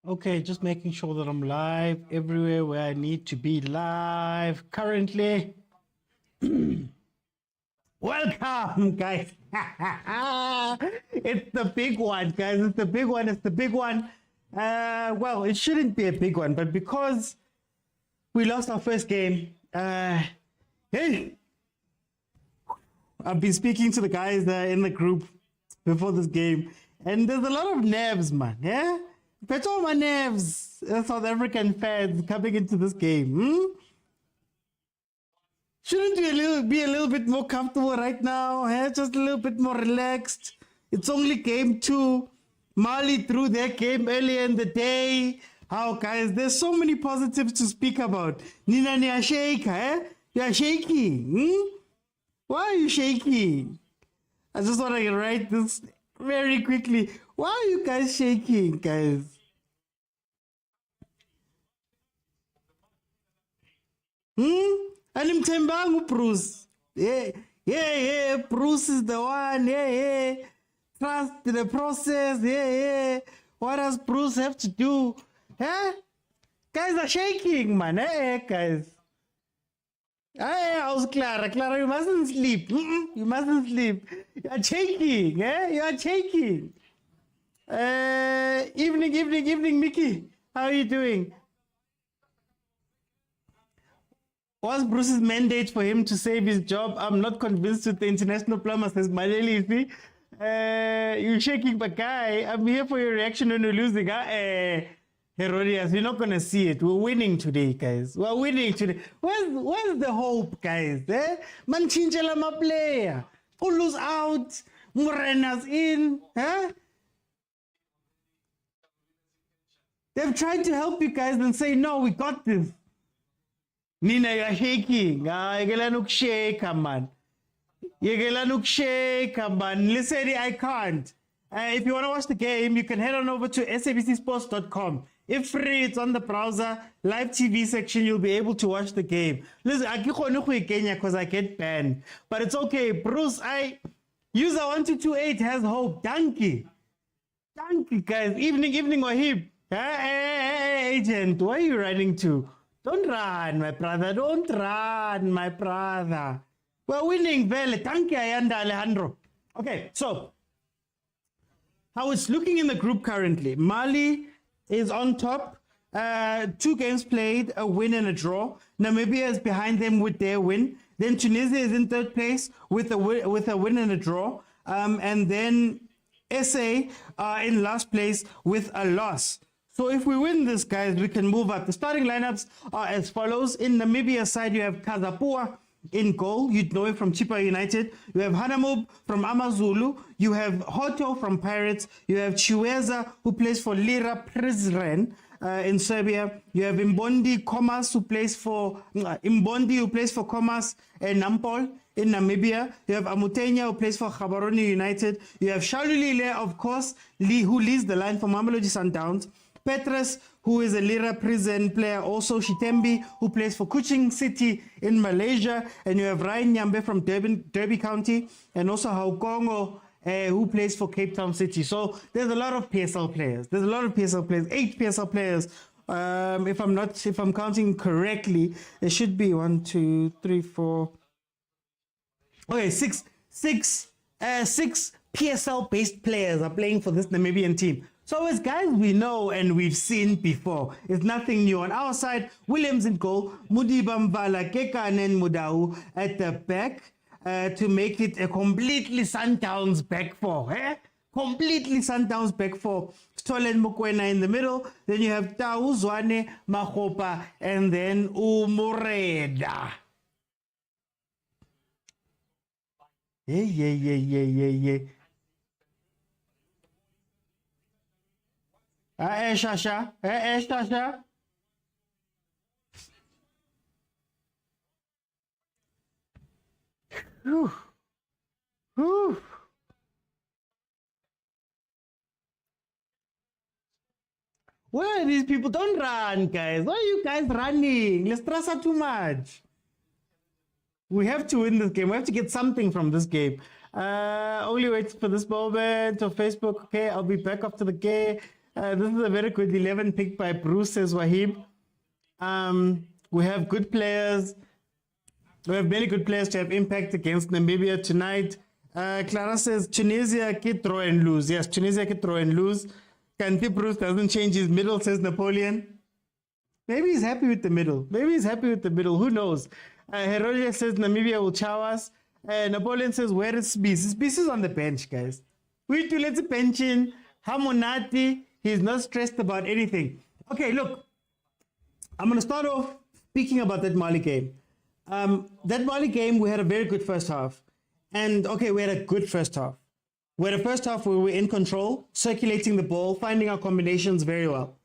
Okay, just making sure that I'm live everywhere where I need to be live currently. Welcome, guys. It's the big one, guys. It's the big one. It's the big one. Well, it shouldn't be a big one, but because we lost our first game, hey, I've been speaking to the guys in the group before this game, and there's a lot of nerves, man. Yeah, but all my nerves, South African fans coming into this game. Shouldn't we be a little bit more comfortable right now? Eh? Just a little bit more relaxed. It's only game 2. Mali threw their game earlier in the day. How, guys, there's so many positives to speak about. Nina, you are shaking, eh? You are shaking. Why are you shaking? I just want to write this very quickly. Why are you guys shaking, guys? Animthembangu Bruce. Yeah, Bruce is the one. Yeah. Trust the process. Yeah. What does Bruce have to do? Huh? Guys are shaking, man. Hey, guys. Hey, how's Clara? Clara, you mustn't sleep. You mustn't sleep. You are shaking. Eh? You are shaking. Evening, Mickey. How are you doing? Was Bruce's mandate for him to save his job? I'm not convinced with the international plumber, says Maleli. You see? You're shaking, but guy, I'm here for your reaction when you're losing. Herodias, you're not going to see it. We're winning today, guys. We're winning today. Where's the hope, guys? Manchinchela ma player. Ulu's out. Morena's in. Huh? They've tried to help you guys and say, no, we got this. Nina, you're shaking. Yegelana ukusheka, man. Yegelana ukusheka, man. Listen, I can't. If you want to watch the game, you can head on over to sabcsports.com. If free, it's on the browser. Live TV section, you'll be able to watch the game. Listen, I can't Kenya because I get banned. But it's okay. Bruce, user 1228 has hope. Thank you, guys. Evening, Wahib. Hey, agent, where are you running to? Don't run, my brother. Don't run, my brother. We're winning, Vele. Thank you, Ayanda Alejandro. Okay, so how it's looking in the group currently. Mali is on top. 2 games played, a win and a draw. Namibia is behind them with their win. Then Tunisia is in 3rd place with a win and a draw. And then SA are in last place with a loss. So if we win this, guys, we can move up. The starting lineups are as follows. In Namibia side, you have Kazapua in goal. You'd know him from Chipa United. You have Hanamub from Amazulu. You have Hoto from Pirates. You have Chiweza, who plays for Lira Prizren in Serbia. You have Imbondi Komas, who plays for Komas and Nampol in Namibia. You have Amutenya, who plays for Gaborone United. You have Shalulile, of course, who leads the line for Mamelodi Sundowns. Petrus, who is a Lira prison player, also Shitembi, who plays for Kuching City in Malaysia, and you have Ryan Nyambe from Derby County, and also Haukongo, who plays for Cape Town City. So there's a lot of PSL players. 8 PSL players. If I'm counting correctly, there should be 1, 2, 3, 4. Okay, six PSL-based players are playing for this Namibian team. So as guys we know and we've seen before, it's nothing new. On our side, Williams in goal, Mudiba Mvala, Kekanen Mudau at the back to make it a completely Sundowns back 4. Completely Sundowns back 4. Stolen Mokwena in the middle. Then you have Tau, Zwane, Mahopa, and then Umureda. Yeah. Shasha. Shasha. Whew. Where are these people? Don't run, guys. Why are you guys running? Let's stress out too much. We have to win this game. We have to get something from this game. Only wait for this moment on Facebook. Okay, I'll be back after the game. This is a very good 11 pick by Bruce, says Wahib. We have good players. We have many good players to have impact against Namibia tonight. Clara says Tunisia can throw and lose. Yes, Tunisia can throw and lose. Kanti Bruce doesn't change his middle, says Napoleon. Maybe he's happy with the middle. Maybe he's happy with the middle. Who knows? Herodia says Namibia will chow us. Napoleon says, where is Spies? Spies is on the bench, guys. We do let's bench in. Hamonati. He's not stressed about anything. Okay, look. I'm going to start off speaking about that Mali game. That Mali game, we had a very good first half. And, okay, we had a good first half. We had a first half where we were in control, circulating the ball, finding our combinations very well.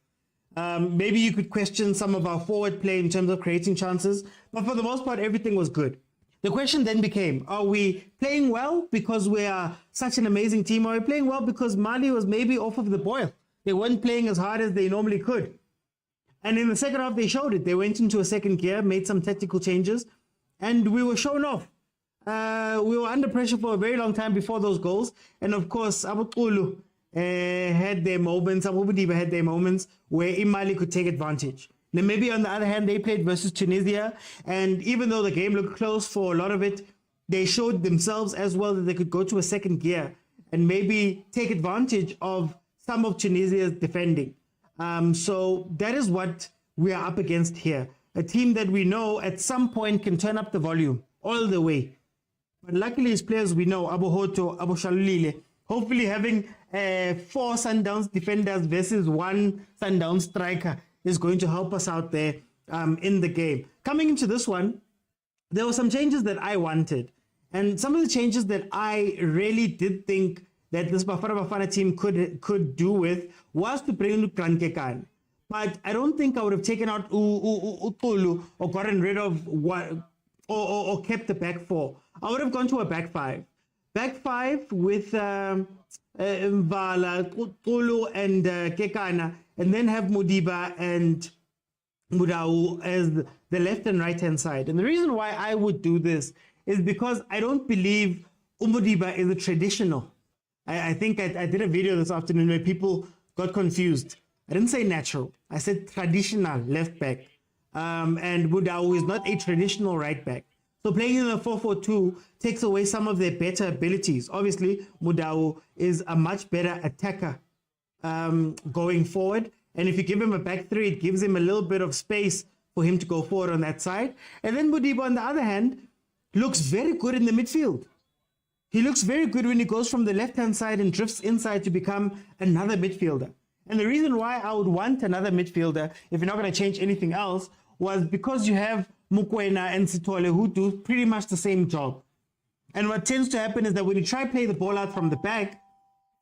Maybe you could question some of our forward play in terms of creating chances. But for the most part, everything was good. The question then became, are we playing well because we are such an amazing team? Or are we playing well because Mali was maybe off of the boil? They weren't playing as hard as they normally could. And in the second half, they showed it. They went into a second gear, made some tactical changes, and we were shown off. We were under pressure for a very long time before those goals. And of course, Abu Kulu had their moments, Abu Mudiba had their moments where Imali could take advantage. Namibia, on the other hand, they played versus Tunisia. And even though the game looked close for a lot of it, they showed themselves as well that they could go to a second gear and maybe take advantage of some of Tunisia's defending. So that is what we are up against here. A team that we know at some point can turn up the volume all the way. But luckily, his players we know, Abu Hoto, Abu Shalulile, hopefully having 4 Sundowns defenders versus 1 Sundowns striker is going to help us out there in the game. Coming into this one, there were some changes that I wanted. And some of the changes that I really did think that this Bafana Bafana team could do with was to bring in Krankekan. But I don't think I would have taken out Utulu or gotten rid of one or kept the back 4. I would have gone to a back 5. Back 5 with Mvala, Utulu, and Kekana, and then have Mudiba and Mudau as the left and right hand side. And the reason why I would do this is because I don't believe Umudiba is a traditional. I think I did a video this afternoon where people got confused. I didn't say natural. I said traditional left back. And Mudau is not a traditional right back. So playing in a 4-4-2 takes away some of their better abilities. Obviously, Mudau is a much better attacker going forward. And if you give him a back 3, it gives him a little bit of space for him to go forward on that side. And then Mudiba, on the other hand, looks very good in the midfield. He looks very good when he goes from the left-hand side and drifts inside to become another midfielder. And the reason why I would want another midfielder, if you're not going to change anything else, was because you have Mukwena and Sitole who do pretty much the same job. And what tends to happen is that when you try to play the ball out from the back,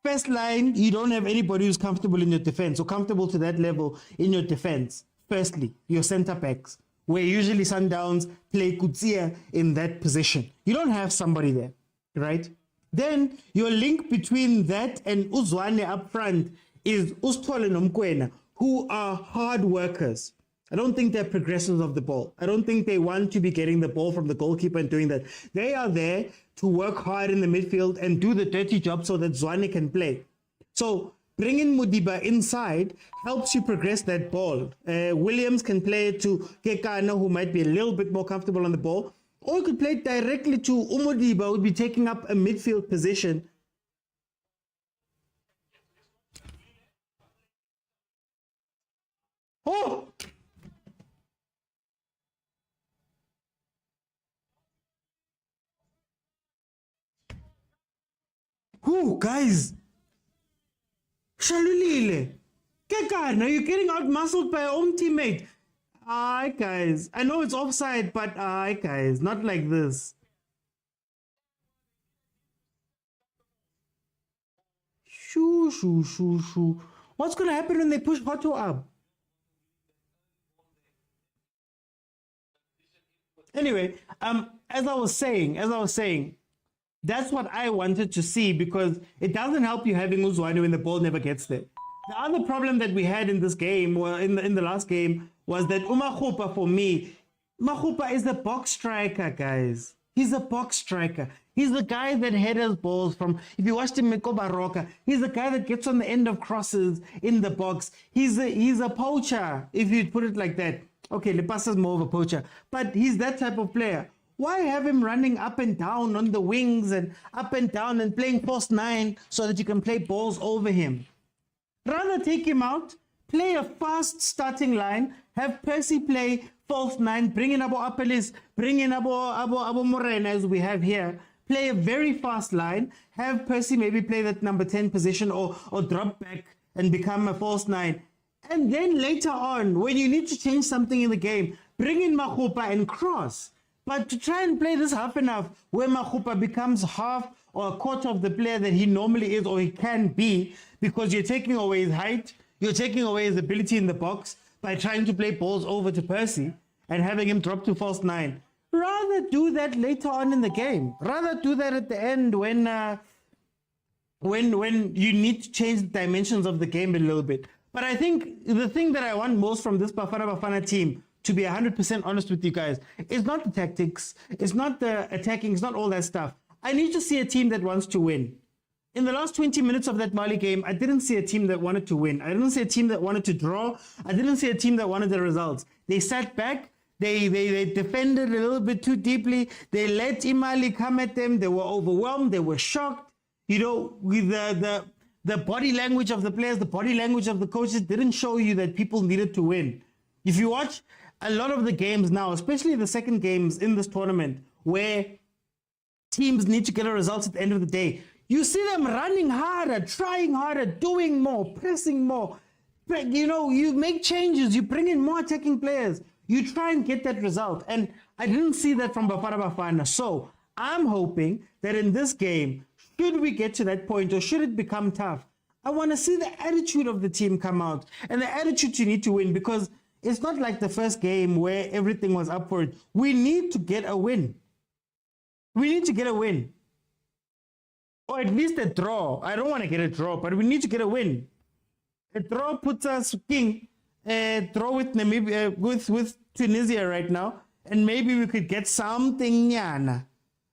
first line, you don't have anybody who's comfortable in your defense or comfortable to that level in your defense. Firstly, your center backs, where usually Sundowns play Kutsia in that position. You don't have somebody there. Right? Then your link between that and Uzwane up front is Ustole and Mkwena, who are hard workers. I don't think they're progressors of the ball. I don't think they want to be getting the ball from the goalkeeper and doing that. They are there to work hard in the midfield and do the dirty job so that Zwane can play. So bringing Mudiba inside helps you progress that ball. Williams can play it to Kekana, who might be a little bit more comfortable on the ball. Or you could play it directly to Umudiba, who would be taking up a midfield position. Oh! Who, guys? Shalulile. Kekana, you're getting out-muscled by your own teammate. Aye, guys. I know it's offside, but aye, guys. Not like this. Shoo, shoo, shoo, shoo. What's going to happen when they push Hoto up? Anyway, as I was saying, that's what I wanted to see because it doesn't help you having Uzwane when the ball never gets there. The other problem that we had in this game, or in the last game, was that Umakhupa, for me, Makhupa is the box striker, guys. He's a box striker. He's the guy that headers balls from, if you watched him, Miko Baroka, he's the guy that gets on the end of crosses in the box. He's a poacher, if you put it like that. Okay, Lepasa's more of a poacher, but he's that type of player. Why have him running up and down on the wings and up and down and playing false nine so that you can play balls over him? Rather take him out, play a fast starting line, have Percy play false nine, bring in Abo Apelis, bring in Abo Morena as we have here, play a very fast line, have Percy maybe play that number 10 position or drop back and become a false nine. And then later on, when you need to change something in the game, bring in Mahupa and cross. But to try and play this half and half, where Mahupa becomes half or a quarter of the player that he normally is or he can be, because you're taking away his height, you're taking away his ability in the box by trying to play balls over to Percy and having him drop to false nine. Rather do that later on in the game. Rather do that at the end when you need to change the dimensions of the game a little bit. But I think the thing that I want most from this Bafana Bafana team, to be 100% honest with you guys, is not the tactics, it's not the attacking, it's not all that stuff. I need to see a team that wants to win. In the last 20 minutes of that Mali game, I didn't see a team that wanted to win. I didn't see a team that wanted to draw. I didn't see a team that wanted the results. They sat back. They defended a little bit too deeply. They let Imali come at them. They were overwhelmed. They were shocked. You know, with the body language of the players, the body language of the coaches didn't show you that people needed to win. If you watch a lot of the games now, especially the second games in this tournament, where teams need to get a result at the end of the day, you see them running harder, trying harder, doing more, pressing more. You know, you make changes, you bring in more attacking players, you try and get that result. And I didn't see that from Bafana Bafana. So I'm hoping that in this game, should we get to that point or should it become tough, I want to see the attitude of the team come out and the attitude you need to win, because it's not like the first game where everything was up for it. We need to get a win. We need to get a win. Or at least a draw. I don't want to get a draw, but we need to get a win. A draw puts us king. A draw with Namibia, with Tunisia right now, and maybe we could get something in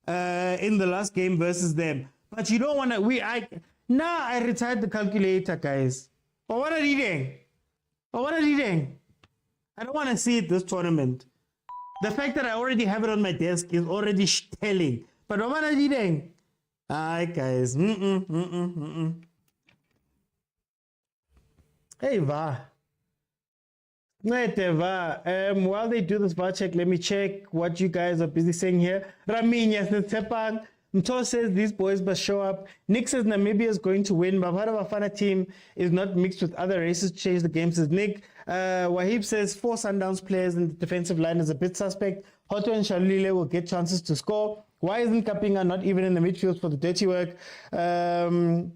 the last game versus them. But you don't want to. I retired the calculator, guys. But what are you doing? I don't want to see it this tournament. The fact that I already have it on my desk is already telling. But what are you doing? Hi guys. Hey Va. While they do this VAR check, let me check what you guys are busy saying here. Raminya says Tepang. Mto says these boys must show up. Nick says Namibia is going to win. Bafana Bafana team is not mixed with other races to change the game, says Nick. Wahib says 4 Sundowns players in the defensive line is a bit suspect. Hoto and Shalile will get chances to score. Why isn't Kapinga not even in the midfield for the dirty work? Well,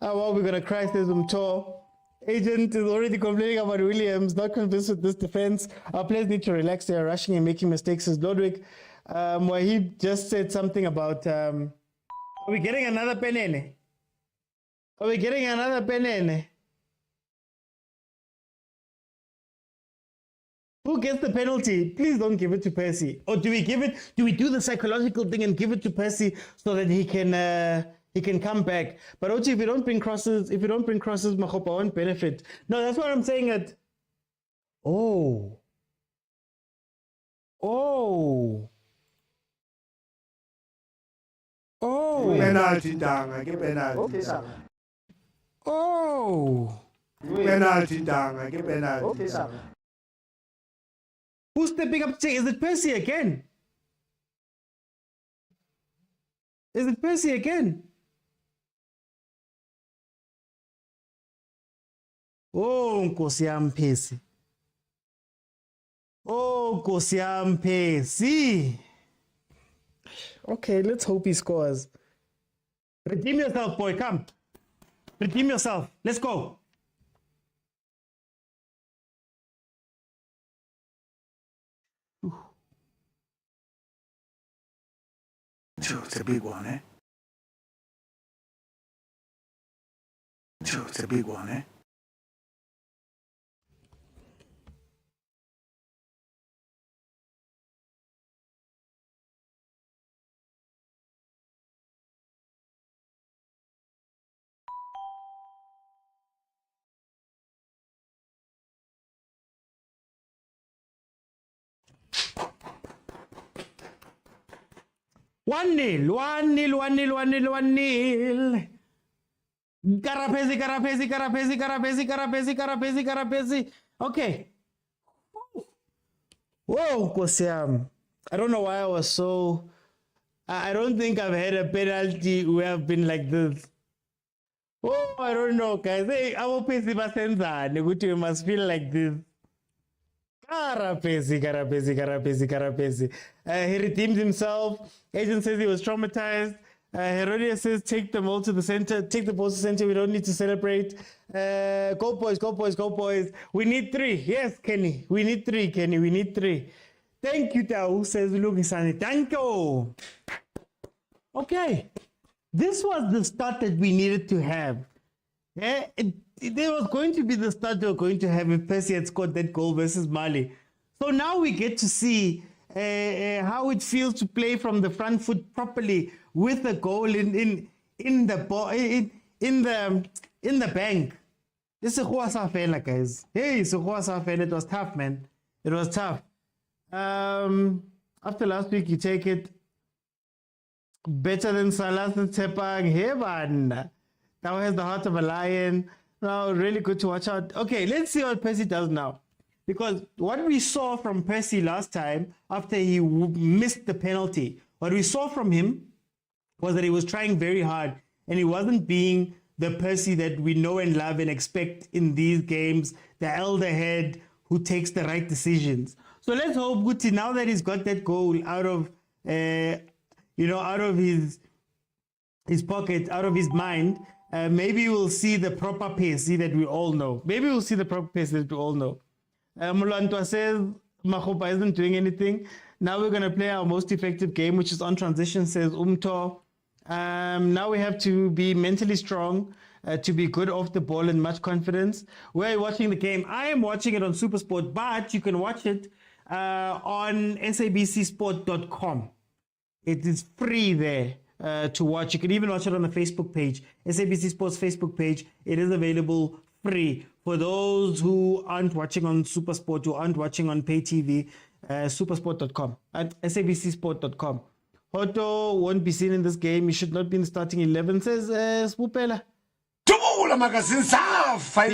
we're going to cry, says Mto. Agent is already complaining about Williams, not convinced with this defense. Our players need to relax. They are rushing and making mistakes, says Lodwick. Wahib just said something about, are we getting another penene? Are we getting another penene? Who gets the penalty? Please don't give it to Percy. Or do we do the psychological thing and give it to Percy so that he can come back? But Ochi, if you don't bring crosses, Mahopa won't benefit. No, that's what I'm saying. Oh. Penalty danga, ke penalty. Oh. Penalty danga, ke penalty. Who's stepping up to say, is it Percy again? Is it Percy again? Oh, Nkosi yami Percy. Oh, Nkosi yami Percy. Okay, let's hope he scores. Redeem yourself, boy. Come. Redeem yourself. Let's go. It's a big one, eh? It's a big one, eh? 1-0, 1-0, 1-0, 1-0, 1-0. Karapesi, Karapesi, Karapesi, Karapesi, Karapesi, Karapesi, Karapesi. Okay. Whoa, Kosiam. I don't know why I was so. I don't think I've had a penalty where I've been like this. Oh, I don't know, guys. Hey, our pesi basenzani. You must feel like this. Karapesi, Karapesi, Karapesi, Karapesi. He redeemed himself. Agent says he was traumatized. Herodias says, take the ball to the center. Take the ball to the center. We don't need to celebrate. Go, boys, go, boys, go, boys. We need 3. Yes, Kenny. We need 3, Kenny. We need 3. Thank you, Tau, says Lugisani. Thank you. Okay. This was the start that we needed to have. There was going to be the start we were going to have if Percy had scored that goal versus Mali. So now we get to see how it feels to play from the front foot properly with a goal in the bank. This is guys. Hey, it was tough, man. It was tough. After last week, you take it better than Salah and Tepang. Hey, man. Now has the heart of a lion. Now, really good to watch out. Okay, let's see what Percy does now. Because what we saw from Percy last time, after he missed the penalty, what we saw from him was that he was trying very hard and he wasn't being the Percy that we know and love and expect in these games, the elder head who takes the right decisions. So let's hope Guti, now that he's got that goal out of, out of his pocket, out of his mind, maybe we'll see the proper Percy that we all know. Maybe we'll see the proper Percy that we all know. Mulantwa says Mahopa isn't doing anything. Now we're going to play our most effective game, which is on transition, says Umto. Now we have to be mentally strong, to be good off the ball and much confidence. We're watching the game. I am watching it on Supersport, but you can watch it on sabcsport.com. It is free there to watch. You can even watch it on the Facebook page, SABC Sports Facebook page. It is available free for those who aren't watching on Supersport, who aren't watching on pay TV. Supersport.com at sabcsport.com. Hoto won't be seen in this game. He should not be in the starting 11, says Spupela. We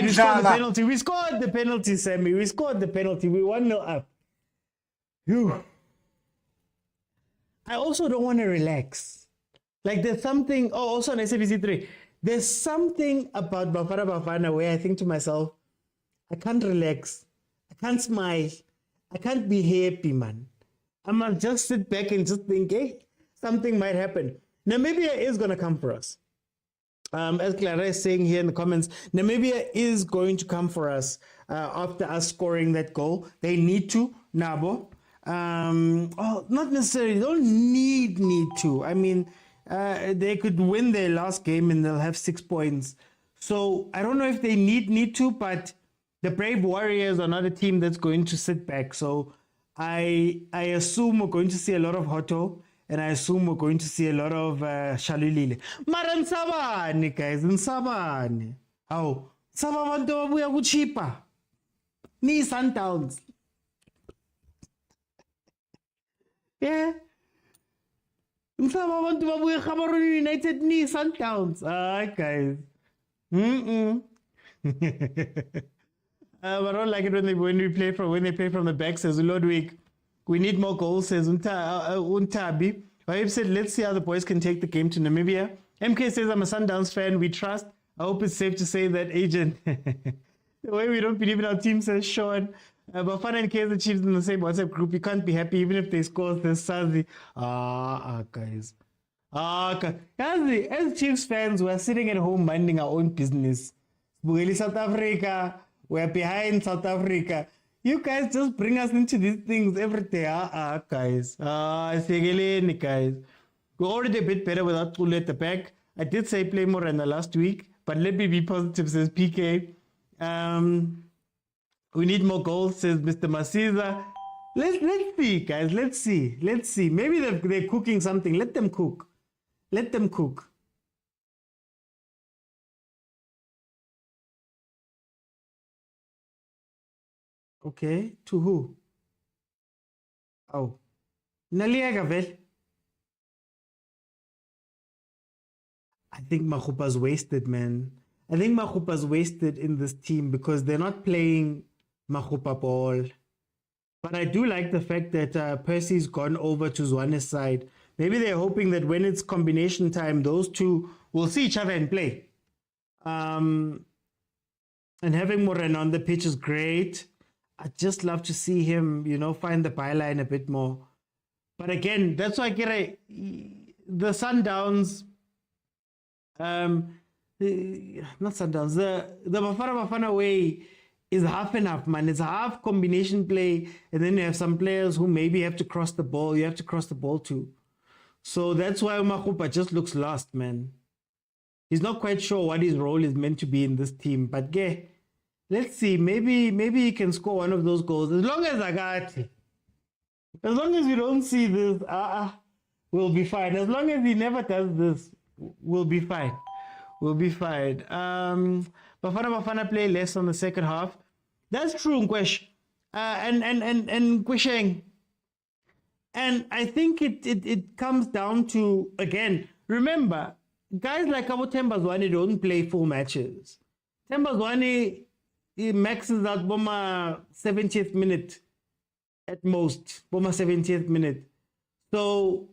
scored the penalty. We scored the penalty, Sammy. We scored the penalty. We 1-0 up. Whew. I also don't want to relax. Like there's something, also on SABC 3, there's something about Bafana Bafana where I think to myself, I can't relax. I can't smile. I can't be happy, man. I must just sit back and just think, hey, something might happen. Namibia is going to come for us. As Clara is saying here in the comments, Namibia is going to come for us after us scoring that goal. They need to, Nabo. Not necessarily. They don't need to. I mean, they could win their last game and they'll have 6 points. So I don't know if they need to, but the Brave Warriors are not a team that's going to sit back. So I assume we're going to see a lot of Hoto, and I assume we're going to see a lot of Shalulile. Mara nsabani, guys, nsabani. Aw, sababantu babuya kuchipa. Ni Sundowns. Yeah. Sababantu babuya Cameroon United ni Sundowns. Guys. I don't like it when they play from the back, says Ludwig. We need more goals, says Untabi. Wahib said, let's see how the boys can take the game to Namibia. MK says, I'm a Sundowns fan. We trust. I hope it's safe to say that, agent. The way we don't believe in our team, says Sean. Bafana and Kaizer Chiefs in the same WhatsApp group. You can't be happy even if they score, says Sazi. Guys. As Chiefs fans, we're sitting at home minding our own business. South Africa. We're behind South Africa. You guys just bring us into these things every day. Guys. Guys. We're already a bit better without Tulu at the back. I did say play more in the last week, but let me be positive, says PK. We need more goals, says Mr. Masiza. Let's see, guys. Let's see. Maybe they're cooking something. Let them cook. Okay, to who? Oh, Naliega vel. I think Makhupa's wasted, man. I think Makhupa's wasted in this team because they're not playing Makhupa ball. But I do like the fact that Percy's gone over to Zwane's side. Maybe they're hoping that when it's combination time, those two will see each other and play. And having Morena on the pitch is great. I'd just love to see him, find the byline a bit more. But again, that's why I get the Sundowns, not Sundowns, the Bafana Bafana way is half and half, man. It's half combination play, and then you have some players who maybe have to cross the ball. You have to cross the ball too. So that's why Makhupa just looks lost, man. He's not quite sure what his role is meant to be in this team. But let's see. Maybe he can score one of those goals. As long as I got it. As long as we don't see this, we'll be fine. As long as he never does this, we'll be fine. We'll be fine. Bafana Bafana play less on the second half. That's true, Nkwesh. And Nkwesheng. And I think it comes down to, again, remember, guys like Abu Tembazwane don't play full matches. Tembazwane, he maxes out Boma 70th minute at most. Boma 70th minute. So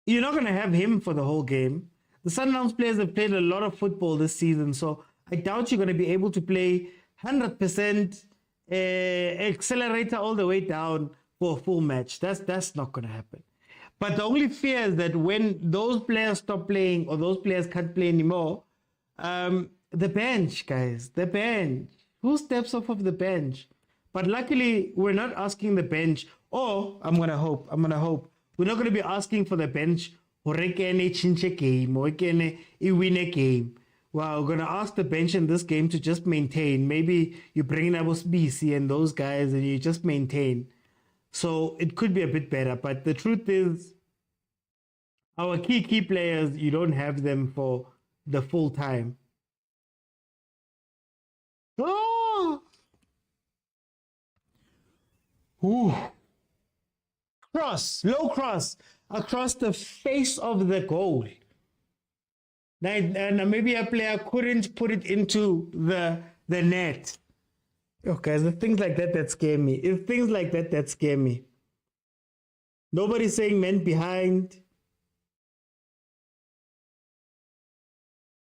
you're not going to have him for the whole game. The Sundowns players have played a lot of football this season, so I doubt you're going to be able to play 100% accelerator all the way down for a full match. That's not going to happen. But the only fear is that when those players stop playing or those players can't play anymore, the bench, guys, the bench. Who steps off of the bench? But luckily, we're not asking the bench, or I'm going to hope, we're not going to be asking for the bench or change a game or win a game. Well, we're going to ask the bench in this game to just maintain. Maybe you bring in Abu BC and those guys and you just maintain. So it could be a bit better. But the truth is, our key players, you don't have them for the full time. Oh! Ooh. Low cross, across the face of the goal. And maybe a player couldn't put it into the net. Okay, the things like that scare me. It's things like that scare me. Nobody's saying men behind.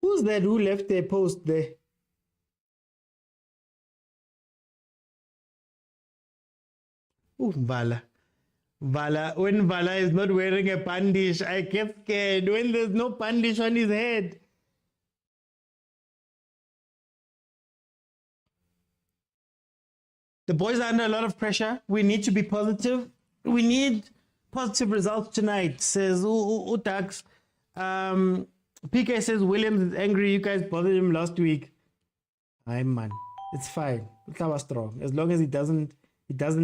Who's that who left their post there? Ooh, Vala. When Vala is not wearing a bandish, I get scared. When there's no bandish on his head. The boys are under a lot of pressure. We need to be positive. We need positive results tonight, says Utax. PK says Williams is angry. You guys bothered him last week. Aye, man. It's fine. It's our strong. As long as he doesn't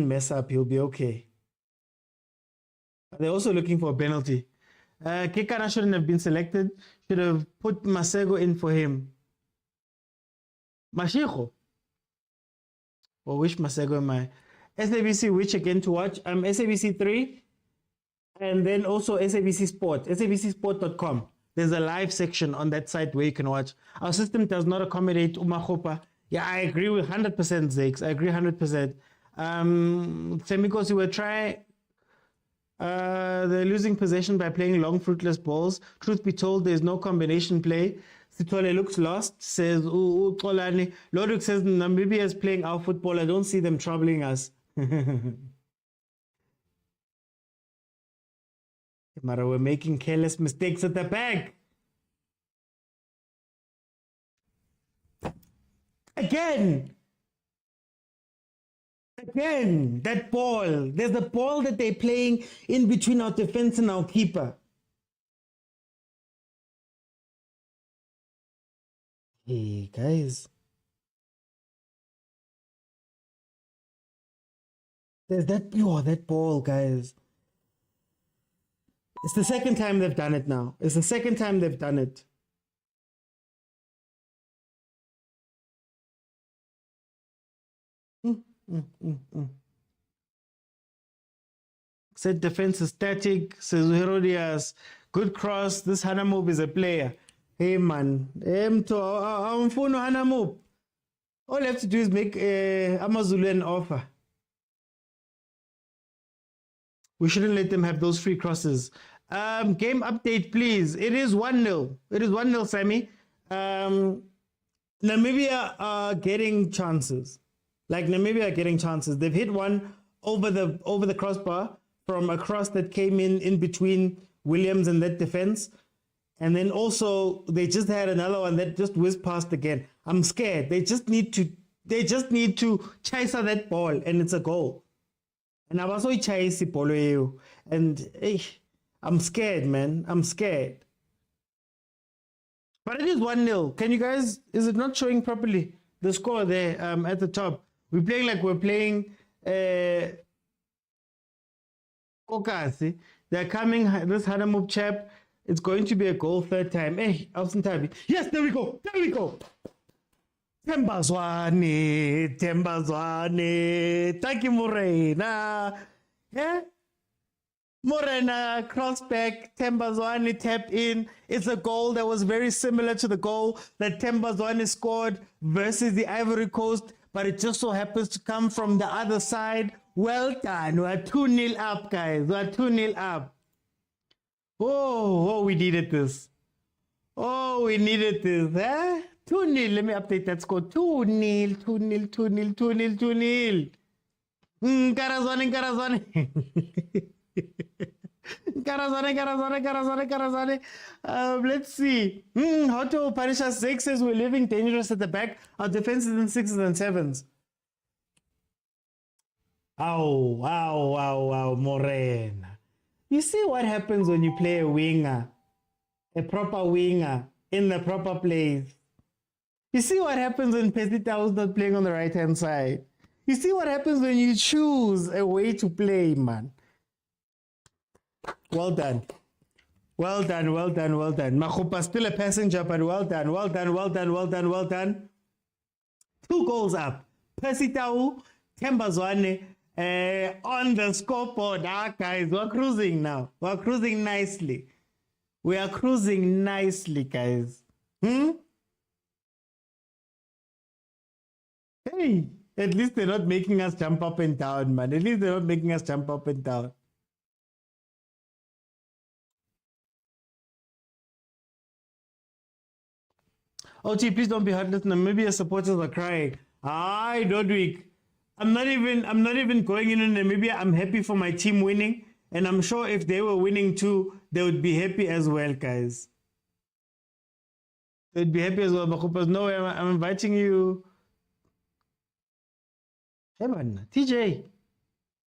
mess up, he'll be okay. They're also looking for a penalty. Kekana shouldn't have been selected. Should have put Masego in for him. Mashiko. Or which Masego am I? SABC, which again to watch? SABC 3. And then also SABC Sport. SABCsport.com. There's a live section on that site where you can watch. Our system does not accommodate Umakhopa. Yeah, I agree with 100%, Zakes. I agree 100%. Semikosi will try. They're losing possession by playing long, fruitless balls. Truth be told, there's no combination play. Sitole looks lost, says Kolani. Loduk says Namibia is playing our football. I don't see them troubling us. Mara, we're making careless mistakes at the back. Again, that ball. There's a ball that they're playing in between our defense and our keeper. Hey, guys. There's that ball, guys. It's the second time they've done it now. It's the second time they've done it. Said defense is static, says Herodias. Good cross. This Hanamove is a player. Hey man, Mfuno Hanamup. All you have to do is make Amazulu an offer. We shouldn't let them have those free crosses. Game update, please. It is 1-0. It is 1-0, Sammy. Namibia are getting chances. Like Namibia are getting chances. They've hit one over the crossbar from a cross that came in between Williams and that defense. And then also they just had another one that just whizzed past again. I'm scared. They just need to chase that ball and it's a goal. And I was so chase ball and I'm scared, man. I'm scared. But it is 1-0. Can you guys, is it not showing properly the score there at the top? We're playing like we're playing Kokasi. They're coming, this Hanamup chap. It's going to be a goal third time. Hey, Alcentabi. Yes, there we go. There we go. Tembazwane. Thank you, Morena. Yeah? Morena, cross back, Tembazwane tap in. It's a goal that was very similar to the goal that Tembazwane scored versus the Ivory Coast, but it just so happens to come from the other side. Well done. We're 2-0 up, guys. We're 2-0 up. Oh, we needed this. Oh, we needed this. Eh? 2-0. Let me update that score. 2-0, 2-0, 2-0, 2-0, 2-0. Karazwane. Karazwane. Let's see. Hoto Parisha 6 says we're living dangerous at the back. Our defense is in 6s and 7s. Wow, Morena. You see what happens when you play a winger, a proper winger, in the proper place. You see what happens when Pesita is not playing on the right-hand side. You see what happens when you choose a way to play, man. Well done. Machupa still a passenger, but well done. 2 goals up. Pesita, Tembazwane, on the scoreboard. Guys, we're cruising now. We're cruising nicely. We are cruising nicely, guys. Hey, at least they're not making us jump up and down, man. At least they're not making us jump up and down. Oh, gee, please don't be heartless. Namibia supporters are crying. Don't weak. I'm not even going in Namibia. I'm happy for my team winning. And I'm sure if they were winning too, they would be happy as well, guys. They'd be happy as well. No, I'm inviting you. Hey man, TJ.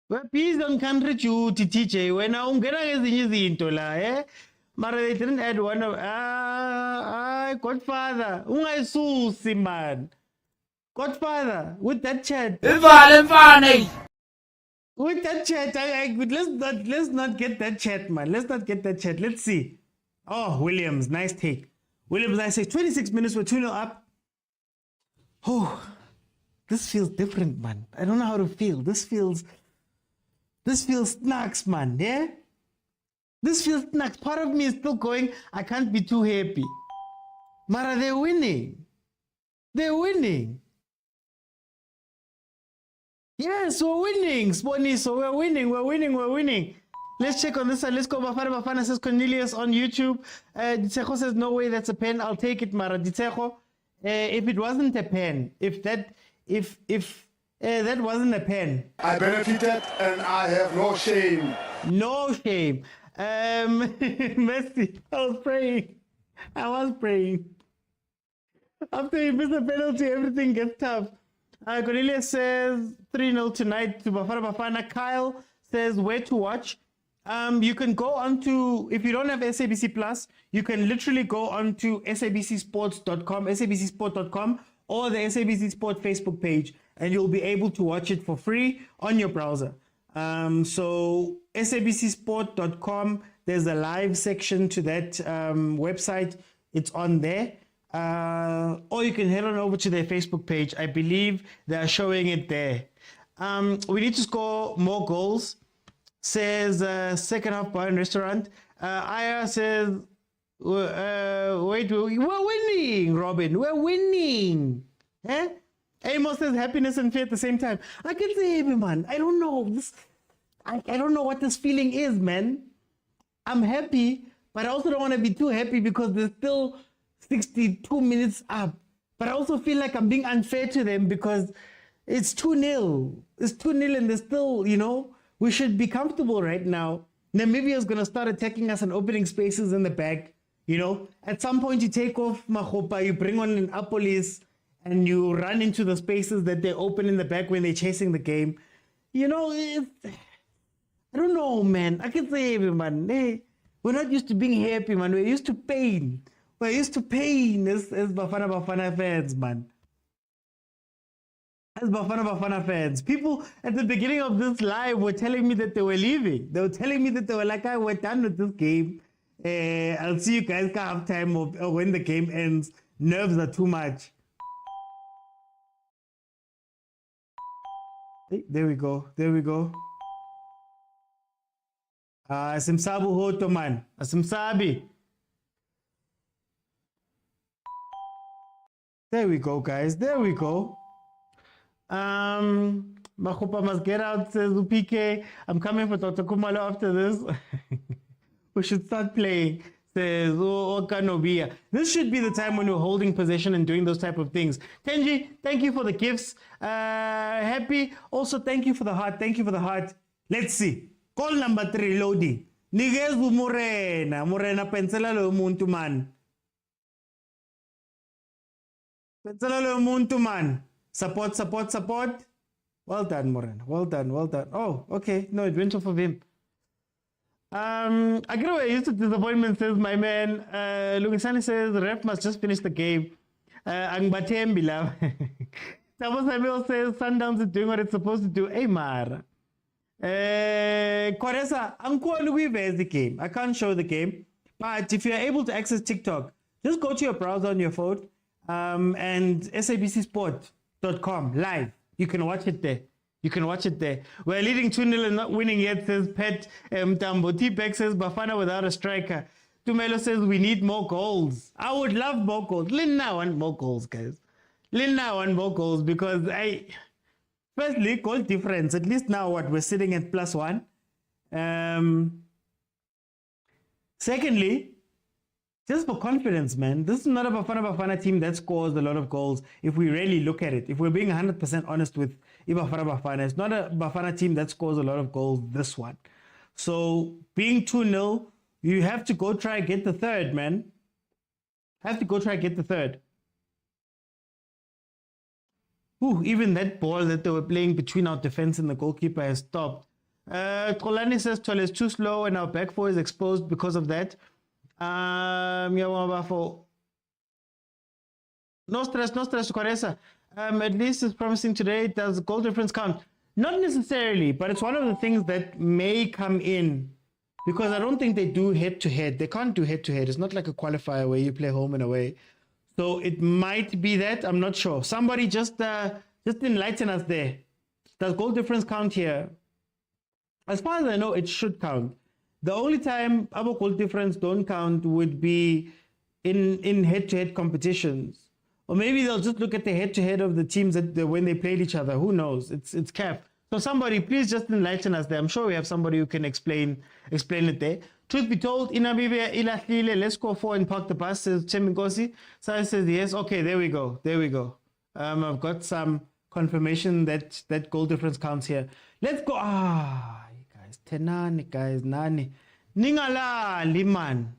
Well, please don't country duty, TJ. When I'm getting la, Mara, they didn't add one of Godfather. Ungaisusi, man. Godfather, with that chat. With that chat, let's not get that chat, man. Let's not get that chat. Let's see. Oh, Williams, nice take. Williams, I say 26 minutes, we're 2-0 up. Oh, this feels different, man. I don't know how to feel. This feels snacks, man. Yeah? This feels snacks. Part of me is still going, I can't be too happy. Mara, they're winning. They're winning. Yes, we're winning, Spony. So we're winning. Let's check on this side. Let's go. BAFANA BAFANA says Cornelius on YouTube. Ditsejo says, no way, that's a pen. I'll take it, Mara. Ditsejo, if it wasn't a pen, if that wasn't a pen. I benefited and I have no shame. No shame. Messi, I was praying. After you miss a penalty, everything gets tough. Cornelius says 3-0 tonight to BAFANA BAFANA. Kyle says where to watch. You can go onto, if you don't have SABC Plus, you can literally go onto sabcsport.com, or the SABC Sport Facebook page, and you'll be able to watch it for free on your browser. So sabcsport.com, there's a live section to that website. It's on there. Or you can head on over to their Facebook page. I believe they are showing it there. We need to score more goals, says second half bar and restaurant. Aya says Wait, we're winning, Robin. We're winning. Eh? Amos says happiness and fear at the same time. I can say, man, I don't know. I don't know what this feeling is, man. I'm happy, but I also don't want to be too happy because there's still 62 minutes up. But I also feel like I'm being unfair to them because it's 2-0. It's 2-0 and they're still, we should be comfortable right now. Namibia is going to start attacking us and opening spaces in the back. At some point you take off Mahopa, you bring on an Apolis, and you run into the spaces that they open in the back when they're chasing the game. I don't know, man. I can say, man, hey, we're not used to being happy, man. We're used to pain. We're used to pain as Bafana Bafana fans, man. As Bafana Bafana fans. People at the beginning of this live were telling me that they were leaving. They were telling me that they were like, we're done with this game. I'll see you guys at halftime or when the game ends. Nerves are too much. Hey, there we go. Asimsabu hoto man. Asimsabi. There we go, guys. There we go. Mahopa must get out, says UPK. I'm coming for Dr. Kumalo after this. We should start playing, says Okanobia. This should be the time when we're holding possession and doing those type of things. Tenji, thank you for the gifts. Happy. Also, thank you for the heart. Thank you for the heart. Let's see. Call number 3, loading. Nigezu Morena. Morena, pensela lo muntu man. Pensela lo muntu man. Support. Well done, Morena. Well done. Oh, okay. No, it went off of him. I get away used to disappointment, says my man. Lugisani says the ref must just finish the game. Angbatembi love. Tabo Samuel says Sundowns is doing what it's supposed to do. Hey, Mara. Koresa, I'm calling we the game. I can't show the game. But if you're able to access TikTok, just go to your browser on your phone and sabcsport.com live. You can watch it there. We're leading 2-0 and not winning yet, says Pet Mtambo. T-Peck says Bafana without a striker. Tumelo says we need more goals. I would love more goals. Linna want more goals, guys. Because firstly, goal difference. At least now we're sitting at +1. Secondly, just for confidence, man. This is not a Bafana team that scores a lot of goals if we really look at it. If we're being 100% honest with Bafana, it's not a Bafana team that scores a lot of goals, this one. So being 2-0, you have to go try and get the third, man. Ooh, even that ball that they were playing between our defense and the goalkeeper has stopped. Kolani says Tole is too slow and our back four is exposed because of that. No stress, Koresa. At least it's promising today. Does goal difference count? Not necessarily, but it's one of the things that may come in because I don't think they do head-to-head. They can't do head-to-head. It's not like a qualifier where you play home and away. So it might be that. I'm not sure. Somebody just enlighten us there. Does goal difference count here? As far as I know, it should count. The only time our goal difference don't count would be in head-to-head competitions. Or maybe they'll just look at the head-to-head of the teams when they played each other. Who knows? It's cap. So somebody, please just enlighten us there. I'm sure we have somebody who can explain it there. Truth be told, in Namibia, let's go 4 and park the bus, says Chemingosi. Sai says yes. Okay, there we go. I've got some confirmation that goal difference counts here. Let's go. Tenani, guys, nani. Ningala liman.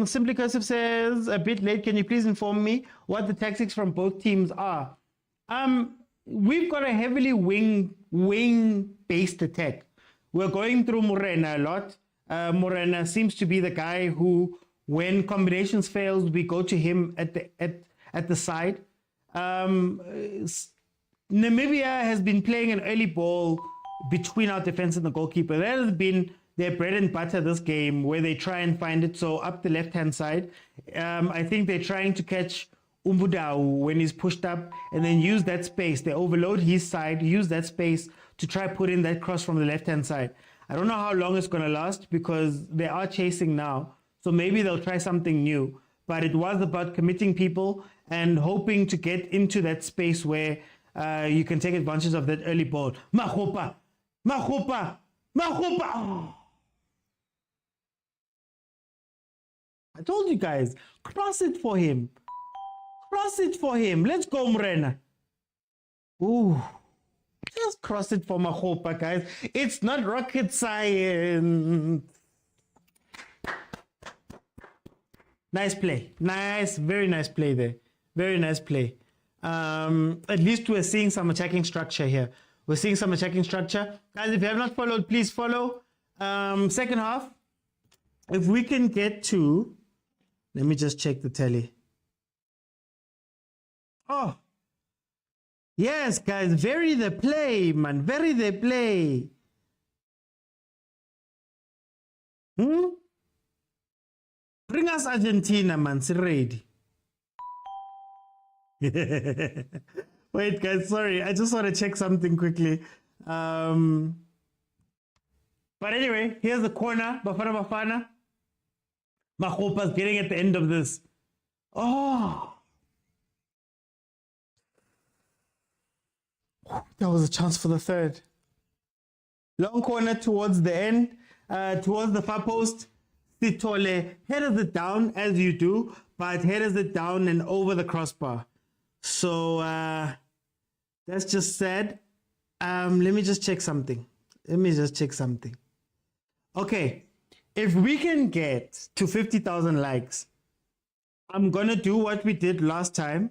Simply Cursive says, a bit late, can you please inform me what the tactics from both teams are? We've got a heavily wing-based attack. We're going through Morena a lot. Morena seems to be the guy who, when combinations fails, we go to him at the side. Namibia has been playing an early ball between our defense and the goalkeeper. That has been their bread and butter this game, where they try and find it. So up the left-hand side, I think they're trying to catch Umbudao when he's pushed up and then use that space. They overload his side, use that space to try put in that cross from the left-hand side. I don't know how long it's going to last because they are chasing now. So maybe they'll try something new. But it was about committing people and hoping to get into that space where you can take advantage of that early ball. Mahopa, Mahopa, Mahopa. Oh. I told you guys, cross it for him. Cross it for him. Let's go, Mrena. Ooh. Just cross it for Mahopa, guys. It's not rocket science. Nice play. Nice, very nice play there. Very nice play. At least we're seeing some attacking structure here. We're seeing some attacking structure. Guys, if you have not followed, please follow. Second half, if we can get to... Let me just check the tally. Oh. Yes, guys, vary the play, man. Vary the play. Bring us Argentina, man. It's ready. Wait, guys, sorry. I just want to check something quickly. But anyway, here's the corner. Bafana Bafana. Mahopa's getting at the end of this. Oh. That was a chance for the third. Long corner towards the end, towards the far post. Sitole headers it down as you do, but headers it down and over the crossbar. So that's just sad. Let me just check something. Okay, if we can get to 50,000 likes, I'm gonna do what we did last time,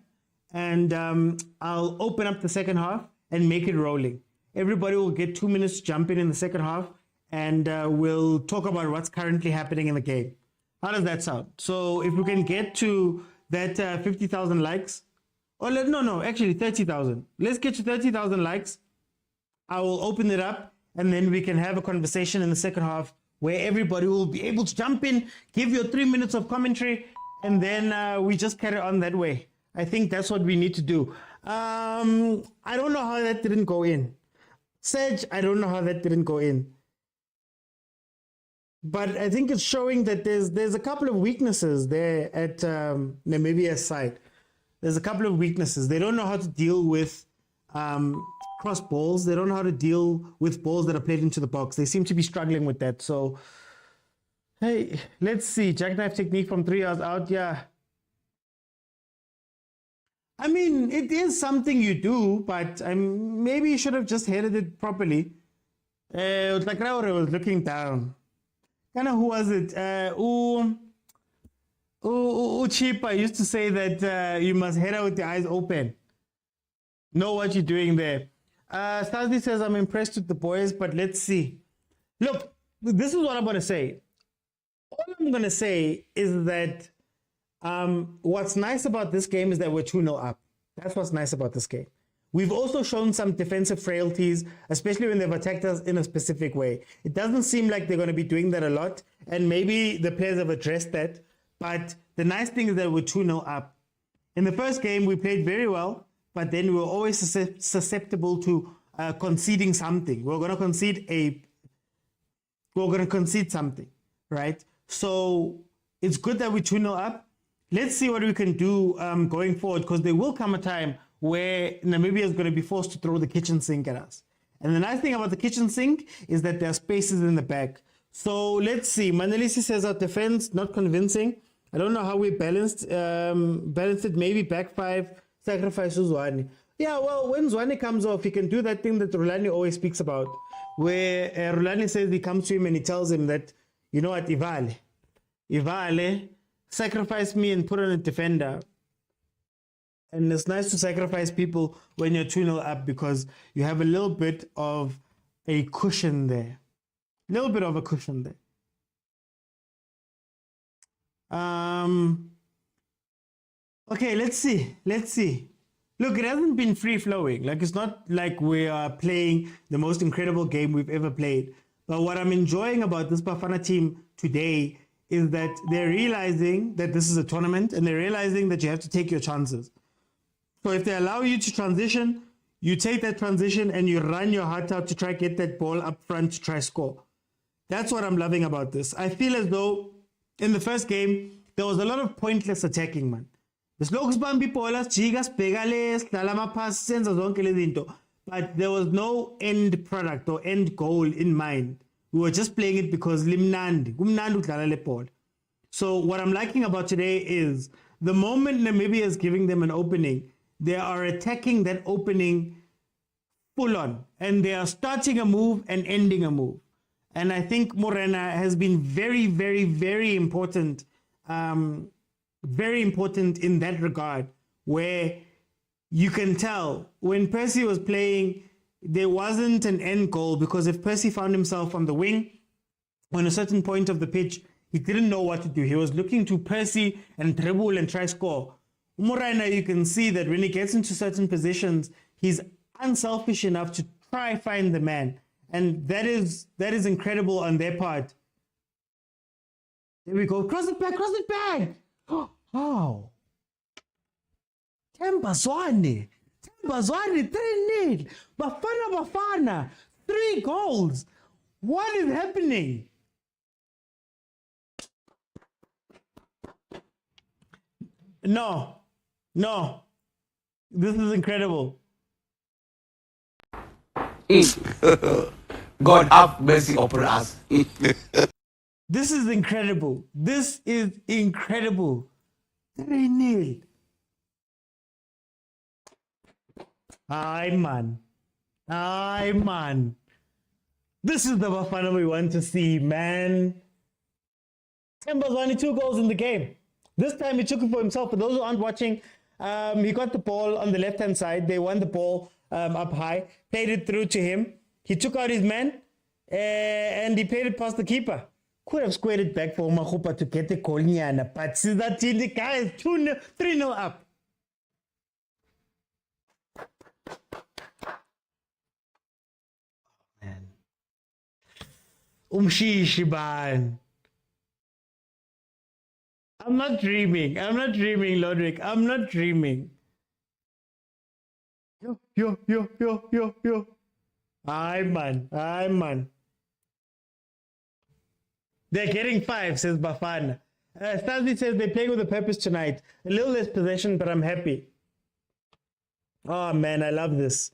and I'll open up the second half and make it rolling. Everybody will get 2 minutes to jump in the second half, and we'll talk about what's currently happening in the game. How does that sound? So if we can get to that 50,000 likes, or actually 30,000. Let's get to 30,000 likes. I will open it up, and then we can have a conversation in the second half where everybody will be able to jump in, give you 3 minutes of commentary, and then we just carry on that way. I think that's what we need to do. I don't know how that didn't go in. Sedge, I don't know how that didn't go in. But I think it's showing that there's a couple of weaknesses there at Namibia's side. There's a couple of weaknesses. They don't know how to deal with cross balls. They don't know how to deal with balls that are played into the box. They seem to be struggling with that. So, hey, let's see. Jackknife technique from 3 yards out. Yeah. I mean, it is something you do, but maybe you should have just headed it properly. Like Raure was looking down. Kind of, who was it? Chipa used to say that you must head out with the eyes open. Know what you're doing there. Stasi says, I'm impressed with the boys, but let's see. Look, this is what I'm going to say. All I'm going to say is that what's nice about this game is that we're 2-0 up. That's what's nice about this game. We've also shown some defensive frailties, especially when they've attacked us in a specific way. It doesn't seem like they're going to be doing that a lot, and maybe the players have addressed that. But the nice thing is that we're 2-0 up. In the first game, we played very well, but then we were always susceptible to conceding something. We're going to concede something, right? So it's good that we're 2-0 up. Let's see what we can do going forward, because there will come a time where Namibia is going to be forced to throw the kitchen sink at us. And the nice thing about the kitchen sink is that there are spaces in the back. So let's see. Manelisi says our defense, not convincing. I don't know how we balanced it. Maybe back five, sacrifice Zwane. Yeah, well, when Zwane comes off, he can do that thing that Rulani always speaks about, where Rulani says he comes to him and he tells him that, you know what, Ivale, sacrifice me and put on a defender. And it's nice to sacrifice people when you're 2-0 up, because you have a little bit of a cushion there. Okay, let's see. Look, it hasn't been free-flowing. Like, it's not like we are playing the most incredible game we've ever played. But what I'm enjoying about this Bafana team today is that they're realizing that this is a tournament, and they're realizing that you have to take your chances. So if they allow you to transition, you take that transition and you run your heart out to try get that ball up front to try score. That's what I'm loving about this. I feel as though in the first game, there was a lot of pointless attacking, man. But there was no end product or end goal in mind. We were just playing it because limnandi. So what I'm liking about today is the moment Namibia is giving them an opening, they are attacking that opening full on, and they are starting a move and ending a move. And I think Morena has been very, very, very important in that regard, where you can tell when Percy was playing, there wasn't an end goal, because if Percy found himself on the wing on a certain point of the pitch, he didn't know what to do. He was looking to Percy and dribble and try score. Morena, you can see that when he gets into certain positions, he's unselfish enough to try find the man. And that is incredible on their part. There we go. Cross it back, cross it back. Oh. Tembazwane 3-0. Bafana Bafana, 3 goals. What is happening? No. This is incredible. God have mercy upon us. This is incredible. 3-0. Aye, man. This is the Bafana we want to see, man. Temba's only 2 goals in the game. This time he took it for himself. For those who aren't watching, he got the ball on the left-hand side. They won the ball up high, played it through to him. He took out his man and he played it past the keeper. Could have squared it back for Mahupa to get the goal, but see that the guy is 2-0, 3-0 up. Man. Umshishi ban. I'm not dreaming, Lodrick. I'm not dreaming. Yo. Aye, man. They're getting 5, says Bafana. Stasi says they're playing with a purpose tonight. A little less possession, but I'm happy. Oh, man, I love this.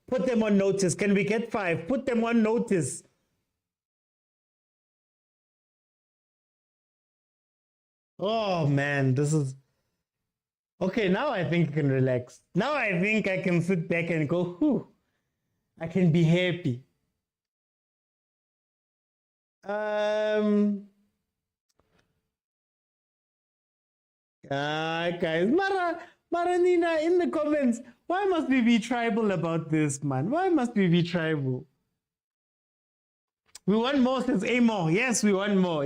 Put them on notice. Can we get 5? Put them on notice. Oh, man, this is... Okay, now I think I can relax. Now I think I can sit back and go, whew. I can be happy. Guys, Maranina in the comments, why must we be tribal about this, man? Why must we be tribal? We want more, says Amor. Yes, we want more.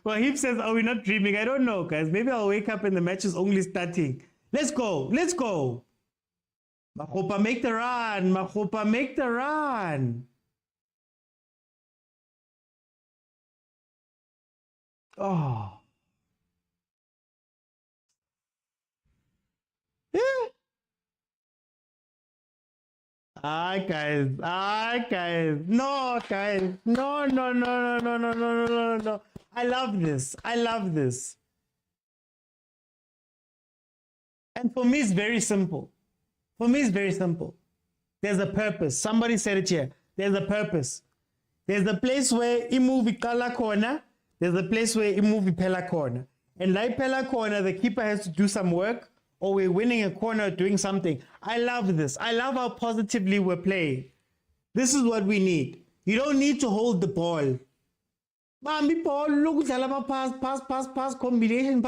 Well, Heap says, are we not dreaming? I don't know, guys. Maybe I'll wake up and the match is only starting. Let's go. Mahopa, make the run. Oh. Yeah. Guys. No, guys. No. I love this. And for me, it's very simple. There's a purpose. Somebody said it here. There's a purpose. There's a place where imuvi kala corner. There's a place where imuvi pela corner. And like pela corner, the keeper has to do some work, or we're winning a corner, doing something. I love this. I love how positively we're playing. This is what we need. You don't need to hold the ball. Pass, combination.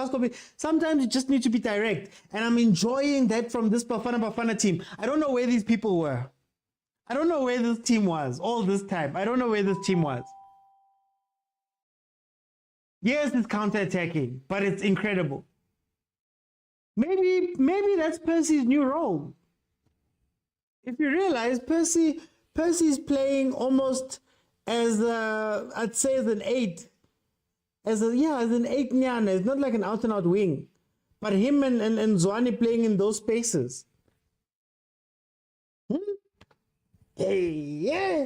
Sometimes you just need to be direct. And I'm enjoying that from this Bafana team. I don't know where these people were. I don't know where this team was all this time. I don't know where this team was. Yes, it's counter-attacking, but it's incredible. Maybe that's Percy's new role. If you realize, Percy's playing almost as I'd say as an 8. As an 8 nyana. It's not like an out-and-out wing. But him and Zwane playing in those spaces. Hey, yeah.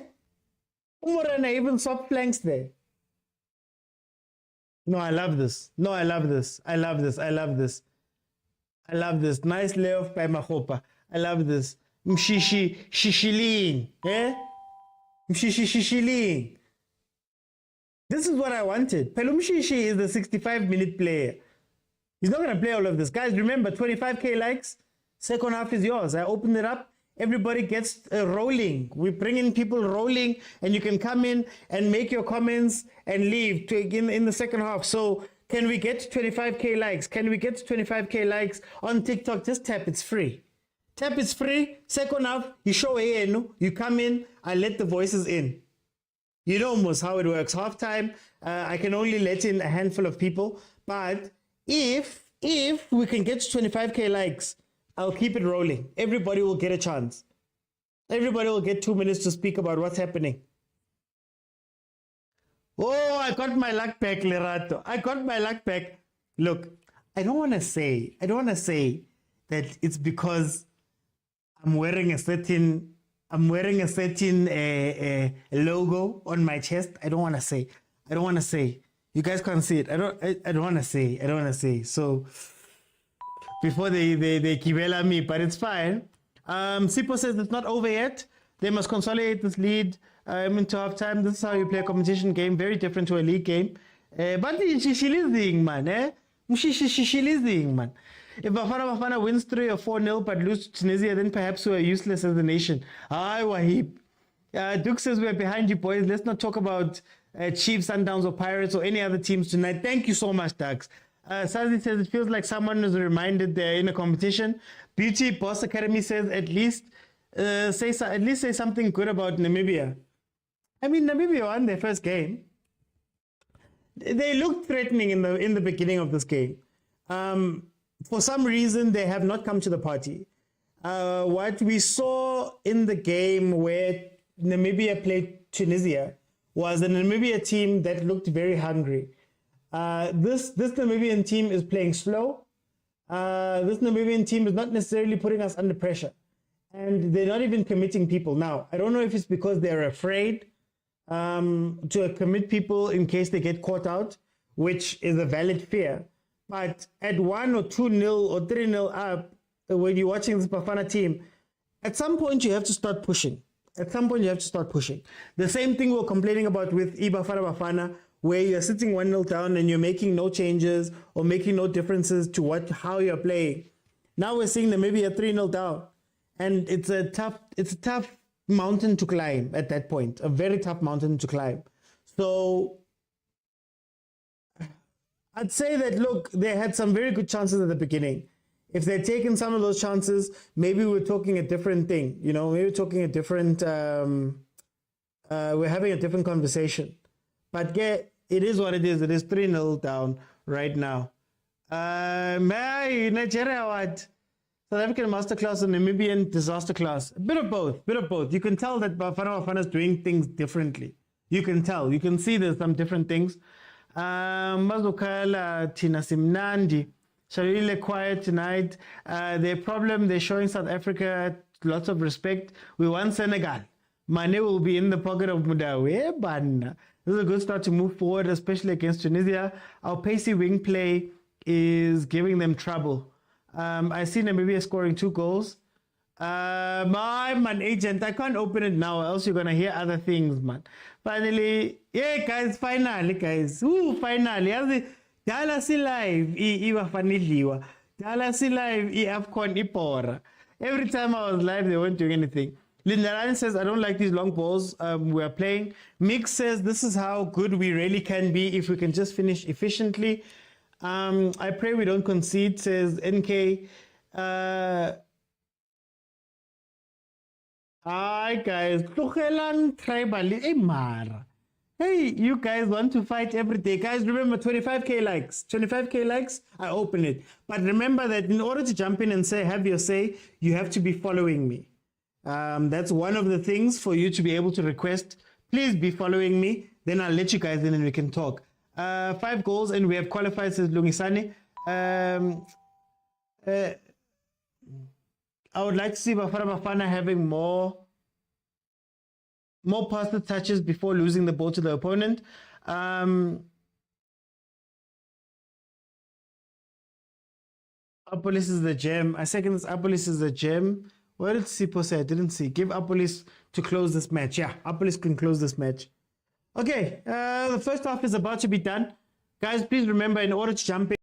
Umorana even soft flanks there. No, I love this. No, I love this. I love this. I love this. I love this. Nice layoff by Mahopa. I love this. Mshishi shishiling. Eh? Mshishi shishiling. This is what I wanted. Pelumshishi is the 65-minute player. He's not going to play all of this. Guys, remember, 25K likes. Second half is yours. I opened it up. Everybody gets rolling. We bring in people rolling, and you can come in and make your comments and leave in the second half. So can we get 25K likes? Can we get 25K likes on TikTok? Just tap. It's free. Tap, it's free. Second half, you show you come in, I let the voices in. You know almost how it works. Halftime, I can only let in a handful of people. But if we can get 25K likes, I'll keep it rolling. Everybody will get a chance. Everybody will get 2 minutes to speak about what's happening. Oh, I got my luck back, Lerato. I got my luck back. Look, I don't want to say that it's because I'm wearing a certain logo on my chest. I don't want to say. You guys can't see it. I don't want to say. So before they kibela me, but it's fine. Sipo says it's not over yet. They must consolidate this lead into halftime. This is how you play a competition game, very different to a league game. But shishilizing, man, shishilizing, man. If Bafana Bafana wins 3 or 4-0 but lose to Tunisia, then perhaps we are useless as a nation. Aye, Wahib. Duke says we're behind you, boys. Let's not talk about Chiefs, Sundowns, or Pirates or any other teams tonight. Thank you so much, Dax. Sazi says it feels like someone is reminded they're in a competition. Beauty Boss Academy says at least say something good about Namibia. I mean, Namibia won their first game. They looked threatening in the beginning of this game. For some reason, they have not come to the party. What we saw in the game where Namibia played Tunisia was a Namibia team that looked very hungry. This Namibian team is playing slow. This Namibian team is not necessarily putting us under pressure. And they're not even committing people. Now, I don't know if it's because they're afraid to commit people in case they get caught out, which is a valid fear. But at 1 or 2-0 or 3-0 up, when you're watching this Bafana team, at some point you have to start pushing. The same thing we're complaining about with BAFANA BAFANA, where you're sitting 1-0 down and you're making no changes or making no differences to how you're playing. Now we're seeing them maybe a 3-0 down. And it's a tough mountain to climb at that point, a very tough mountain to climb. So I'd say that, look, they had some very good chances at the beginning. If they'd taken some of those chances, maybe we're talking a different thing. Maybe we're talking a different, we're having a different conversation. But it is what it is. It is 3-0 down right now. Nigeria, what? South African masterclass and Namibian disaster class. A bit of both. You can tell that Bafana Bafana is doing things differently. You can tell. You can see there's some different things. Mazukala Tina Simnandi. Shalile quiet tonight. Their problem, they're showing South Africa lots of respect. We won Senegal. Mane will be in the pocket of Mudawe. Banna. This is a good start to move forward, especially against Tunisia. Our pacey wing play is giving them trouble. I see Namibia scoring 2 goals. My man agent, I can't open it now, else you're gonna hear other things, man. Finally, yeah, guys, finally, guys. Finally. Dallas live, iwafanidliwa. Dallas live, AFCON ipora. Every time I was live, they weren't doing anything. Lindarani says, I don't like these long balls we're playing. Mix says, this is how good we really can be if we can just finish efficiently. I pray we don't concede, says NK. Hi guys, hey, you guys want to fight every day. Guys, remember 25K likes. 25K likes, I open it. But remember that in order to jump in and have your say, you have to be following me. That's one of the things for you to be able to request. Please be following me. Then I'll let you guys in and we can talk. 5 goals and we have qualified, says Lungisani. I would like to see Bafana Bafana having more positive touches before losing the ball to the opponent. Apolis is the gem. I second this. Apolis is the gem. What did Sipo say? I didn't see. Give Apolis to close this match. Yeah, Apolis can close this match. Okay, the first half is about to be done. Guys, please remember, in order to jump in,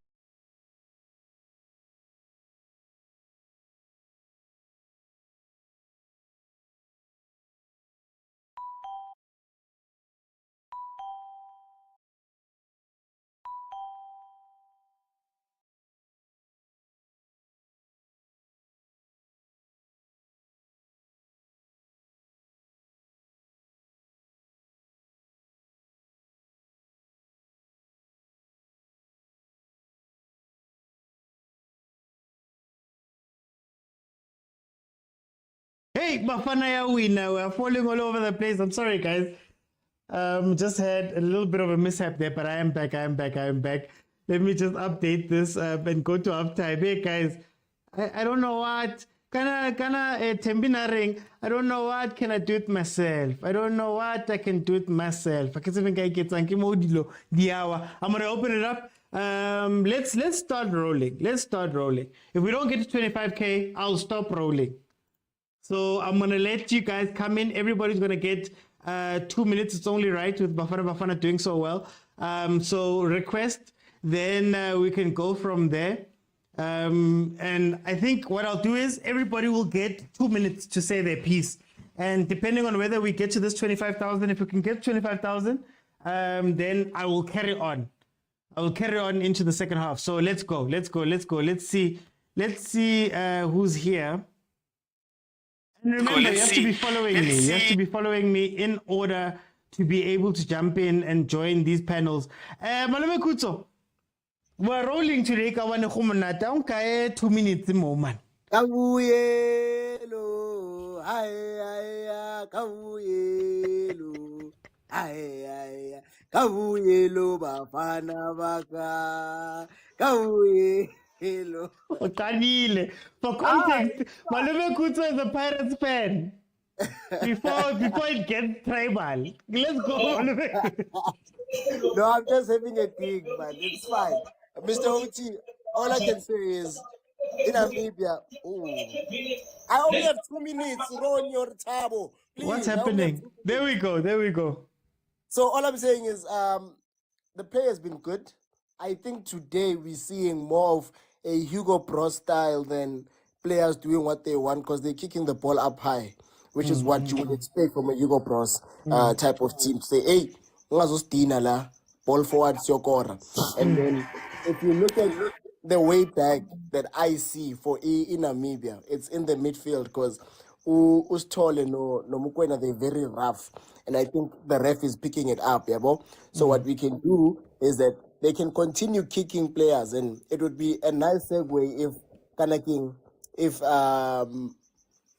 hey, Bafana ya winner. We're falling all over the place. I'm sorry, guys. Just had a little bit of a mishap there, but I am back. Let me just update this and go to halftime. Hey, guys, I don't know what. Tembina ring. I don't know what can I do it myself. I don't know what I can do it myself. I can't even get I'm gonna open it up. Let's start rolling. If we don't get to 25K, I'll stop rolling. So I'm gonna let you guys come in. Everybody's gonna get 2 minutes. It's only right with Bafana Bafana doing so well. So request, then we can go from there. And I think what I'll do is everybody will get 2 minutes to say their piece. And depending on whether we get to this 25,000, if we can get 25,000, then I will carry on. I will carry on into the second half. So let's go. Let's see who's here. And remember, you have to be following me. You have to be following me in order to be able to jump in and join these panels. Malome Kutso, we're rolling today. Kawane Khumanata. Okay, 2 minutes more, man. Kawuyelo, ay, kawuyelo, ay, kawuyelo, bafana baka, kawuyelo. Otanile. For context, Malome Kutso is a Pirates fan. Before it gets tribal. Let's go, Malome. No, I'm just having a dig, man. It's fine. Mr. Oti, all I can say is, in Namibia, I only have 2 minutes. Ron your tabo. Please, What's happening? There we go. So all I'm saying is, the play has been good. I think today we're seeing more of a Hugo Bros style than players doing what they want because they're kicking the ball up high, which is what you would expect from a Hugo Bros type of team. Say, hey, ungazosdina la, ball forward, siyokora. And then if you look at the way back that I see for in Namibia, it's in the midfield because Ustole no Mukwena, they're very rough. And I think the ref is picking it up, yabo. So what we can do is that they can continue kicking players, and it would be a nice segue if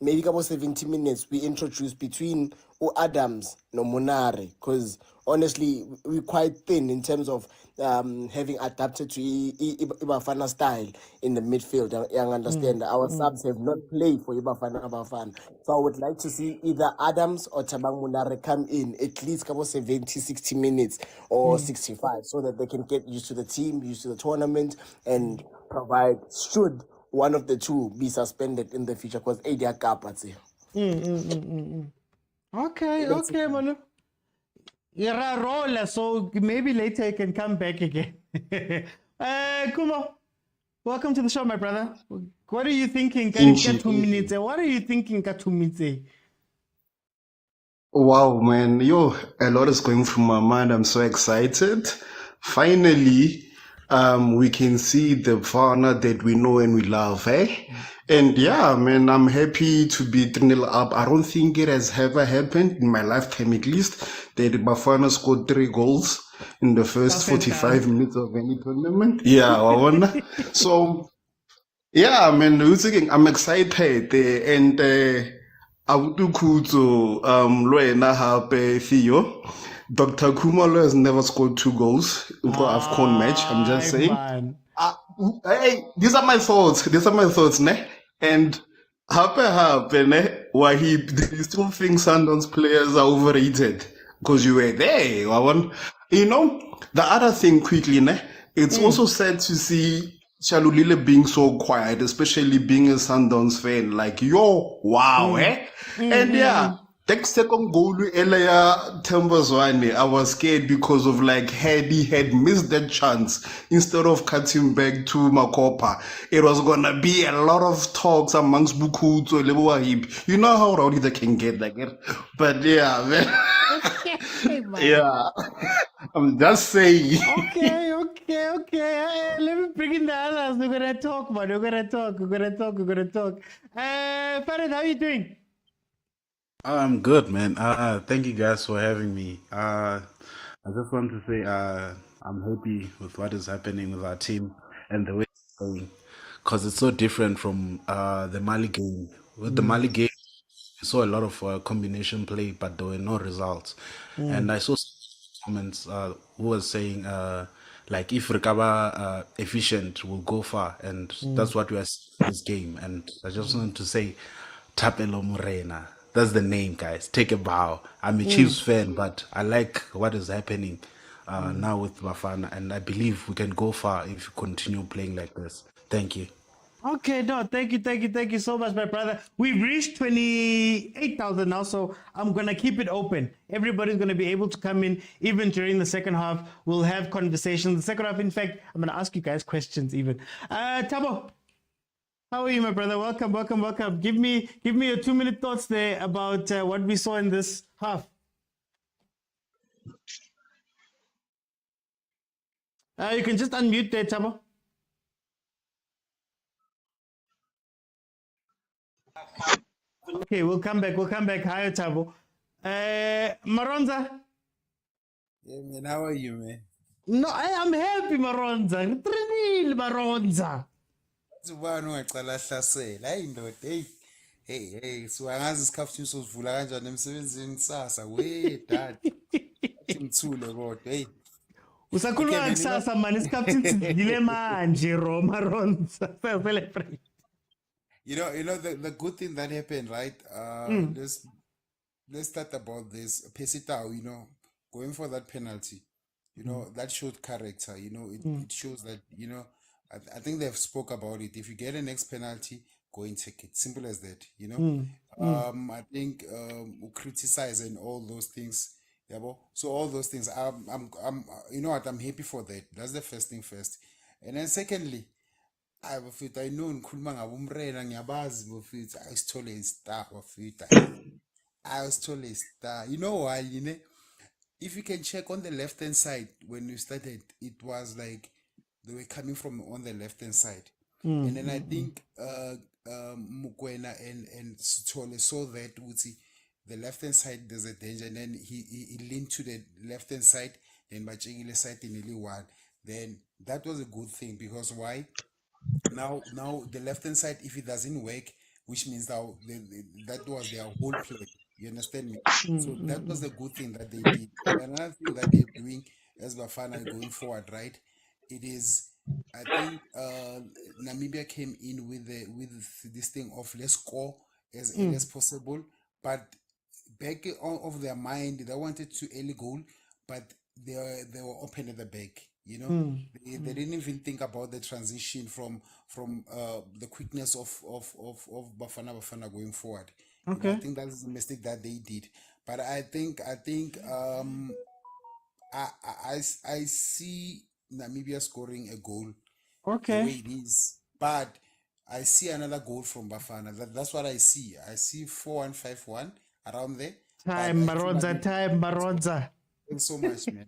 maybe about 70 minutes we introduce between Adams no Monare, because honestly we're quite thin in terms of having adapted to Ibafana style in the midfield. I understand our subs have not played for Ibafana Bafana, so I would like to see either Adams or Tabang Munare come in at least about 70, 60 minutes or 65, so that they can get used to the team, used to the tournament, and provide, should one of the two be suspended in the future, because Adia Kapatsi. Okay, Manu. You're a roller, so maybe later you can come back again. Kumo, welcome to the show, my brother. What are you thinking? Can you get 2 minutes? What are you thinking? 2 minutes? Wow, man. A lot is going through my mind. I'm so excited. Finally, we can see the Bafana that we know and we love, eh? And yeah, man, I'm happy to be 3-0 up. I don't think it has ever happened in my lifetime, at least, that Bafana scored 3 goals in the first 45 minutes of any tournament. Yeah, so yeah, man, I'm excited, and Abudu Kuto, Loena Hape Theo. Dr. Kumalo has never scored 2 goals in the AFCON match. I'm just saying. Hey, these are my thoughts, ne? And ne? Why do you still think Sundowns players are overrated? Because you were there. The other thing quickly, ne? It's also sad to see Shalulile being so quiet, especially being a Sundowns fan, like yo, wow, eh? And yeah, that second goal Elia Tembazwane, I was scared because of like had he had missed that chance instead of cutting back to Makopa, it was gonna be a lot of talks amongst Bukuto, Leboahib. You know how rowdy they can get like it. But yeah, man. Hey, man. Yeah. I'm just saying. Okay. Let me bring in the others. We're gonna talk, man. We're gonna talk. Farid, how are you doing? I'm good, man. Thank you guys for having me. I just want to say I'm happy with what is happening with our team and the way it's going, because it's so different from the Mali game. With the Mali game, we saw a lot of combination play, but there were no results. And I saw some comments who was saying like if recover efficient will go far, and that's what we are seeing in this game. And I just want to say Tapelo Morena. That's the name, guys. Take a bow. I'm a Chiefs fan, but I like what is happening now with Bafana, and I believe we can go far if we continue playing like this. Thank you. Okay, no, thank you so much, my brother. We've reached 28,000 now, so I'm gonna keep it open. Everybody's gonna be able to come in, even during the second half. We'll have conversations. The second half, in fact, I'm gonna ask you guys questions even. Tabo, how are you, my brother? Welcome. Give me your 2-minute thoughts there about what we saw in this half. You can just unmute there, Tabo. Okay, we'll come back. Hi, Tabo. Maronza. Yeah, man, how are you, man? No, I am happy, Maronza. Real Maronza. Ubani ungacala ahlasela hayi ndoda hey siwangazi isikhafu sozivula kanjani emsebenzini kusasa we dad athi ngithule kodwa hey Usakhuluma man, kusasa man, isikhathi sidlile manje ro Maronza. Celebrate. the good thing that happened, right? Let's start about this. Pesitao, going for that penalty, that showed character. It shows that I think they've spoke about it. If you get a next penalty, go and take it. Simple as that. I think criticize and all those things. Yeah, so all those things. I'm you know what? I'm happy for that. That's the first thing first, and then secondly. Bafethu I know ngikhuluma ngabo umrena ngiyabazi bafethu ayisithole istar bafethu ayisithole istar. You know why? If you can check on the left hand side when you started, it was like they were coming from on the left hand side, and then I think Mukwena and Sithole saw that the left hand side there's a danger, and then he leaned to the left hand side, then Bachegile side in nearly one. Then that was a good thing because why? Now the left hand side, if it doesn't work, which means that that was their whole play. You understand me? So that was the good thing that they did. And another thing that they're doing as Bafana going forward, right? It is, I think Namibia came in with this thing of let's score as early as possible, but back of their mind they wanted to early goal, but they were open at the back. They didn't even think about the transition from the quickness of Bafana Bafana going forward. Okay. I think that's the mistake that they did. But I think I see Namibia scoring a goal the way it is, but I see another goal from Bafana. That's what I see. I see 4-1, 5-1 around there. Time Maronza. Thanks so much, man.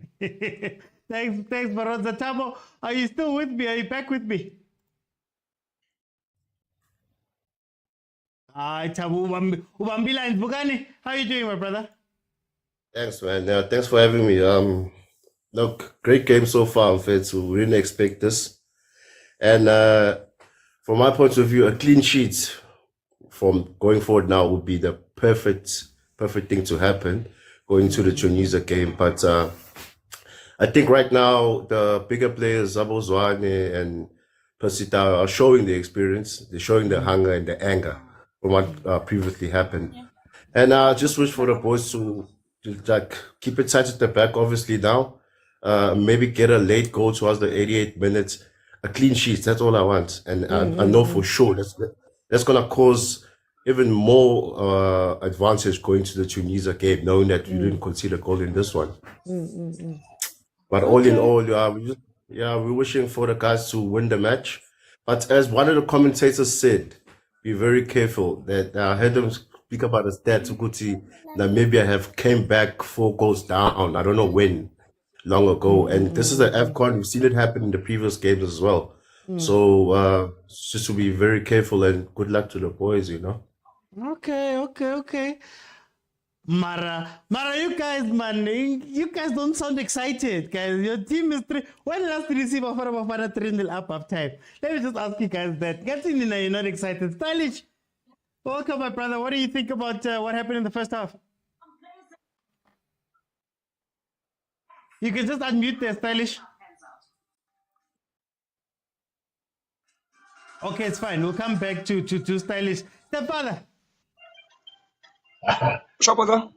Thanks, Maronza. Tabo, are you still with me? Are you back with me? Hi, Tabo. Ubambila and Bugani. How are you doing, my brother? Thanks, man. Thanks for having me. Look, great game so far, Mfethu. We didn't expect this. And from my point of view, a clean sheet from going forward now would be the perfect thing to happen going to the Tunisia game. But I think right now the bigger players, Zabozwane and Persita, are showing the experience. They're showing the hunger and the anger from what previously happened. And I just wish for the boys to like keep it tight at the back, obviously now. Maybe get a late goal towards the 88 minutes. a clean sheet. That's all I want, and I know for sure that's gonna cause even more advantage going to the Tunisia game, knowing that you didn't concede a goal in this one. But all in all, we're wishing for the guys to win the match. But as one of the commentators said, be very careful. That I heard them speak about the stats. Ukuthi Namibia have came back 4 goals down. I don't know when, long ago. And this is an AFCON. We've seen it happen in the previous games as well. So just to be very careful and good luck to the boys. Okay. Mara, you guys, man, you guys don't sound excited, guys. Your team is when last did you see Bafana Bafana 3-0 up halftime? Let me just ask you guys that. Getting in, you're not excited. Stylish, welcome, my brother. What do you think about what happened in the first half? You can just unmute there, Stylish. Okay, it's fine. We'll come back to Stylish. Stepfather. Shokoza.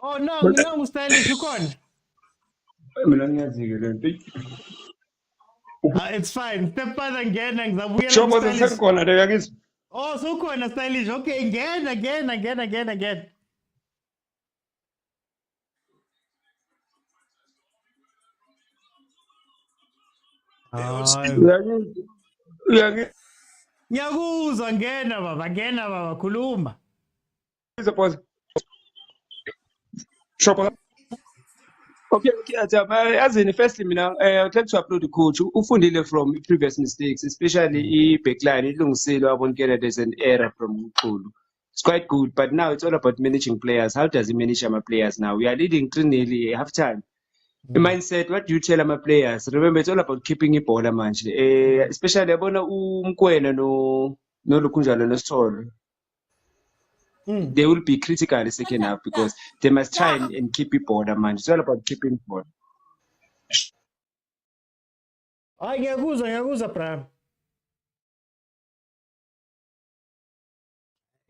Oh no, Stylish, you can't. Mina ngiyazike lento. It's fine. Stepfather ngena ngizabuyela Shokoza Stylish. sekukhona le yakithi. Oh, so khona Stylish. Okay, again. Uyangizwa Ngiyakuzwa, ngena baba, khuluma. pause. Shokoza. Okay, yazini firstly mina I'd like to applaud the coach. Ufundile from previous mistakes, especially backline ilungisile wabonakala there's an error from Uxulu. It's quite good, but now it's all about managing players. How does he manage our players now? We are leading 3-0 half time. The mindset, what do you tell our players? Remember, it's all about keeping it ball manje. Especially abona uMkwena no Lukunjalo no Sithole. They will be critical in the second half because they must try and keep it ball manje. It's all about keeping it ball. Hayi ngiyakuzwa Bram.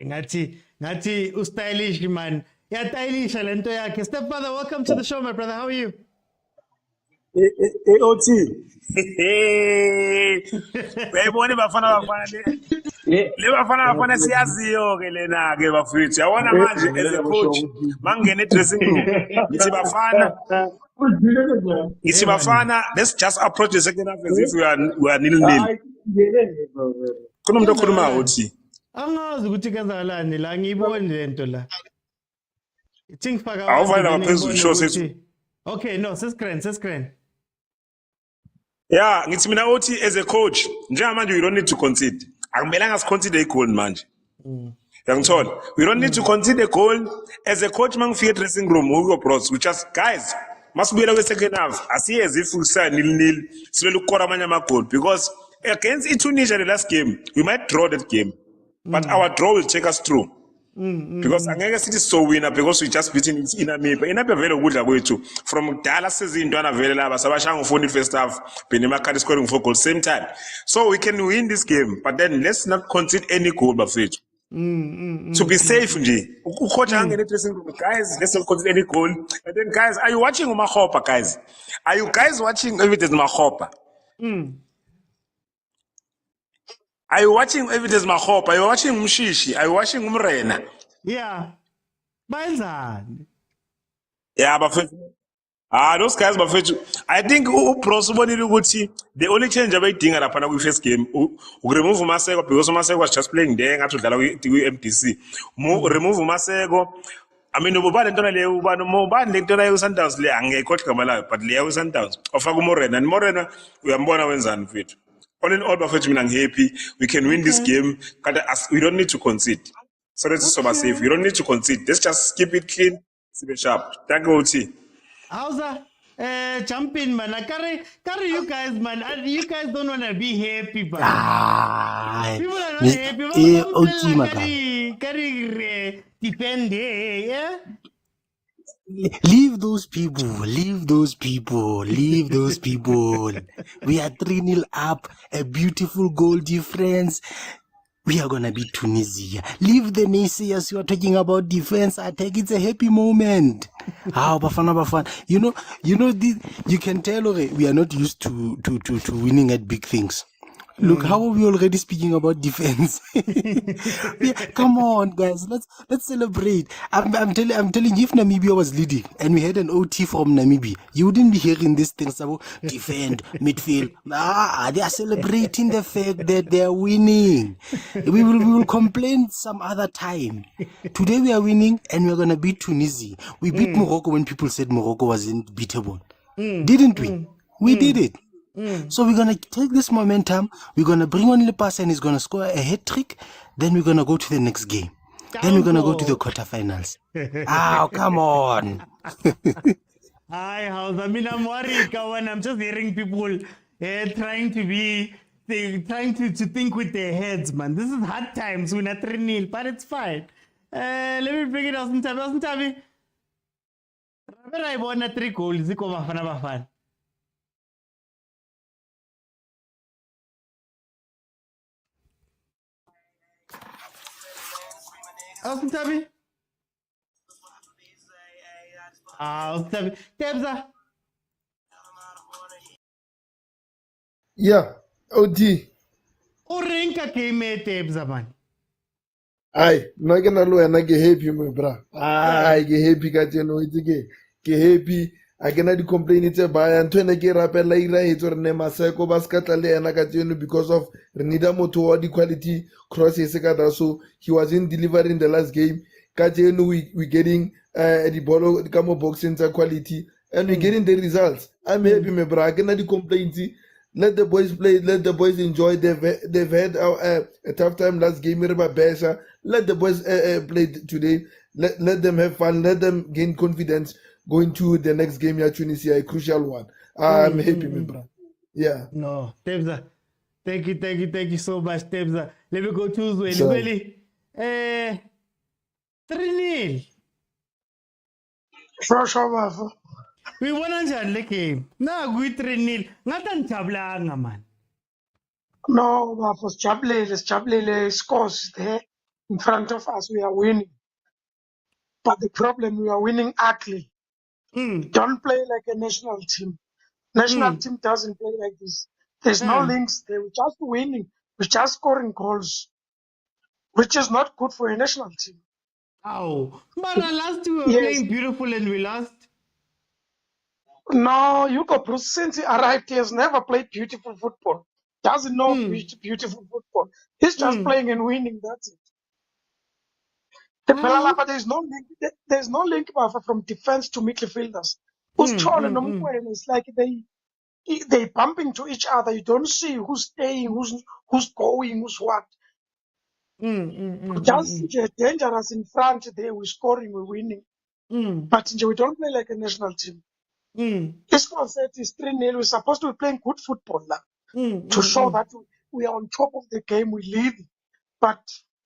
Ngathi ustylish man. Yastylisha lento yakhe. Stepfather, welcome to the show, my brother. How are you? AOT. Uyayibona Bafana Bafana le Bafana Bafana siyaziyo ke lena ke bafethu. Yabona manje as a coach mangene dressing room. Ngithi Bafana, let's just approach the second half as if we are 0-0. Kunomuntu okhuluma uthi Angazi ukuthi kenzakalani la, ngiyiboni lento la. Ithi ngifaka awuvale ngaphezulu show sethu. Okay, no, sescreen. Yeah, ngithi mina uthi as a coach njengamanje you don't need to concede. Akumelanga siconcede a-goal manje. Yangithola. We don't need to concede a goal. As a coach mangifika dressing room we bros, we just guys masibuyela kwe-second half asiye as if usaya 0-0 silele ukukora amanye ama-goal because against iTunisia the last game we might draw that game but our draw will take us through. Because angeke sithi so winner because we just beaten in Namibia vele ukudla kwethu from kudala sezintwana vele laba sabashanga u-40 first half Benemakhadi scoring 4 goals same time, so we can win this game but then let's not concede any goal bafethu. To be safe nje ucoach angene dressing room, guys, let's not concede any goal. And then guys, are you watching uMakgopa, guys? Are you guys watching Evidence Makgopa? Are you watching Evidence Makgopa? Are you watching Mshishi? Are you watching Umrena? Yeah. Benzani? Yeah, bafethu. Those guys bafethu. I think uPros ubonile ukuthi the only change abayidinga lapha na kwi-first game remove uMaseko because uMaseko was just playing there ngathi udlala kwi-MDC. Remove uMaseko. I mean ubani lentona leyo ubani lentona yeSundowns le angekhohle gama layo but le yeSundowns ofaka uMorena and Morena uyambona wenzani mfethu. All in all, bafethu mina happy. We can win this game. We don't need to concede. So let's be safe. We don't need to concede. Let's just keep it clean. Be sharp. Thank you, OT. How's that? Jump in, man. Carry you guys, man. You guys don't want to be happy, man. People are not happy. OT, my guy. Carry defend, yeah? Leave those people. We are 3-0 up, a beautiful goal difference. we are gonna beat Tunisia. Leave the naysayers. You are talking about defense attack. It's a happy moment. How Bafana Bafana. You can tell we are not used to winning at big things. Look, how are we already speaking about defense? Come on, guys, let's celebrate. I'm telling you, if Namibia was leading and we had an OT from Namibia, you wouldn't be hearing these things about defend, midfield. They are celebrating the fact that they are winning. We will complain some other time. Today we are winning and we're gonna beat Tunisia. We beat Morocco when people said Morocco wasn't beatable. Didn't we? We did it. So we're gonna take this momentum. We're gonna bring on Lepas and he's gonna score a hat trick. Then we're gonna go to the next game. Then we're gonna go to the quarterfinals. Come on. Hi, how's I mean, I'm worried, Kawan. I'm just hearing people trying to think with their heads, man. This is hard times. We're not 3-0, but it's fine. Let me bring it out some time. I won 3 goals. Bafana Bafana. Ausentabi? Ausentabi. Tebza. Yeah, OD. Urenka game Tebza, man. Aye, no gonna lo na get happy, my bra. Aye, get happy kat you know it get happy. I cannot complain it by Antonio get up and later it or nema seko baskatale and I got you because of Renida Moto the quality crosses so he wasn't delivering the last game. Katenu we getting the ball the camo boxing quality and we getting the results. I'm happy, my bra. I cannot complain. Let the boys play. Let the boys enjoy. They've had a tough time last game. Let the boys play today. Let them have fun. Let them gain confidence going to the next game. Tunisia, a crucial one. I'm happy, my brother. Yeah. No, Tebza. Thank you so much, Tebza. Let me go to Zweli. Sure. Zweli. 3-0. Sure, We won njani le game. Na ku 3-0. Ngathi ngijablanga man. No, Bafo, Sijabulele scores there in front of us. We are winning. But the problem, we are winning ugly. We don't play like a national team. National team doesn't play like this. There's no links there. We're just winning. We're just scoring goals, which is not good for a national team. Oh, but last we were Yes. playing beautiful and we lost. No, Hugo Bruce, since he arrived, he has never played beautiful football. Doesn't know beautiful football. He's just playing and winning. That's it. The Belalapa, there's no link. There's no link Bafo, from defense to midfielders. Usithole noMkwena, it's like they bump into each other. You don't see who's staying, who's going, who's what. Just dangerous in front there. We're scoring, we're winning. But we don't play like a national team. This concept is 3-0. We're supposed to be playing good football now to show that we are on top of the game. We lead, but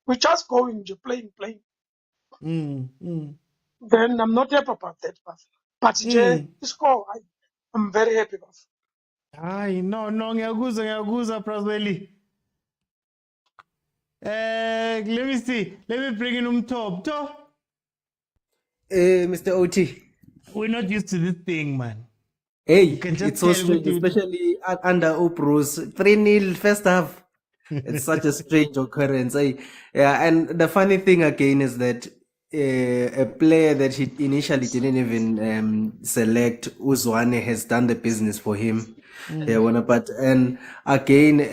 we're just going, playing. Then I'm not happy about that. But score, I'm very happy about. Ay, no, ngiyakuzwa, Prosweli. Let me see. Let me bring in Umtop. Mr. OT. We're not used to this thing, man. Hey, can just it's so tell strange, what you- especially under Opros. 3-0 first half. It's such a strange occurrence. Yeah, and the funny thing again is that a player that he initially didn't even select, Uzwane, has done the business for him. Yeah, but and again,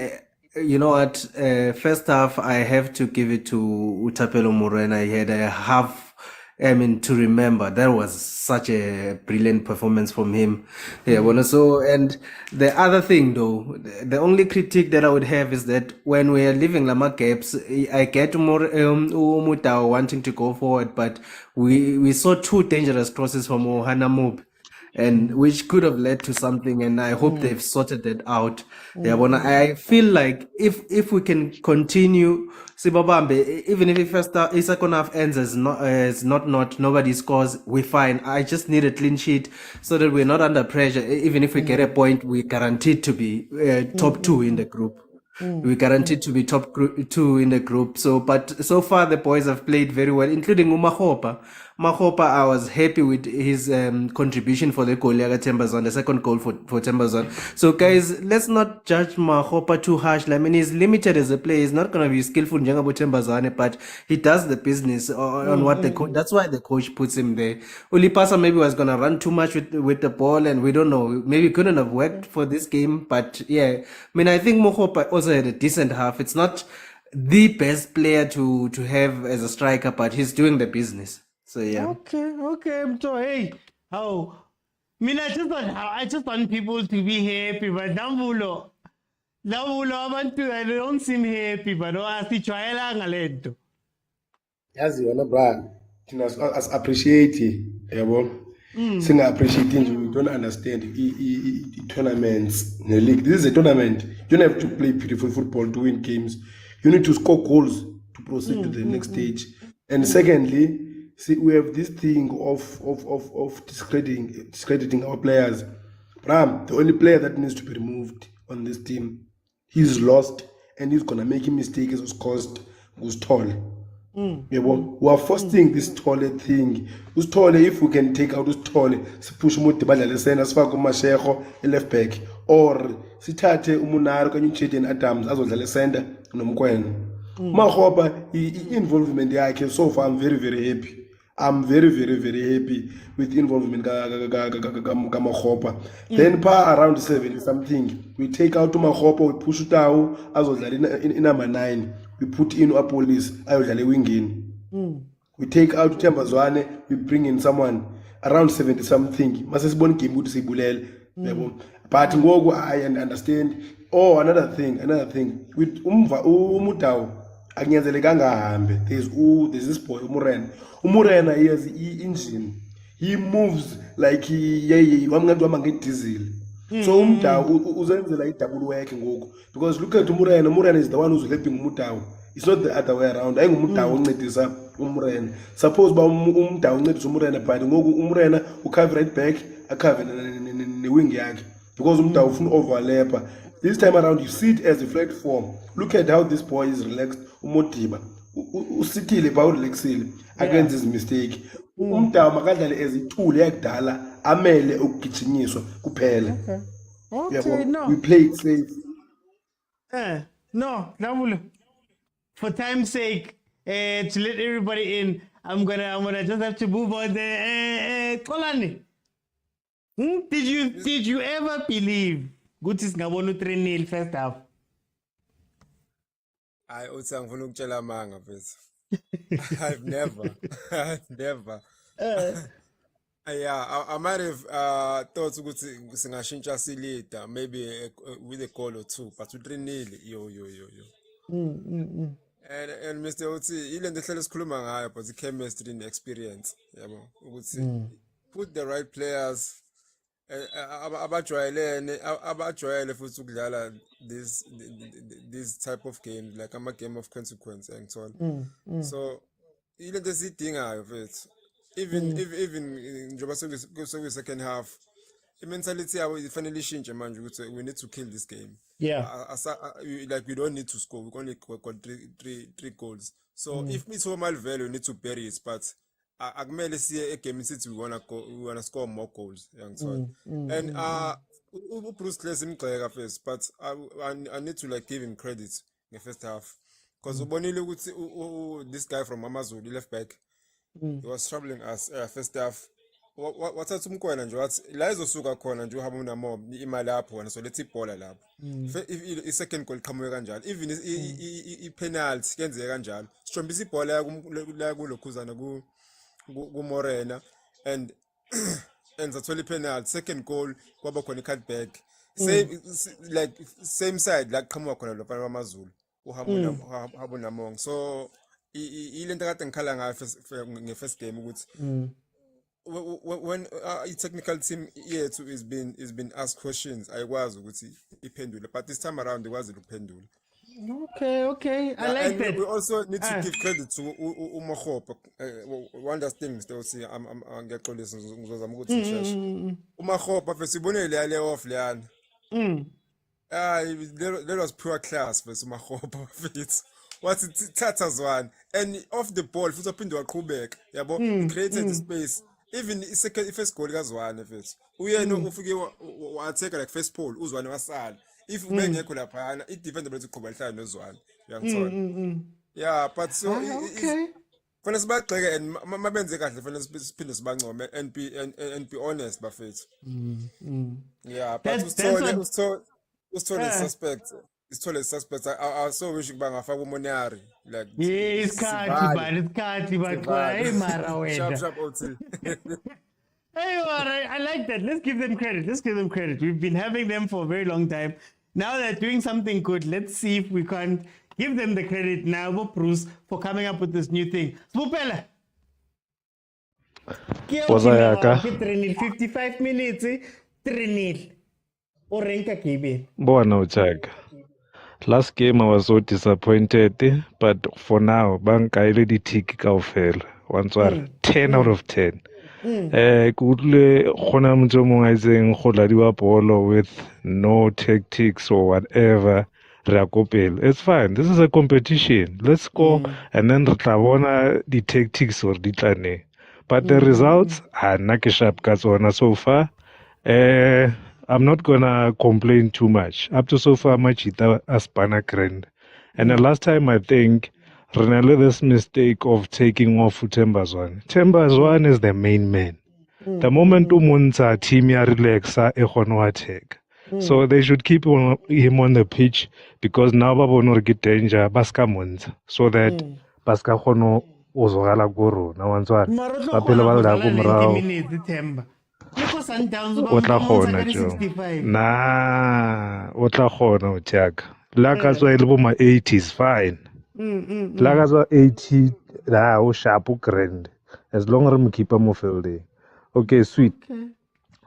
you know what? First half, I have to give it to Utapelo Morena. He had a half. To remember, that was such a brilliant performance from him. Yeah, so, and the other thing though, the only critique that I would have is that when we are leaving Lama gaps, I get more Umutao wanting to go forward, but we saw 2 dangerous crosses from Ohana Mob, and which could have led to something, and I hope they've sorted that out. Yeah, I feel like if we can continue Sibabambe, even if the second half ends as not nobody scores, we're fine. I just need a clean sheet so that we're not under pressure. Even if we get a point, we're guaranteed to be top 2 in the group. We're guaranteed to be top two in the group. So, but so far the boys have played very well, including Mahopa. Mahopa, I was happy with his contribution for the goal against Tembazon, the second goal for Tembazon. So, guys, let's not judge Mahopa too harshly. I mean, he's limited as a player. He's not going to be skillful in Tembazon, but he does the business on what the coach. That's why the coach puts him there. Ulipasa maybe was going to run too much with the ball, and we don't know. Maybe couldn't have worked for this game, but yeah, I mean, I think Mahopa also had a decent half. It's not the best player to have as a striker, but he's doing the business. So yeah. Okay, so hey, how? I just want people to be happy, but Namulo abantu, I don't seem happy, but asijwayelanga lento. Yazi yona bra, thina as-appreciate yabo. Singa-appreciate nje, we don't understand tournaments ne-league. This is a tournament. You don't have to play beautiful football to win games. You need to score goals to proceed to the next stage. And secondly, see, we have this thing of discrediting our players. Bram, the only player that needs to be removed on this team, he's lost and he's gonna make a mistake as was caused was tall. We are forcing this taller thing. Who's taller? If we can take out who's taller, push Mutibala Sena, Sfako Mashego, left back, or Sitate Umunar, can you cheat in Adams as well as Sender, Nomquen. Mahopa, involvement there, so far I'm very, very happy. I'm very, very, very happy with involvement Mahopa. Then around 70 something, we take out to Mahopa, we push it out as well in number 9. We put in a police, ayodlala winging. We take out Tembazwane, we bring in someone around 70 something. Masesibona game ukuthi sibulele. But ngoku I understand. Oh, another thing. With Umutau, akunyanzelekanga ahambe. There's this boy Umurena, he has engine. He moves like he wamngathi diesel. So Umutau uzenzela double work ngoku. Because look at Umurena is the one who's helping Umutau. It's not the other way around. I Umutau uncedisa Umurena. Suppose ba Umutau uncedisa Umurena, but ngoku Umurena ukhave right back, akhave ne wing yakhe. Because Umutau ufuna overlap. This time around you see it as a flat form. Look at how this boy is relaxed. Umodiba usithile ba urelaxile against his mistake. Umutau makadlale as itool yakudala amele ukugijinyiswa kuphela. Okay, no. We play it safe. No, Namulo. For time's sake, to let everybody in, I'm gonna just have to move on there. Kolani, did you ever believe Gutis Gabonu 3-0 first half? I also ngifuna ukutshela amanga mfethu. I've never. Yeah, I might have thought ukuthi singashintsha silida maybe with a goal or two, but 3-0 yo. And Mr. Uthi ile nto ehlele sikhuluma ngayo, but the chemistry and experience yabo ukuthi put the right players abajwayele futhi ukudlala this type of games, like a game of consequence ngithola. So ile nto esidingayo mfethu, even njengoba sokuyi second half, i-mentality yabo ifanele ishintshe manje ukuthi we need to kill this game. Like we don't need to score, we only got three goals. So if it's home value, we need to bury it, but akumele siye egame sithi we wanna score more goals. And Bruce Clay simgxeka first, but I need to like give him credit in the first half, because ubonile ukuthi this guy from Amazulu left back, he was troubling us first half. Wathatha umkwena nje wathi la izosuka khona nje uhamba unamo imali lapho wena, so let's ibhola lapho. If i-second goal iqhamuke kanjalo, even i-penalty kenzeka kanjalo, sijombisa ibhola la kulokhuzana ku-Morena and sathola i-penalty, second goal kwaba khona i-cut back, same side la kuqhamuka khona lo bafana bamaZulu uhamba unamong. So ile nto kade ngikhala ngayo nge-first game ukuthi when technical team yethu is been asked questions, ayikwazi ukuthi iphendule, but this time around ikwazi ukuphendula. Okay, I like that. We also need to give credit to uMakgopa. One last thing still see, I'm ngiyaxolisa ngizozama ukuthi ngisheshe. uMakgopa sibonile yale off leyana. That was pure class versus Mahopa fit. What's it Tatas one? And off the ball, futhi waphinde waqhubeka. Yabo, he created the space. Even first goal kaZwane mfethu. Uyena ufike watheka like first pole, uZwane wasala. If ubengekho lapha, i-defender bethi uqhuba lihlala noZwane. Uyangithola. Yeah, but so okay. Fanele sibagxeke and mabenze kahle fanele siphinde sibancome and be honest bafethu. Yeah, but usithole suspect. Isithole suspect. I so wish ukuba ngafaka uMonari like isikhathi baqala hey mara wena. Sharp OT. Hey, I like that. Let's give them credit. We've been having them for a very long time. Now they're doing something good. Let's see if we can't give them the credit now, Bruce, for coming up with this new thing. Spupela. Wazayaka. 55 minutes, 3-0. Orenka Kibi. Bona Uchaka. Last game I was so disappointed, but for now, bank I already tick kaofela. Once 10 out of 10. Kudle khona motho mongwe a itseng go ladiwa bolo with no tactics or whatever. It's fine. This is a competition. Let's score and then re tla bona the tactics or di tlane. But the results are nna ke sharp ka tsona so far. I'm not gonna complain too much. Up to so far, Machita Aspana grand. And the last time I think Renale this mistake of taking off Tembazwan. Tembazwan is the main man. The moment Umunza team ya relaxa ehono attack. So they should keep him on the pitch because now Babonor get danger Baska Munza. So that Baska Hono Ozogala Guru. Now one's what Papilla minutes. Otlahona Joe. Nah, Otlahona Jack. Lakazo elbuma 80 is fine. Lakazo 80 da sharp grand. As long as we keep him field. Okay, sweet.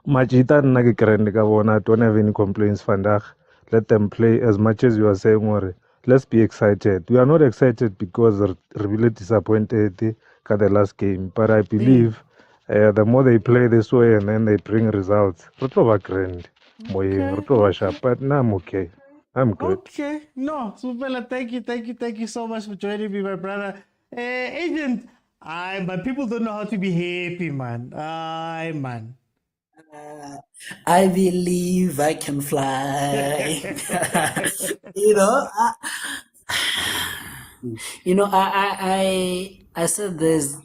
Majita nage grand ka don't have any complaints Fandak. Let them play as much as you are saying or let's be excited. We are not excited because we're really disappointed at the last game, but I believe the more they play this way and then they bring results, grand. But now I'm okay. I'm good. Okay. No, Supela, thank you so much for joining me, my brother. Agent, but people don't know how to be happy, man. Man. I believe I can fly. you know, I said there's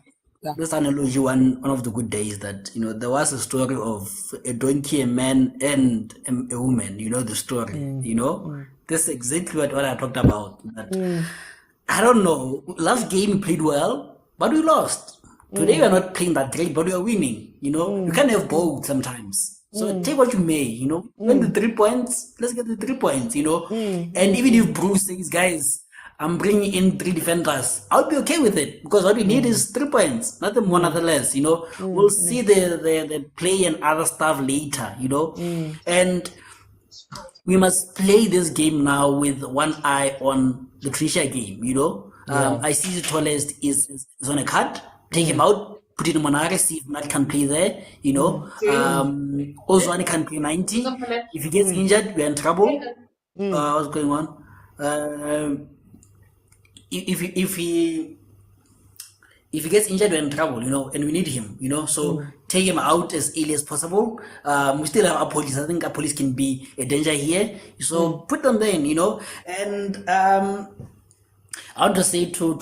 this analogy one of the good days that there was a story of a donkey, a man, and a woman. You know the story. That's exactly what I talked about. That I don't know. Last game we played well, but we lost. Today we are not playing that great, but we are winning. You can't have both sometimes. So take what you may. Win the 3 points. Let's get the 3 points. And even if Bruce says, guys, I'm bringing in 3 defenders, I'll be okay with it because what we need is 3 points, nothing more, nothing less. We'll see the play and other stuff later. And we must play this game now with one eye on the Tricia game. I see the tallest is on a card. Take him out, put it in Monare, see if Matt can play there. Ozwane can play 90. If he gets injured, we're in trouble. What's going on? If he gets injured, we're in trouble, and we need him, so take him out as early as possible. We still have our police. I think our police can be a danger here. So put them there, and I want to say to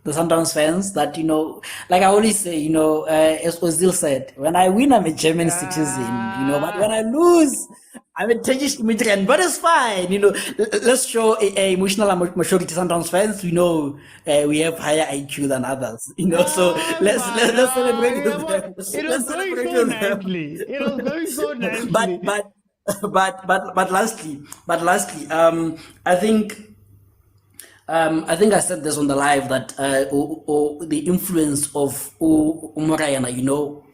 the Sundowns fans that, like I always say, as Ozil said, when I win, I'm a German citizen, but when I lose, I'm a Turkish immigrant, but it's fine, let's show a emotional maturity Sundowns fans. We have higher IQ than others, so let's celebrate with them. It was going so nicely. It was going so nicely. But lastly, I think I said this on the live that the influence of Umorayana,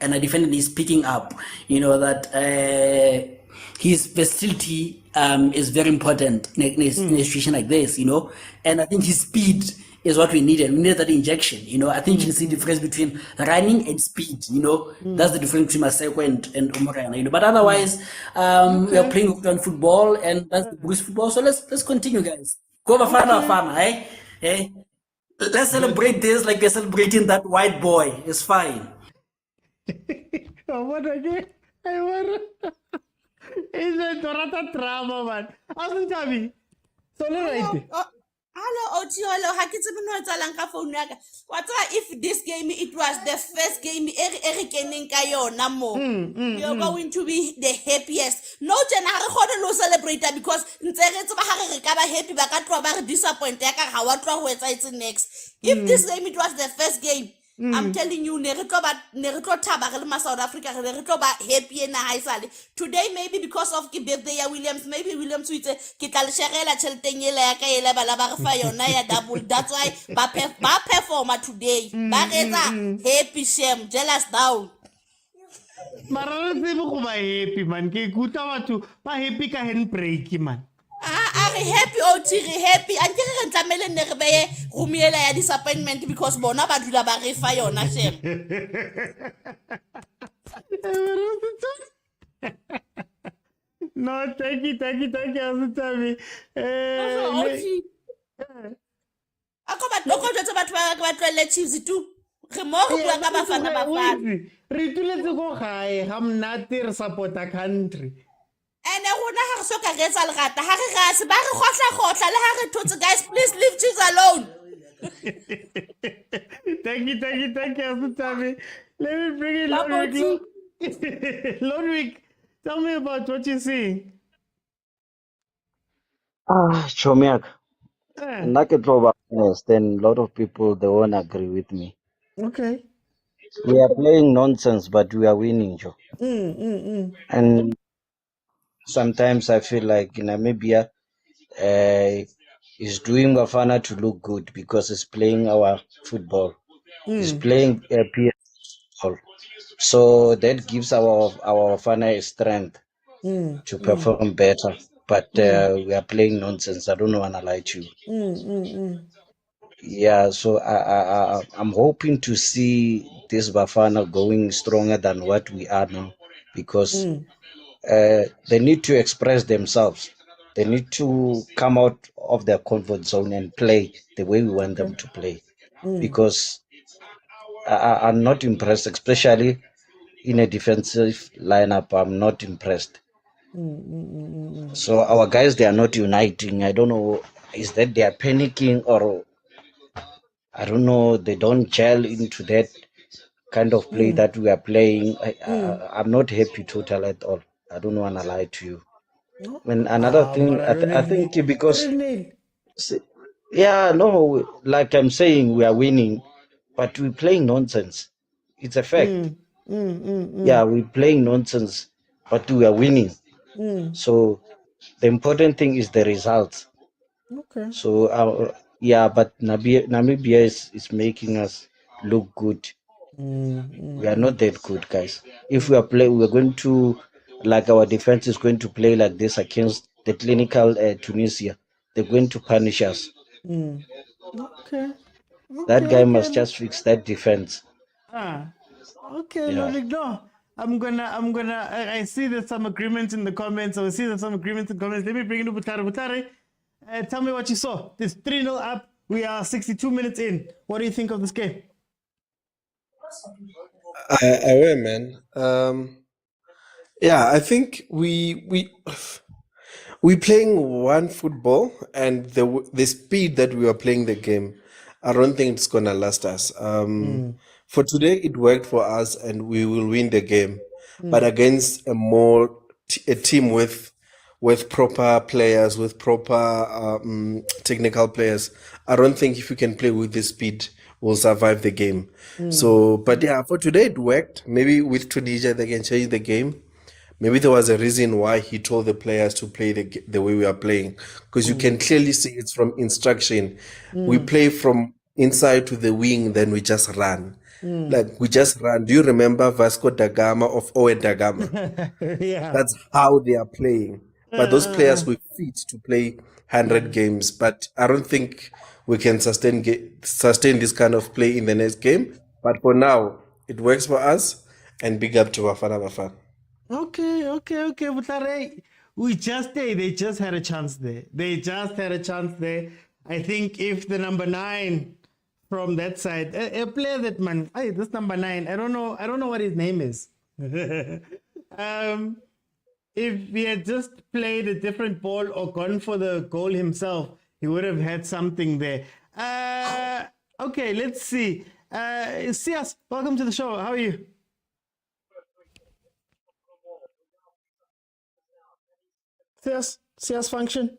and I definitely speaking up, that his versatility is very important in a situation like this, and I think his speed is what we needed. We needed that injection. I think you can see the difference between running and speed. That's the difference between Maseko and Omorana. But otherwise, we are playing football, and that's the boost football. So let's continue, guys. Go Bafana Bafana, eh? Eh? Let's celebrate this like we're celebrating that white boy. It's fine. What again? I want. It's a Dorata drama, man. Awesome, Tabi. So right. Hello, Otiolo. If this game it was the first game you're going to be the happiest. No, no celebrate because happy disappointed. Next. If this game it was the first game, I'm telling you, South Africa, happy and high. Today, maybe because of birthday Williams, maybe Williams with double. That's why ba performer today. Happy shame, jealous down. Mara se go ba happy man. Ke kuta batho ba happy ka handbrake man. Are happy happy. I can't tell ne re beye rumiela ya disappointment because bona ba dula ba re fa yona shame. No, thank you, Asutabi. Chiefs too. Re mo go bua ka Bafana Bafana. Re tuletse go gae ga mnate re support country. And rona ha re soka re tsa lerata ha re gase ba re khotla le ha re thotse guys, please leave Chiefs alone. Thank you, Asutabi. Let me bring in Ludwig. Ludwig, tell me about what you see. Chomiak, nna ke tlo ba honest, and a lot of people they won't agree with me. Okay. We are playing nonsense, but we are winning, Joe. And sometimes I feel like Namibia is doing Bafana to look good because it's playing our football. It's playing PS football. So that gives our Bafana a strength to perform better. But we are playing nonsense. I don't want to lie to you. Yeah, so I'm hoping to see this Bafana going stronger than what we are now because they need to express themselves. They need to come out of their comfort zone and play the way we want them to play. Because I'm not impressed, especially in a defensive lineup. I'm not impressed. So our guys, they are not uniting. I don't know, is that they are panicking or I don't know, they don't gel into that kind of play that we are playing. I'm not happy total at all. I don't want to lie to you. And another thing, I think because, yeah, no, like I'm saying, we are winning, but we're playing nonsense. It's a fact. Yeah, we're playing nonsense, but we are winning. So the important thing is the results. Okay. So, yeah, but Namibia is making us look good. We are not that good, guys. If we are going to, like our defense is going to play like this against the clinical Tunisia. They're going to punish us. Okay. That guy must just fix that defense. Okay, Yeah. no. I see there's some agreement in the comments. Let me bring in Butare. Tell me what you saw. This 3-0 up. We are 62 minutes in. What do you think of this game? Aware, man. Yeah, I think we playing one football, and the speed that we are playing the game, I don't think it's gonna last us. For today, it worked for us, and we will win the game. But against a team with proper players, with proper technical players, I don't think if you can play with the speed, we'll survive the game. So, but yeah, for today it worked. Maybe with Tunisia they can change the game. Maybe there was a reason why he told the players to play the way we are playing, because you can clearly see it's from instruction. We play from inside to the wing, then we just run. Like we just run. Do you remember Vasco da Gama of Owen da Gama? Yeah. That's how they are playing. But those players were fit to play 100 games. But I don't think we can sustain this kind of play in the next game. But for now, it works for us. And big up to Bafana Bafana. Okay. Butlare, they just had a chance there. I think if the number 9 from that side, a player that man, hey, this number 9, I don't know what his name is. If he had just played a different ball or gone for the goal himself, he would have had something there. Okay, let's see. Sias, welcome to the show. How are you? Sias function.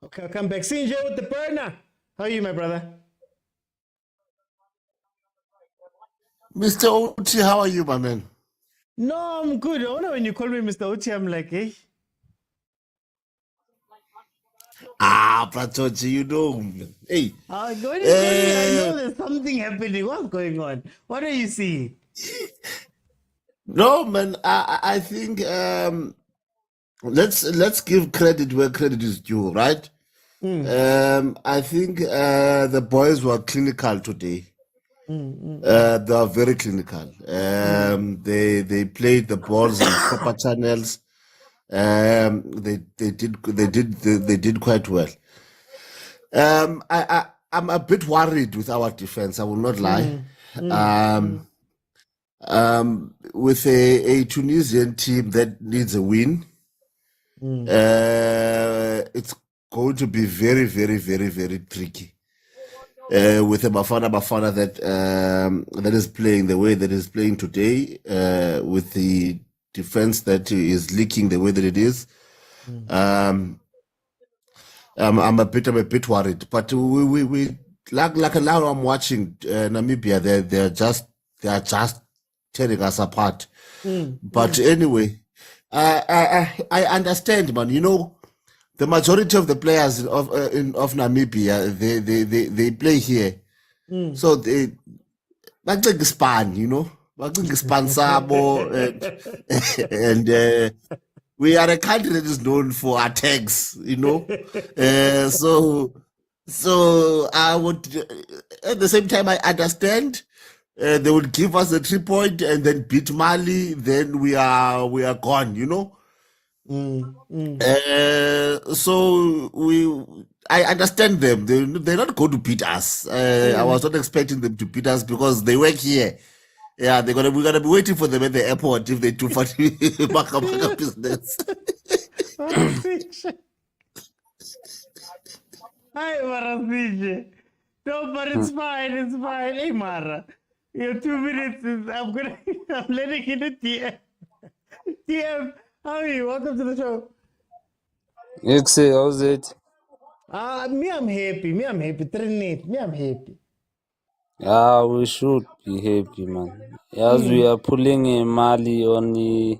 Okay, I'll come back. Sinjo with the burner. How are you, my brother? Mr. Oti, how are you, my man? No, I'm good. I wonder when you call me Mr. Oti, I'm like, hey. Pratochi, you know. Hey. When you call me, I know there's something happening. What's going on? What are you seeing? No, man. I think let's give credit where credit is due, right? I think the boys were clinical today. They are very clinical. They played the balls in proper channels. They did quite well. I'm a bit worried with our defense. I will not lie. With a Tunisian team that needs a win, it's going to be very, very, very, very tricky. With a Bafana that is playing the way that is playing today, with the defense that is leaking the way that it is, I'm a bit worried. But we like now I'm watching Namibia. They are just tearing us apart. But anyway, I understand, man. You know, the majority of the players of Namibia, they play here, so they like span, you know, like span sabo, and we are a country that is known for attacks, you know. So I would, at the same time, I understand. They would give us a 3-point and then beat Mali, then we are gone, you know. So I understand them. They're not going to beat us. I was not expecting them to beat us because they work here. Yeah, we're gonna be waiting for them at the airport if they do funny baka business. Hi, Marasije. No, but it's fine. It's fine. Hey, Mara. Your 2 minutes is. I'm letting in a TM. TM, how are you? Welcome to the show. How's it? Me, I'm happy. Trinity. Me, I'm happy. We should be happy, man. As we are pulling a Mali on the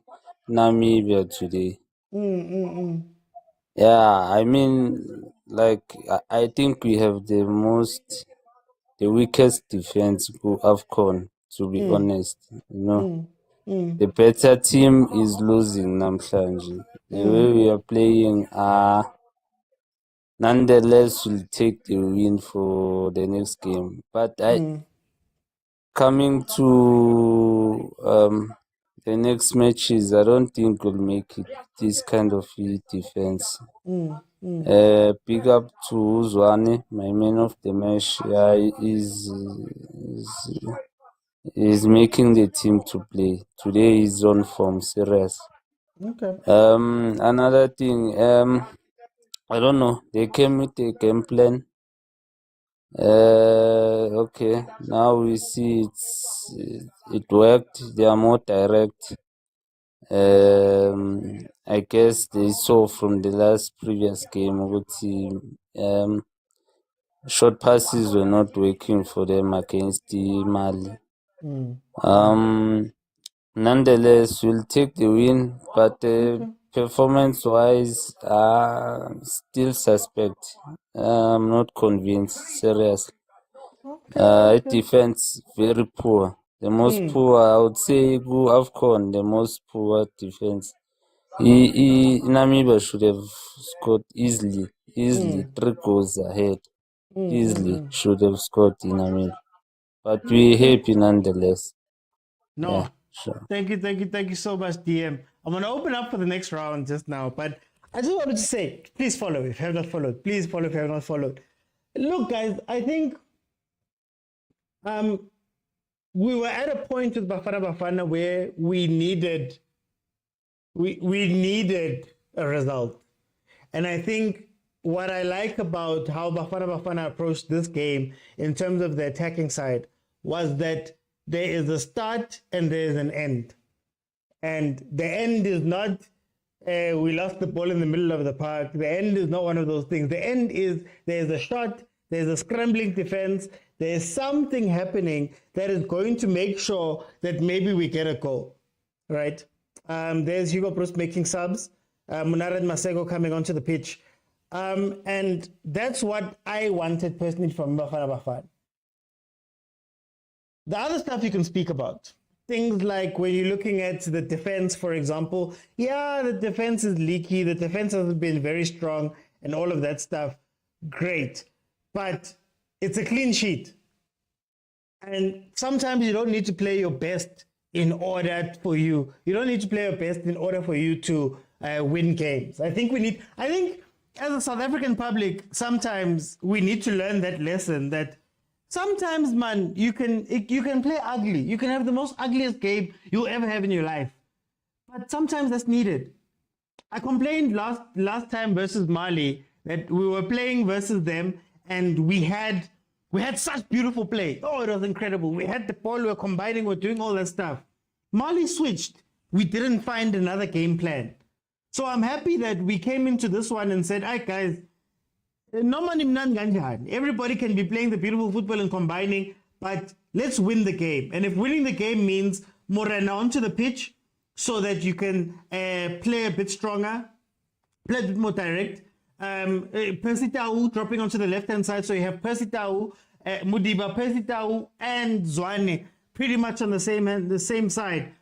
Namibia today. Yeah, I mean, like, I think we have the weakest defense to AFCON, to be honest. You know, the better team is losing namhlanje. The way we are playing, nonetheless, we'll take the win for the next game. But coming to the next matches, I don't think we'll make it this kind of defense. Big up to Uzwane, my man of the match. Yeah, is making the team to play. Today he's on form, serious. Okay. Another thing, I don't know. They came with a game plan. Okay. Now we see it worked. They are more direct. I guess they saw from the last previous game, short passes were not working for them against the Mali. Nonetheless, we'll take the win, but performance-wise, still suspect. I'm not convinced, seriously. Defense, very poor. The most poor, I would say, go AFCON, the most poor defense. Namibia should have scored easily 3 goals ahead. Easily should have scored in Namibia. But we're happy nonetheless. No. Yeah, sure. Thank you so much, DM. I'm gonna open up for the next round just now, but I just wanted to say, please follow if you have not followed. Please follow if you have not followed. Look, guys, I think we were at a point with Bafana Bafana where we needed a result. And I think what I like about how Bafana Bafana approached this game in terms of the attacking side was that there is a start and there is an end. And the end is not we lost the ball in the middle of the park. The end is not one of those things. The end is there's a shot, there's a scrambling defense, there's something happening that is going to make sure that maybe we get a goal, right? There's Hugo Bruce making subs, Munarad Masego coming onto the pitch. And that's what I wanted personally from Bafana Bafana. The other stuff you can speak about. Things like when you're looking at the defense, for example, yeah, the defense is leaky, the defense hasn't been very strong, and all of that stuff. Great. But it's a clean sheet. And sometimes you don't need to play your best in order for you. You don't need to play your best in order for you to win games. I think as a South African public, sometimes we need to learn that lesson that sometimes, man, you can play ugly. You can have the most ugliest game you'll ever have in your life. But sometimes that's needed. I complained last time versus Mali that we were playing versus them and we had such beautiful play. Oh, it was incredible. We had the ball, we were combining, we were doing all that stuff. Mali switched. We didn't find another game plan. So I'm happy that we came into this one and said, all right, guys, everybody can be playing the beautiful football and combining, but let's win the game. And if winning the game means Morena onto the pitch so that you can play a bit stronger, play a bit more direct, Percy Tau dropping onto the left-hand side, so you have Percy Tau, Mudiba, Percy Tau, and Zwane pretty much on the same side.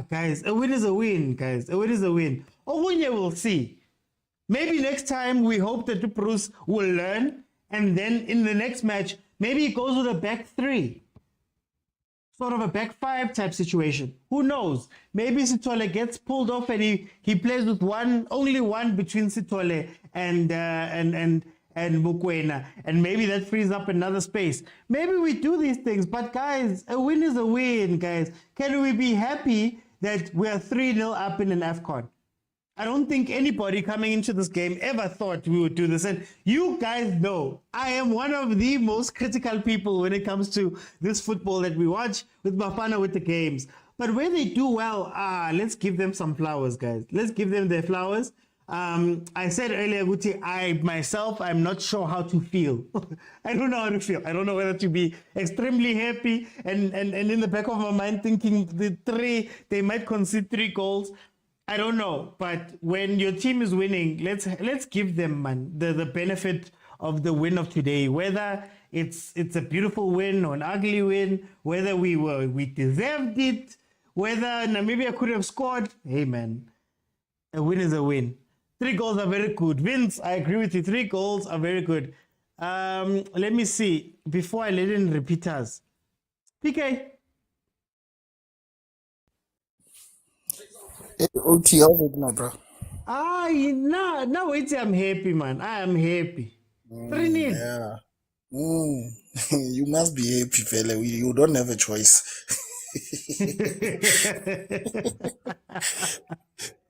Guys, a win is a win, guys. A win is a win. Ogunye will see. Maybe next time we hope that Bruce will learn, and then in the next match, maybe he goes with a back three. Sort of a back five type situation. Who knows? Maybe Sitole gets pulled off and he plays with only one between Sitole and Mukwena, and maybe that frees up another space. Maybe we do these things, but guys, a win is a win, guys. Can we be happy that we are 3-0 up in an AFCON? I don't think anybody coming into this game ever thought we would do this. And you guys know I am one of the most critical people when it comes to this football that we watch with Bafana with the games. But when they do well, let's give them some flowers, guys. Let's give them their flowers. I said earlier, Guti, I'm not sure how to feel. I don't know how to feel. I don't know whether to be extremely happy and in the back of my mind thinking they might concede 3 goals. I don't know, but when your team is winning, let's give them, man, the benefit of the win of today. Whether it's a beautiful win or an ugly win, whether we deserved it, whether Namibia could have scored. Hey, man, a win is a win. 3 goals are very good. Vince, I agree with you. 3 goals are very good. Let me see before I let in repeaters. PK. OT, how's it now, bro? No, I'm happy, man. I am happy. 3-0. Yeah. You must be happy, fella. You don't have a choice.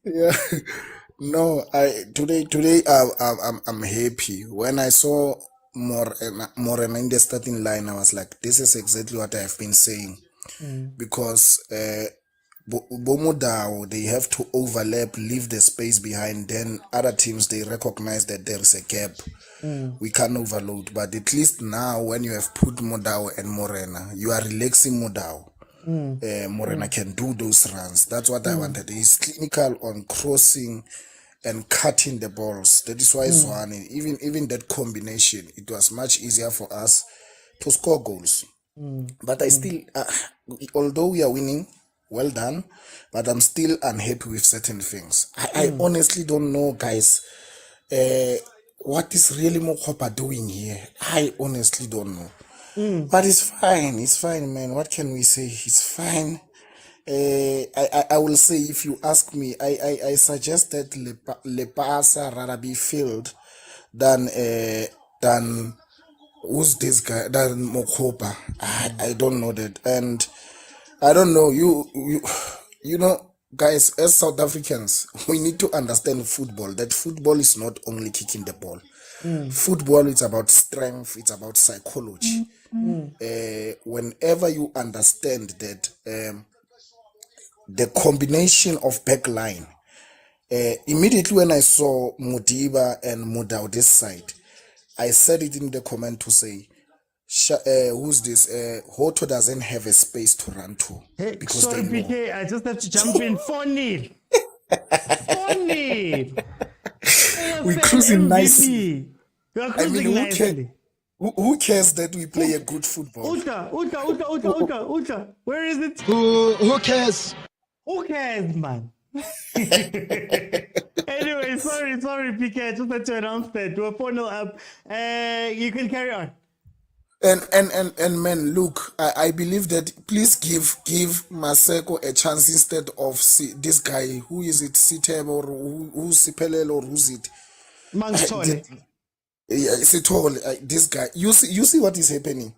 Yeah. No, today I'm happy. When I saw Morena in the starting line, I was like, this is exactly what I have been saying. Because Bomodao, they have to overlap, leave the space behind. Then other teams, they recognize that there is a gap. We can't overload. But at least now, when you have put Modao and Morena, you are relaxing Modao. Morena can do those runs. That's what I wanted. He's clinical on crossing and cutting the balls. That is why Zwane, even that combination, it was much easier for us to score goals. But I still, although we are winning, well done, but I'm still unhappy with certain things. I honestly don't know, guys. What is really Mokopa doing here? I honestly don't know. But it's fine. It's fine, man. What can we say? It's fine. I will say, if you ask me, I suggest that Lepasa rather be filled than who's this guy, than Mokopa. I don't know that, and I don't know you know, guys. As South Africans, we need to understand football. That football is not only kicking the ball. Football is about strength. It's about psychology. Whenever you understand that. The combination of backline. Immediately when I saw Mudiba and Mudau this side, I said it in the comment to say, who's this? Hoto doesn't have a space to run to. Hey, Because sorry, they know. PK. I just have to jump in. 4-0. 4-0. We're cruising nicely. We are I cruising mean, who, nicely. who cares that we play a good football? Uta. Where is it? Who cares? Who cares, man? Anyway, sorry, PK. I just had to announce that. We're 4-0 up. You can carry on. And man, look, I believe that please give Maseko a chance instead of this guy. Who is it? Siteb or who's Sipelel or who's it? Mangitole. Yeah, Sitole. This guy. You see what is happening.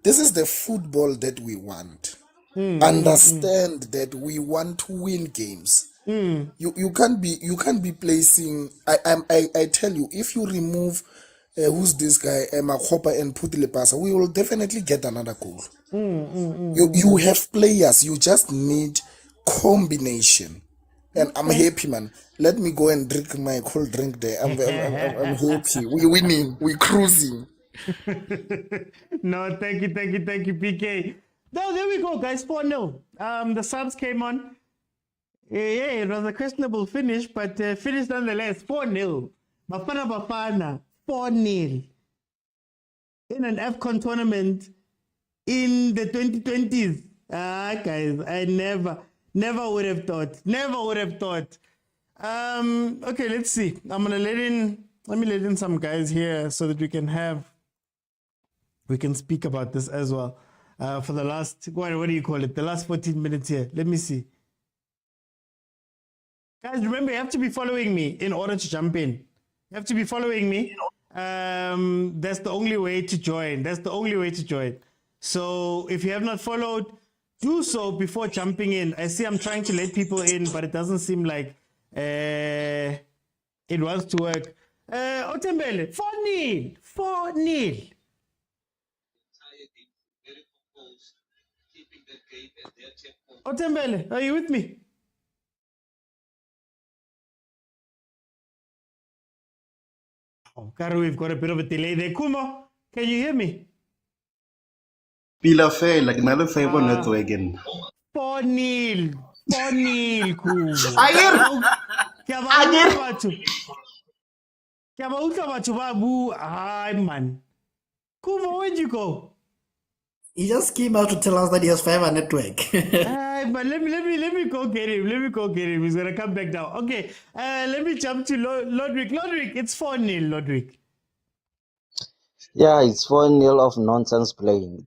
This is the football that we want. Understand that we want to win games. You can't be placing. I tell you, if you remove who's this guy, Makopa, and put Lepasa, we will definitely get another goal. You have players, you just need combination. And I'm happy, man. Let me go and drink my cold drink there. I'm happy. We're winning. We're cruising. No, thank you, PK. No, there we go, guys. 4-0. The subs came on. Yeah, it was a questionable finish, but finished nonetheless. 4-0. Bafana, 4-0. In an AFCON tournament in the 2020s. Guys, I never would have thought. Okay, let's see. I'm gonna let me let in some guys here so that we can speak about this as well. For the last, what do you call it? The last 14 minutes here. Let me see. Guys, remember, you have to be following me in order to jump in. You have to be following me. That's the only way to join. So if you have not followed, do so before jumping in. I see I'm trying to let people in, but it doesn't seem like it wants to work. Otembele, 4-0. Otembele, are you with me? Oh, Karo, we've got a bit of a delay there. Kumo, can you hear me? Pila fair, like another favor network again. 4-0, Kumo. Again. Hi, man. Kumo, where'd you go? He just came out to tell us that he has fiber network. But let me go get him. He's gonna come back down. Okay. Let me jump to Lodwick. Lodwick, it's 4-0, Lodwick. Yeah, it's 4-0 of nonsense playing.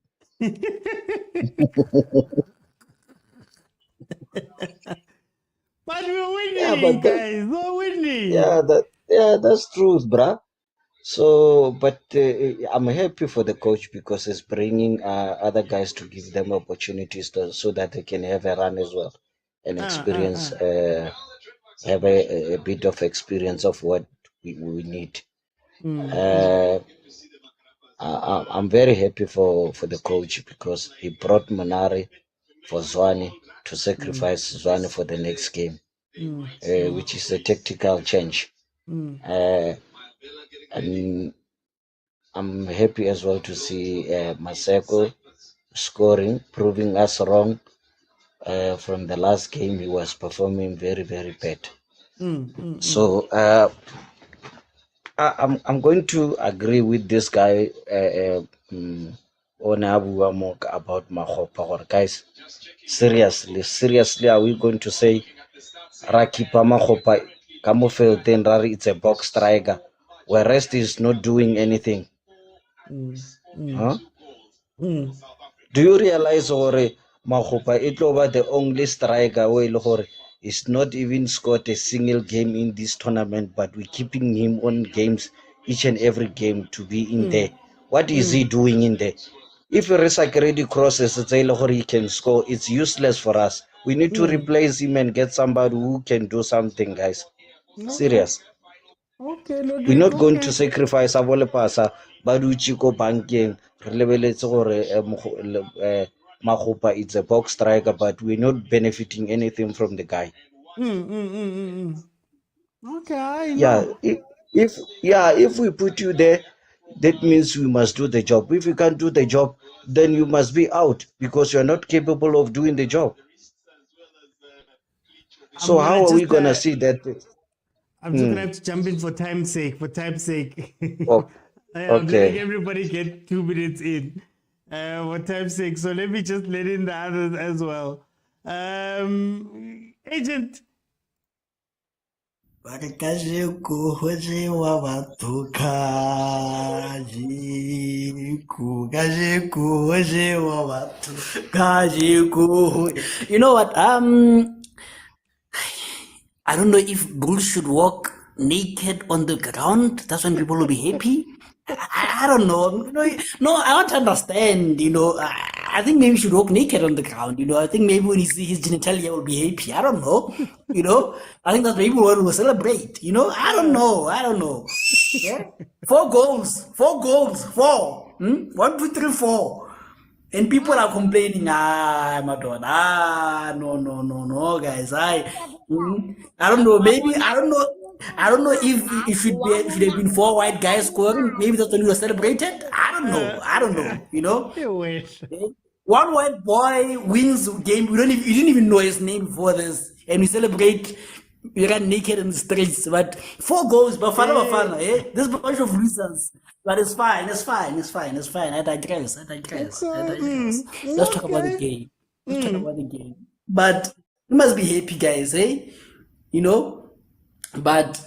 But we're winning, guys. We're winning. Yeah, that's truth, bruh. So, but I'm happy for the coach because he's bringing other guys to give them opportunities so that they can have a run as well and experience, have a bit of experience of what we need. I'm very happy for the coach because he brought Manari for Zwane to sacrifice Zwane for the next game, which is a tactical change. And I'm happy as well to see Maseko scoring, proving us wrong. From the last game, he was performing very, very bad. So I'm going to agree with this guy, Onabu Amok, about Mahopa. Guys, Seriously, are we going to say Rakipa Mahopa Kamofel Rari it's a box striker, whereas is not doing anything? Huh? Do you realize Ore Mahopa Itlova the only striker where Lahore is not even scored a single game in this tournament, but we're keeping him on games each and every game to be in there. What is he doing in there? If Resakredi crosses, it's he can score. It's useless for us. We need to replace him and get somebody who can do something, guys. Serious. Okay, We're Lodrick, not going to okay. sacrifice our pasa, Baduchi go banking, relevance or Mahopa, it's a box striker, but we're not benefiting anything from the guy. Okay, I Yeah, know. if we put you there, that means we must do the job. If you can't do the job, then you must be out because you're not capable of doing the job. I'm So gonna how are we just gonna see that? I'm just gonna have to jump in for time's sake. For time's sake, Oh, I'm letting okay. everybody get 2 minutes in. For time's sake, so let me just let in the others as well. Agent. You know what? I don't know if bulls should walk naked on the ground. That's when people will be happy. I don't know. No, I want to understand. I think maybe he should walk naked on the ground. I think maybe when he see his genitalia, will be happy. I don't know. I think that's maybe what we'll celebrate. I don't know. Yeah, 4 goals, 4 goals, 4. 1, 2, 3, 4. And people are complaining, Madonna, no, guys. I don't know. Maybe I don't know if it should have been 4 white guys scoring. Maybe that's when we were celebrated. I don't know. One white boy wins the game. You didn't even know his name before this, and we celebrate. We ran naked in the streets, but 4 goals, Bafana Bafana, This bunch of losers. But it's fine. I digress. Let's talk about the game. But you must be happy, guys, But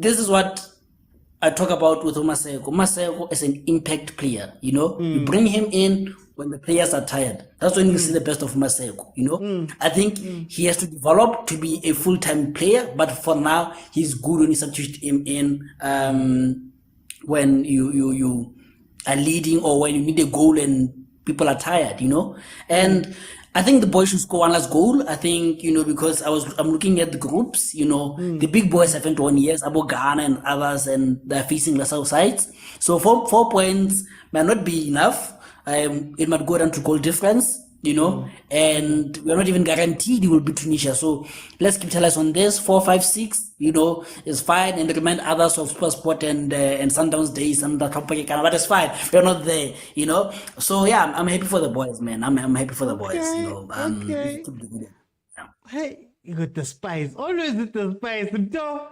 this is what I talk about with Maseko. Maseko is an impact player, You bring him in when the players are tired. That's when you see the best of Maseko, I think he has to develop to be a full-time player, but for now, he's good when you substitute him in when you are leading or when you need a goal and people are tired, And I think the boys should score one last goal. I think, because I'm looking at the groups, the big boys haven't won yet, Abu Ghana and others, and they're facing lesser sides. So 4 points might not be enough. It might go down to goal difference, and we're not even guaranteed it will be Tunisia. So let's keep telling us on this. 4, 5, 6, is fine, and remind others of Sport and Sundowns days and the Kapakana, but it's fine. We're not there, So yeah, I'm happy for the boys, man. I'm happy for the boys, Okay. Hey, you got the spice. Always with the spice. No,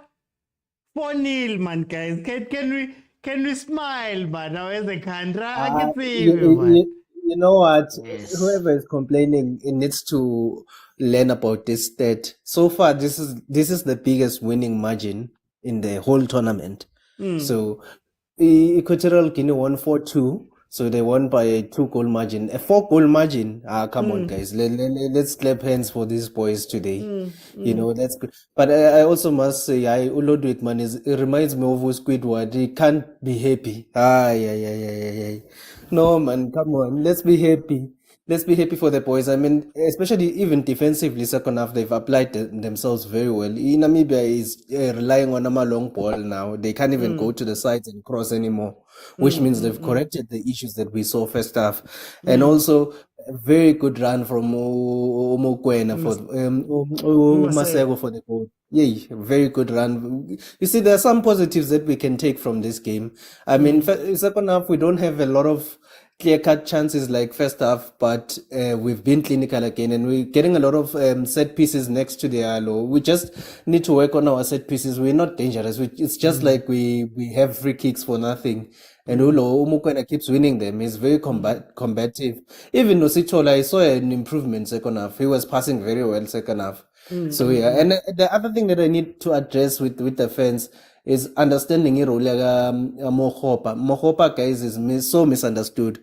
4-0, man, guys. Can we smile, man? Now as a country, I can see you, man. You know what? Whoever is complaining, it needs to learn about this stat. So far, this is the biggest winning margin in the whole tournament. So, Equatorial Guinea won 4-2. So they won by a 2-goal margin, a 4-goal margin. Come on, guys. Let's clap hands for these boys today. That's good. But I also must say, Ulodwig, man, it reminds me of Squidward. He can't be happy. Yeah. No, man, come on. Let's be happy. Let's be happy for the boys. I mean, especially even defensively, second half, they've applied themselves very well. Namibia is relying on a long ball now. They can't even go to the sides and cross anymore, which means they've corrected the issues that we saw first half. And also, a very good run from Mokwena for Masego for the goal. Yeah, very good run. You see, there are some positives that we can take from this game. I mean, second half, we don't have a lot of clear-cut chances like first half, but we've been clinical again, and we're getting a lot of set pieces next to the alo. We just need to work on our set pieces. We're not dangerous. It's just like we have free kicks for nothing. And Ulo Umukwena keeps winning them. He's very combative. Even Nositola, I saw an improvement second half. He was passing very well second half. So yeah, and the other thing that I need to address with the fans is understanding your role like Mohopa. Mohopa guys is so misunderstood.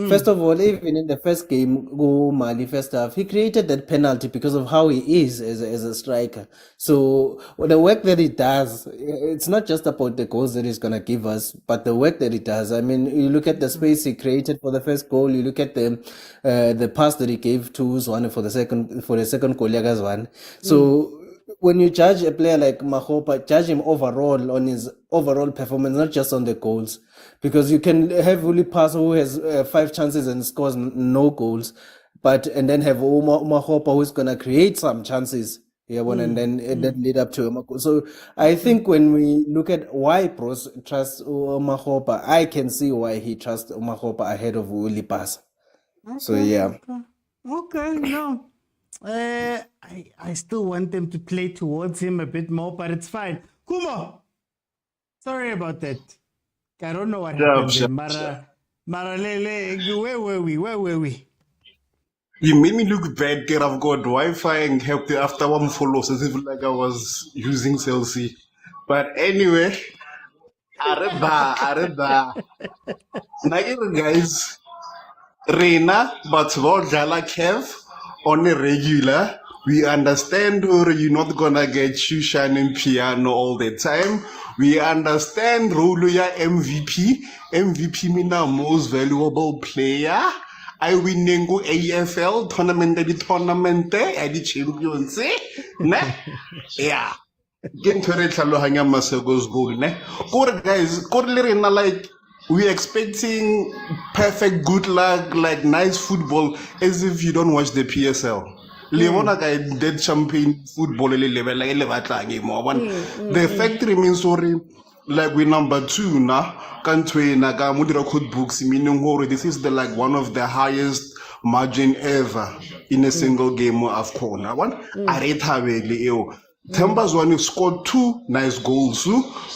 First of all, even in the first game, go Mali first half, he created that penalty because of how he is as a striker. So the work that he does, it's not just about the goals that he's gonna give us, but the work that he does. I mean, you look at the space he created for the first goal. You look at the pass that he gave to Zwane for the second goal, Yaga's one. So when you judge a player like Mahopa, judge him overall on his overall performance, not just on the goals, because you can have Uli Pass who has 5 chances and scores no goals, and then have Mahopa who's gonna create some chances. Yeah, and then that lead up to a goal. So I think when we look at why Pros trusts Mahopa, I can see why he trusts Mahopa ahead of Uli Pass. So yeah. Okay, no. I still want them to play towards him a bit more, but it's fine. Kumo, sorry about that. I don't know what happened there. Mara, where were we? You made me look bad, kid. I've got Wi-Fi and helped the after one follows as if like I was using Chelsea. But anyway, Areba. Nagir guys, Reina, but Jala Kev on a regular. We understand you're not gonna get Shushan and piano all the time. We understand Roluya MVP mean most valuable player. I win go AFL tournament at the champions. Ne? Yeah. Get to the Chalohanya Masagos goal. Ne? Guys, like we're expecting perfect good luck, like nice football, as if you don't watch the PSL. Leona guy dead champion football level like the fact remains sorry like we number 2 now country naga mudira code books meaning this is the like one of the highest margin ever in a single game of corner one Tembas one scored 2 nice goals.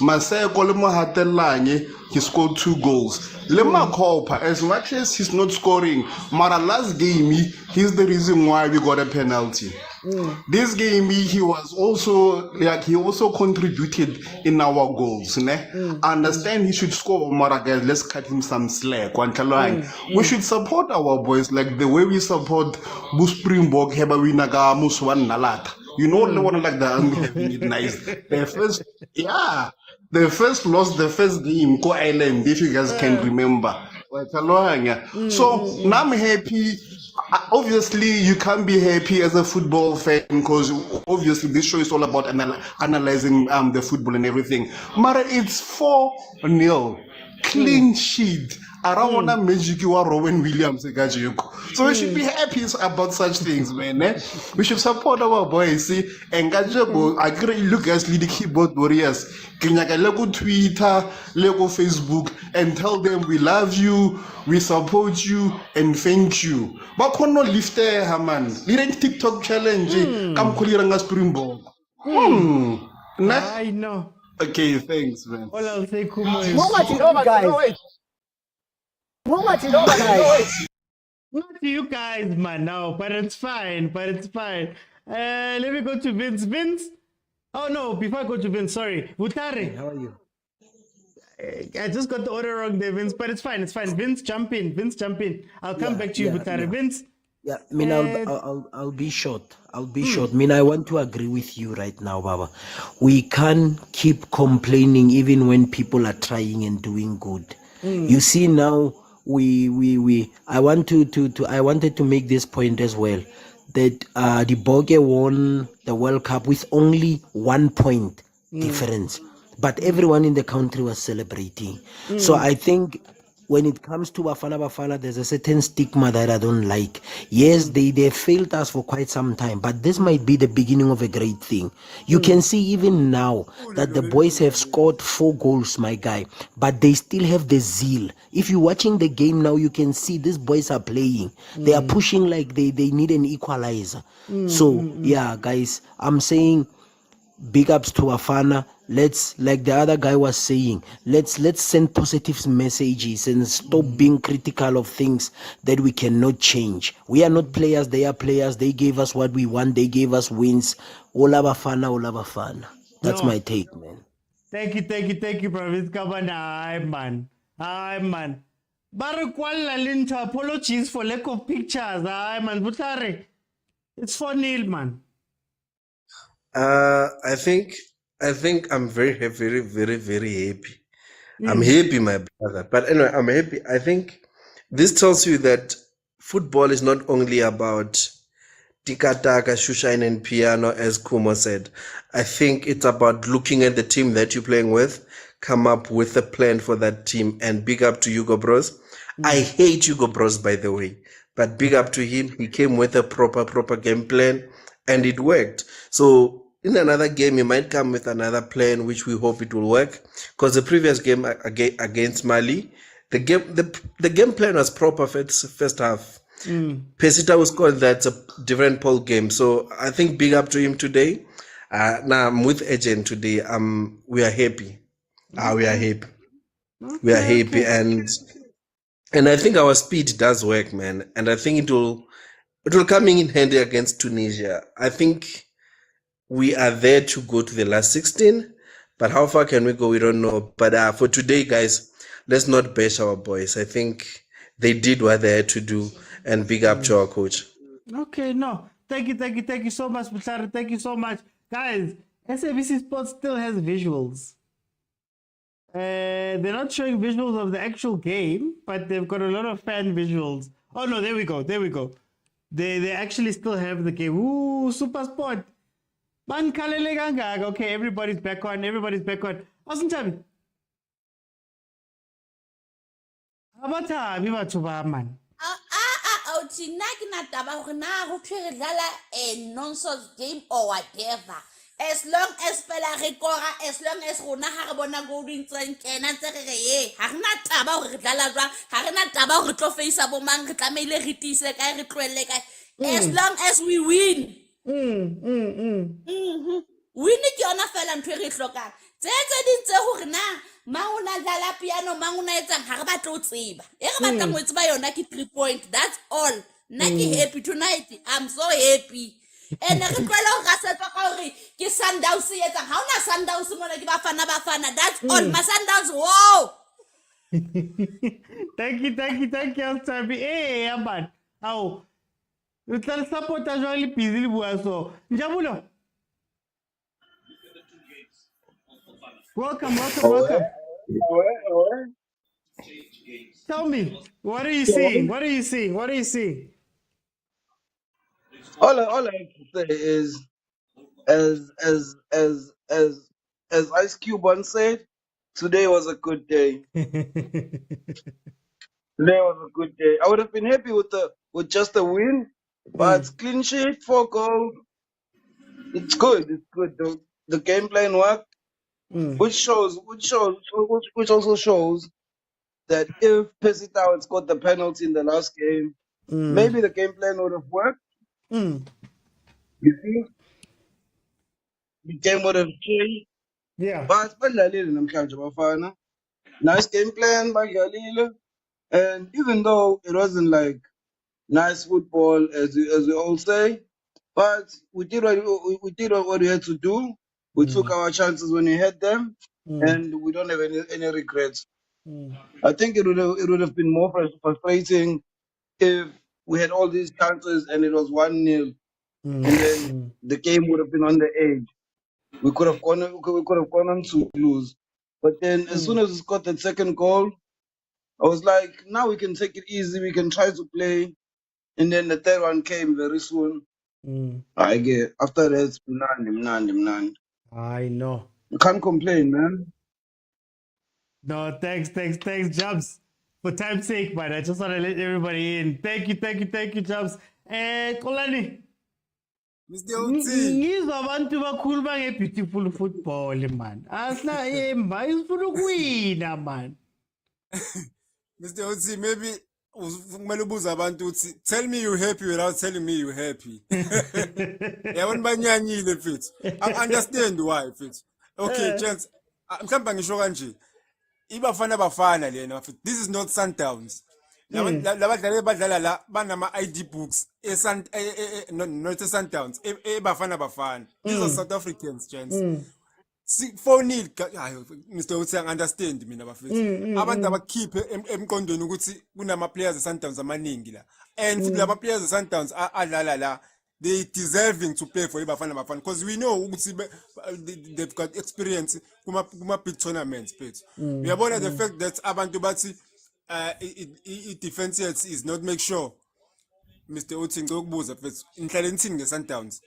Masaya Kolemo Hatelanye, he scored 2 goals. Lema Kopa, as much as he's not scoring, Mara last game, he's the reason why we got a penalty. This game, he also contributed in our goals. I understand he should score, Mara guys, let's cut him some slack. We should support our boys like the way we support Buspringbok, Hebawinaga, Muswan Nalata. You know, the one like that, I'm having it nice. The first loss, the first game, Ko Island, if you guys can remember. So now I'm happy. Obviously, you can't be happy as a football fan because obviously this show is all about analyzing the football and everything. Mara, it's 4-0. Clean sheet. Around magic you are Rowan Williams. So we should be happy about such things, man. We should support our boys. See, and I agree. Look, guys, lead the keyboard warriors. Kenyaka lego Twitter, lego Facebook, and tell them we love you, we support you, and thank you. But can not lift there, man. Leading TikTok challenge. Come kuliranga Springbok. I know. Okay, thanks, man. All I'll say, Kumo, is not to you guys, man, now, but it's fine, let me go to Vince. Oh no, before I go to Vince, sorry. Vutare. How are you? I just got the order wrong there, Vince, but it's fine. Vince, jump in. I'll come back to you, Vutare. Vince. Yeah, I mean, I'll be short. I mean, I want to agree with you right now, Baba. We can't keep complaining even when people are trying and doing good. You see now, I wanted to make this point as well, that the Boge won the World Cup with only 1 point difference, but everyone in the country was celebrating. So I think when it comes to Bafana Bafana, there's a certain stigma that I don't like. Yes, they failed us for quite some time, but this might be the beginning of a great thing. You can see even now that the boys have scored 4 goals, my guy, but they still have the zeal. If you're watching the game now, you can see these boys are playing. They are pushing like they need an equalizer. So, yeah, guys, I'm saying big ups to Afana. Let's, like the other guy was saying, let's send positive messages and stop being critical of things that we cannot change. We are not players, they are players. They gave us what we want, they gave us wins. Ola Bafana, Ola Bafana. That's No. my take, man. Thank you, Province Governor. Hi, man. But apologies for lack of pictures. Hi, man. Butare. It's 4-0, man. I think I'm very happy. I'm happy, my brother. But anyway, I'm happy. I think this tells you that football is not only about tika-taka, shushain, and piano, as Kumo said. I think it's about looking at the team that you're playing with, come up with a plan for that team, and big up to Hugo Bros. I hate Hugo Bros, by the way, but big up to him. He came with a proper game plan, and it worked. So in another game, he might come with another plan, which we hope it will work. Because the previous game against Mali, the game plan was proper first half. Pesita was called that's a different ball game. So I think big up to him today. Now I'm with Agent today. We are happy. We are happy. We are happy, and I think our speed does work, man. And I think it will come in handy against Tunisia. I think we are there to go to the last 16, but how far can we go? We don't know. But for today, guys, let's not bash our boys. I think they did what they had to do, and big up to our coach. Okay, no. Thank you so much, Butare. Thank you so much. Guys, SABC Sports still has visuals. They're not showing visuals of the actual game, but they've got a lot of fan visuals. Oh no, there we go. They actually still have the game. Ooh, Super Sport. Man, Kalele Gangag. Okay, everybody's back on. Awesome, Chabi. Abatabi batho ba man. Authi nna ke na taba hore na go thwe re dlala a nonsense game or whatever. As long as fela re kora, as long as rona ha re bona golden tsen kena tse re ye, ha rena taba hore re dlala jwang, ha rena taba hore re tlo face bo mang, re tlameile re tise kae, re tlohelle kae. As long as we win. Win ke yona fela ntho e re hlokang. Tse ding tse hore na mang o na dlala piano, mang o na etsang, ha re batla o tseba. E re batlang ho tseba yona ke 3 point. That's all. Nna ke happy tonight. I'm so happy. And re tlohela ho rasetsa ka hore ke Sundowns e etsang. Ha ona Sundowns mona ke Bafana Bafana. That's all. Ma Sundowns, wow. Thank you, Sabi. Hey, man. Au. Re tla support a jwang le busy le bua so. Njabulo. Welcome. Tell me, what are you seeing? All I have to say is, as Ice Cube once said, today was a good day. Today was a good day. I would have been happy with just a win, but clean sheet, 4 goals. It's good. The game plan worked, which also shows that if Pesitao had scored the penalty in the last game, maybe the game plan would have worked. You see, the game would have changed. Yeah. But badlalile namhlanje Bafana. Nice game plan badlalile. And even though it wasn't like nice football as we all say, but we did what we had to do. We took our chances when we had them, and we don't have any regrets. I think it would have been more frustrating if we had all these chances and it was 1-0, and then the game would have been on the edge. We could have gone on to lose. But then as soon as we scored that second goal, I was like, now we can take it easy. We can try to play. And then the third one came very soon. I get after that, mnandi. I know. You can't complain, man. No, thanks, Jabs, For time's sake, man, I just want to let everybody in. Thank you, Jobs. Kolani. Mr. Uti. Ngizwa abantu bakhuluma nge-beautiful football, man. Asina emba, isifuna ukuwina, man. Mr. Uti, maybe kumele ubuze abantu uthi tell me you happy without telling me you happy. Yabona banyanyile mfethu. I understand why mfethu. Okay, chance. Mhlawumbe ngisho kanje. Ibafana bafana lena mfethu. This is not Sundowns. Labadlali badlala la banama ID books not Sundowns. Bafana bafana. These are South Africans, chance. 4-0 Mr. Uti understand mina bafethu abantu abakhiphe emqondweni ukuthi kunama players eSundowns amaningi la and futhi laba players eSundowns adlala la they deserving to play for Bafana Bafana because we know ukuthi they've got experience kuma big tournaments phethu uyabona the fact that abantu bathi defense is not make sure Mr. Uti ngizokubuza mfethu nihlale nithini ngeSundowns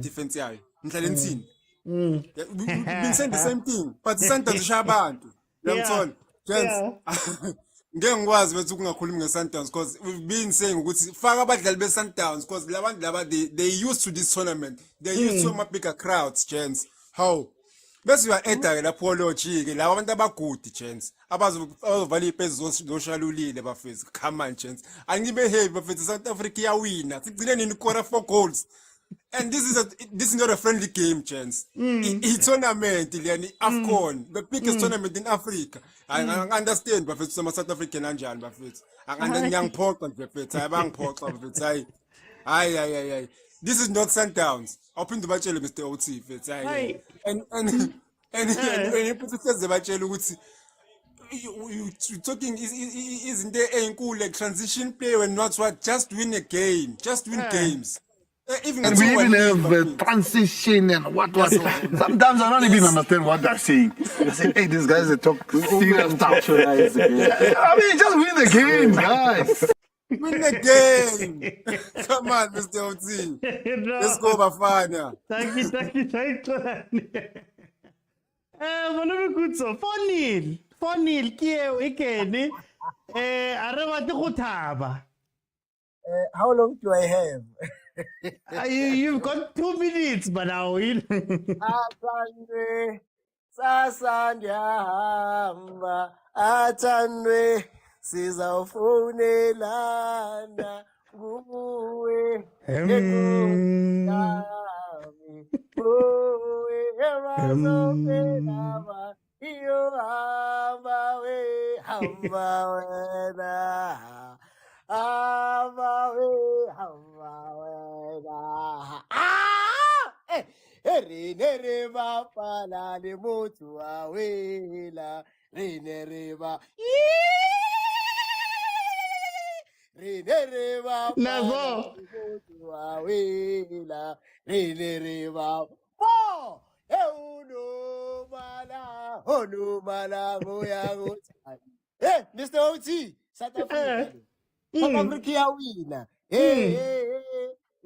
defense yayo nihlale nithini. We've been saying the same thing, but Sundowns ishaya abantu. Uyangithola? Gents. Ngeke ngikwazi bethu kungakhulumi ngeSundowns because we've been saying ukuthi faka abadlali beSundowns because labantu laba they used to this tournament. They used to much bigger crowds, gents. How? Bese uya-eda lapho logic laba abantu abagudi, gents. Abazovala ipezi zoshalulile bafethu. Come on, gents. Angibe heavy bafethu South Africa iyawina. Sigcine nini quarter 4 goals. And this is not a friendly game, gents. It's tournament, AFCON, the biggest tournament in Africa. I understand, but some South African Anjan, but I understand young Portland, but I bang Portland, but I. This is not Sundowns. Open the bachelor, Mr. Oti, and when you put the first bachelor, you talking isn't there a cool like transition play when not what just win a game, just win games. And we even have transition and what. Sometimes I don't even understand what they're saying. I say, hey, these guys are talking serious stuff. I mean, just win the game, guys. Win the game. Come on, Mr. Oti. Let's go, Bafana. Thank you. Malome Kutso, 4-0. 4-0, Kiev, Ikene. Arabate go thaba. How long do I have? You've got 2 minutes, but I will. Athandwe sasandihamba athandwe sizawufonelana kuwe ekuyami kuwe emasopenaba iyo hamba wena Rene bafana le motu awela Rene bafana le motu awela Rene oh uno mala goya gotsani Mr. Oti South Africa South Africa iyawina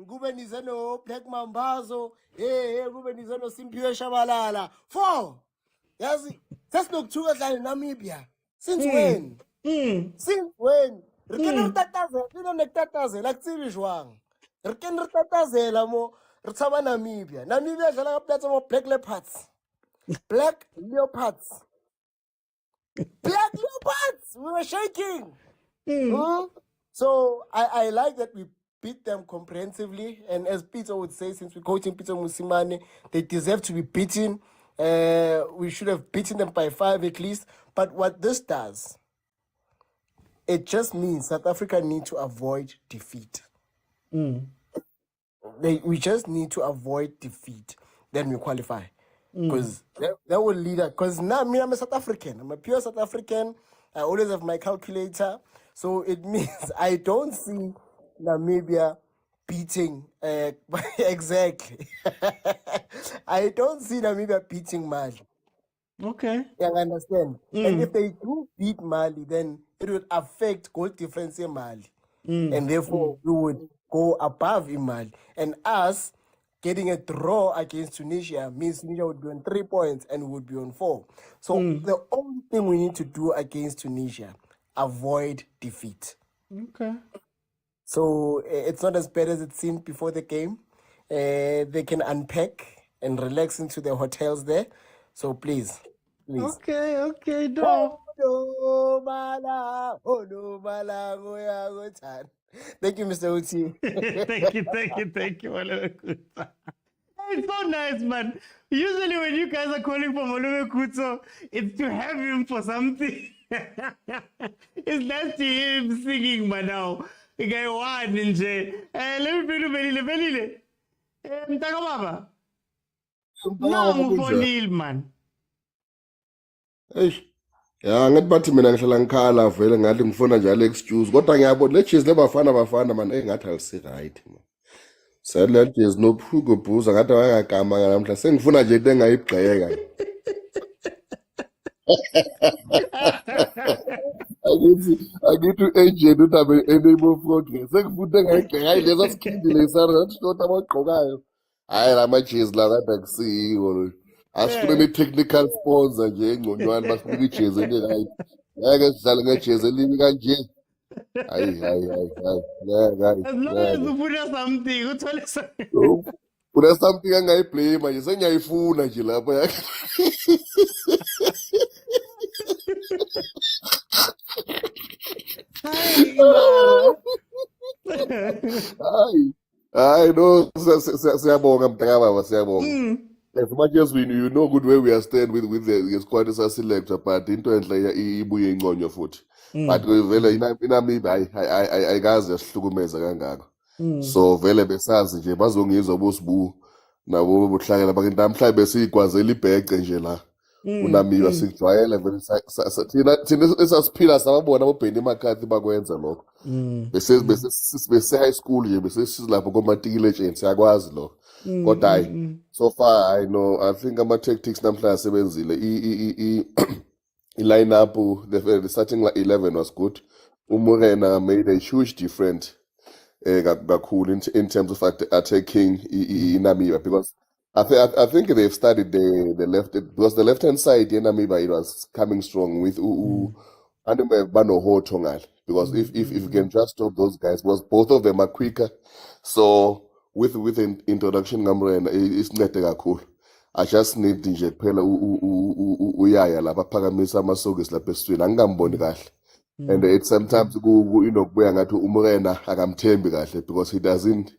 kube nize no Black Mambazo kube nize no Simphiwe Shabalala 4 yazi sesinokuthuka dlala Namibia since when re ke re tatasela nektatazela kutsibi jwang re ke re tatasela mo re tshaba Namibia dlala ka platsa mo Black Leopards we were shaking So I like that we beat them comprehensively, and as Peter would say, since we're coaching Peter Musimane, they deserve to be beaten. We should have beaten them by 5 at least. But what this does, it just means South Africa need to avoid defeat. We just need to avoid defeat. Then we qualify. Because that will lead us. Because now I'm a South African. I'm a pure South African. I always have my calculator. So it means I don't see Namibia beating exactly. I don't see Namibia beating Mali. Okay. You understand? And if they do beat Mali, then it would affect goal difference in Mali. And therefore we would go above in Mali. And us getting a draw against Tunisia means Tunisia would be on 3 points and would be on 4. So the only thing we need to do against Tunisia, avoid defeat. Okay. So it's not as bad as it seemed before the game. They can unpack and relax into their hotels there. So please. Okay, Oh, no. no, Mala. Oh, no, Mala. Thank you, Mr. Uti. Thank you, Malume Kutso. It's so nice, man. Usually when you guys are calling for Malume Kutso, it's to have him for something. It's nice to hear him singing, man, now. The guy one nje. Let me bring you Belile. Mtaka baba. No, ngufonile, man. Eish. Ya ngathi bathi mina ngihlala ngikhala vele ngathi ngifuna njalo excuse kodwa ngiyabona le cheese lebafana bafana man ngathi alisi right man. Sadly cheese no phugo bhuza ngathi wayagama namhla sengifuna nje into engayibheka. Akithi agent utabe enable progress sengifuna engayibheka hayi leza sikhindile isara ngathi shota abagqokayo. Hayi lama cheese la kade akusiyo. Asifuna ne-technical sponsor nje engconywana basifuna ijezi eli-right ngeke sidlale ngejezi elini kanje hayi As long as ufuna something, uthole something. kuna something angayiblame nje sengiyayifuna nje lapho yakhe Hayi mara. hayi no siyabonga mntakababa siyabonga. As much as we you know good where we are stand with the squad selector but into enhle ibuye inconywe futhi but vele inamibia ayikaze yasihlukumeza kangako so vele besazi nje bazongizwa bosibu nabo bobuhlakela bakinti namhlanje besiyigwazela ibhece nje la unamibia sikujwayele vele thina esasiphila sababona abobheni emakhathi bakwenza lokho bese high school nje bese silapho komatikile nje siyakwazi lokho kodwa hayi so far I think ama-tactics namhlanje asebenzile i-line-up the starting 11 was good. Umurena made a huge difference kakhulu in terms of attacking Namibia because I think they've studied the left because the left hand side in Namibia it was coming strong with Banoho Tongal because if you can just stop those guys because both of them are quicker so with an introduction ngamrena isincede kakhulu. I just need nje kuphela uyaya lapha aphakamisa amasokisi lapha esiswini angingamboni kahle and it sometimes kubuya ngathi umrena akamthembi kahle because he doesn't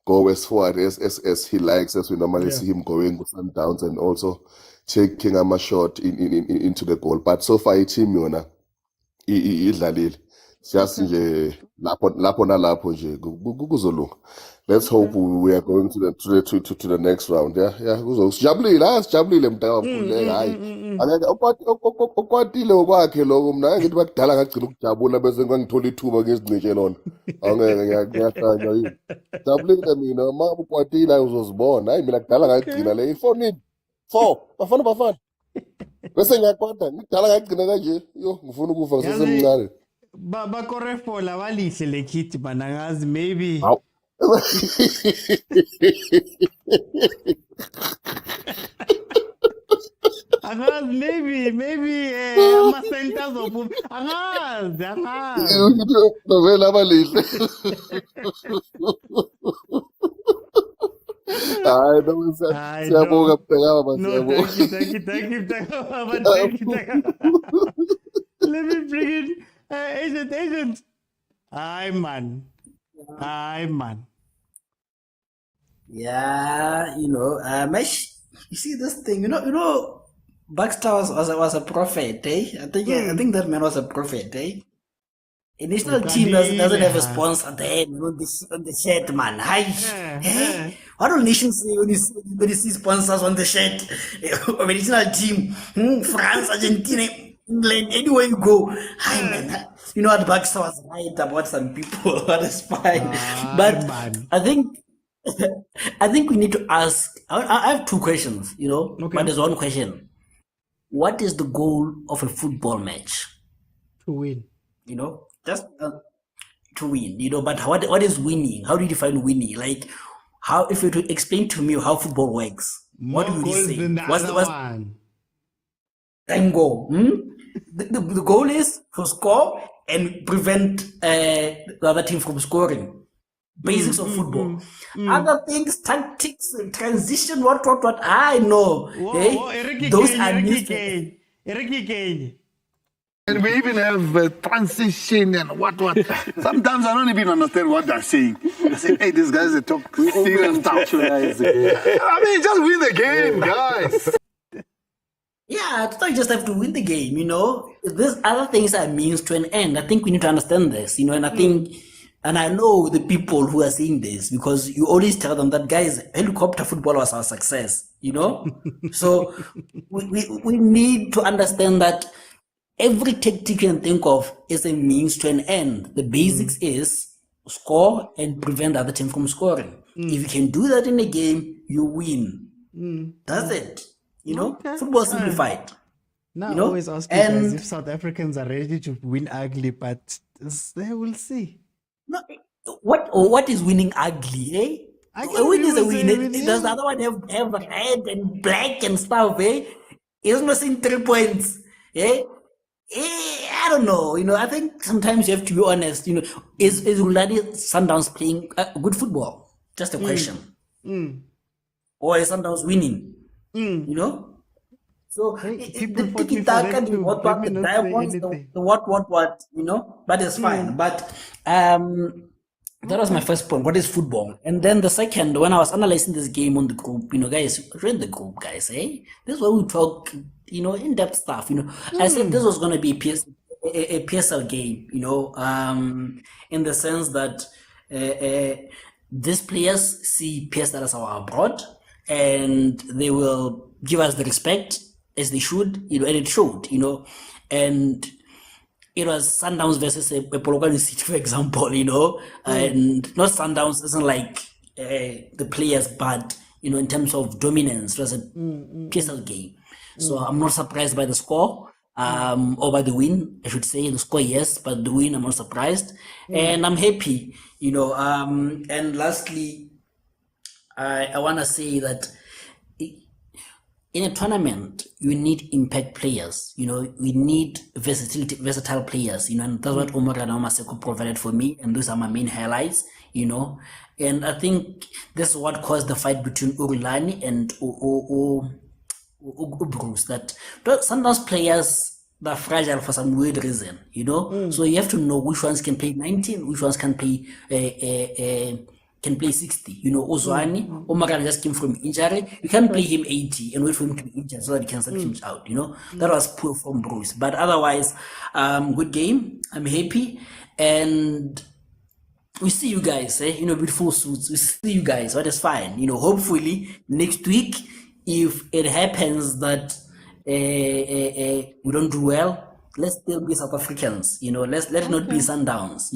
go as forward as he likes as we normally see him going with Sundowns and also taking a shot into the goal but so far team yona idlalile just nje lapho nalapho nje kuzolunga. Let's hope we are going to the next round. Sijabulile mntaka mkhululeka hayi. Angeke okwatile okwakhe lokho mina ngithi bakudala ngagcina ukujabula bese ngangithola ithuba ngezincike lona. Angeke ngiyahlanya yini. Jabulile mina uma ukwatile uzozibona. Hayi mina kudala ngagcina le iphone 4 bafana. Bese ngiyakwata ngidala ngagcina kanje. Yo ngifuna ukufa ngisesemncane. Bakorefola balihle le kit bana ngazi maybe. Angazi maybe ama-centers of angazi novela abalihle hayi no siyabonga mntakababa no thank you mntakababa. Let me bring in agent hi man. Yeah, you see this thing, Baxter was a prophet, eh? I think that man was a prophet, eh? A national team doesn't have a sponsor there, on the shirt, man. Hi, what do nations say when you see sponsors on the shirt of a national team? France, Argentina, England, anywhere you go. Hi, man. You know what, Baxter was right about some people, that's fine. But man. I think we need to ask. I have two questions, but there's one question. What is the goal of a football match? To win. Just to win, but what is winning? How do you define winning? Like, how, if you were to explain to me how football works, what do you say? What's the one? Tango. The goal is to score and prevent the other team from scoring. Basics of football. Other things, tactics, transition, what. I know. Whoa, Eric Those Kane, are Eric news. Kane, Eric Kane. And we even have transition and what. Sometimes I don't even understand what they're saying. They say, hey, these guys, they talk serious stuff. I mean, just win the game, guys. Yeah, I just have to win the game, There's other things are means to an end. I think we need to understand this, and I think, and I know the people who are saying this because you always tell them that, guys, helicopter football was our success, So we need to understand that every tactic you can think of is a means to an end. The basics is score and prevent the other team from scoring. If you can do that in a game, you win. That's it. Football simplified. Now, I always ask you guys if South Africans are ready to win ugly, but they will see. No, what is winning ugly, eh? A win is a win. Does the other one have red and black and stuff, eh? It's missing 3 points, eh? I don't know. I think sometimes you have to be honest. Is Rulani Sundowns playing good football? Just a question. Or is Sundowns winning? So people the fought tiki me for taka, that the too. what, Let me the not say diamonds, anything. the what, but it's fine. But that was my first point. What is football? And then the second, when I was analyzing this game on the group, guys, read the group, guys, eh? This is where we talk, in-depth stuff, I said this was going to be a PSL game, in the sense that these players see PSL as our abroad, and they will give us the respect as they should, and it showed, and it was Sundowns versus a Polokwane City, for example, and not Sundowns isn't like the players, but in terms of dominance, it was a PSL game. So I'm not surprised by the score, or by the win, I should say. The score, yes, but the win, I'm not surprised, and I'm happy, And lastly, I want to say that in a tournament, you need impact players. We need versatile players. And that's what Omar and Maseko provided for me, and those are my main highlights. And I think this is what caused the fight between Urulani and Bruce. That sometimes players, they're fragile for some weird reason. So you have to know which ones can play 19, which ones can play 60. Ozwani, Omar just came from injury. You can't play him 80 and wait for him to be injured so that he can substitute out. That was poor from Bruce. But otherwise, good game. I'm happy. And we see you guys, with full suits. We see you guys, but it's fine. Hopefully next week, if it happens that we don't do well, let's still be South Africans. Let it not be Sundowns.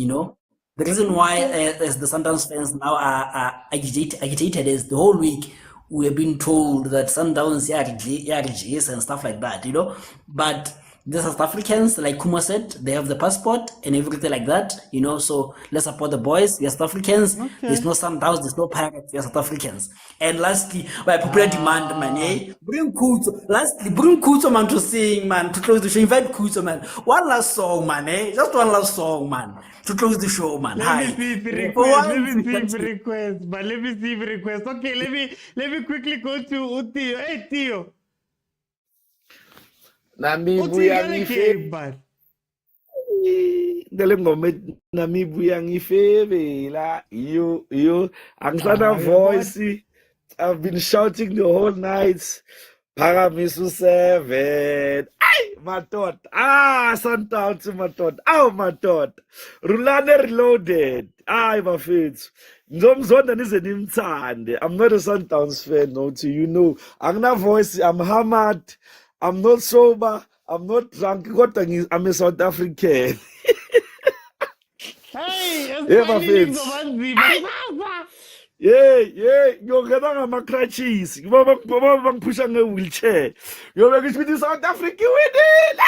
The reason why, as the Sundowns fans now are agitated, is the whole week we have been told that Sundowns RGS and stuff like that, But the South Africans, like Kuma said, they have the passport and everything like that, So let's support the boys. We are South Africans. There's no Sundowns, there's no Pirates. We are South Africans. And lastly, by popular demand, man, bring Kuto man to sing, man, to close the show. Invite Kuto, man. One last song, man, Just one last song, man, to close the show, man. Let me see if request. But let me see if request. Okay, let me quickly go to Uthio. Hey, Theo. Namibia ngifebe ngale ngoma Namibia ngifebe la yo angisana voice. I've been shouting the whole night. Paramisu 7. Ay, matot. Sundowns matot. Matot. Rulane reloaded. Bafethu. Ngizomzonda nize nimthande. I'm not a Sundowns fan, no, to Angina voice, I'm hammered. I'm not sober. I'm not drunk. I'm a South African. Hey, Bafethu. Ngiyongena ngama-crutches ngoba bangiphusha nge-wheelchair ngiyobe ngisho ukuthi i-South Africa iwinile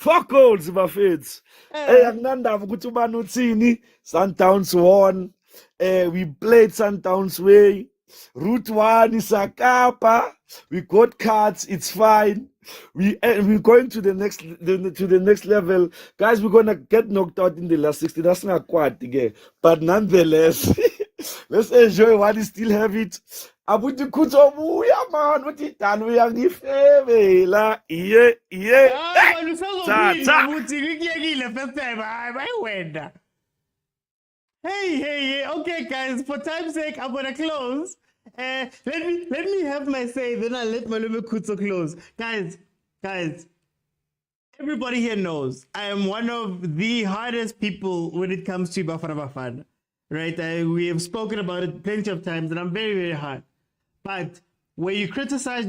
4 goals bafethu. Akunandaba ukuthi ubani uthini. Sundowns won. We played Sundowns way. Route 1 Isakapa. We got cards. It's fine. We're going to the next level, guys. We're gonna get knocked out in the last 60. That's not quite again, but nonetheless, let's enjoy while we still have it. Abuti kuzobuya man, uthi dani uyangifebela. Yeah. Ah, man, usazowina Tata. futhi ngikuyekile first time. Hayi bayiwenda. Hey. Okay, guys. For time's sake, I'm gonna close. Let me have my say. Then I'll let Malume Kutso close. Guys. Everybody here knows I am one of the hardest people when it comes to Bafana Bafana. Right? We have spoken about it plenty of times, and I'm very, very hard. But where you criticize,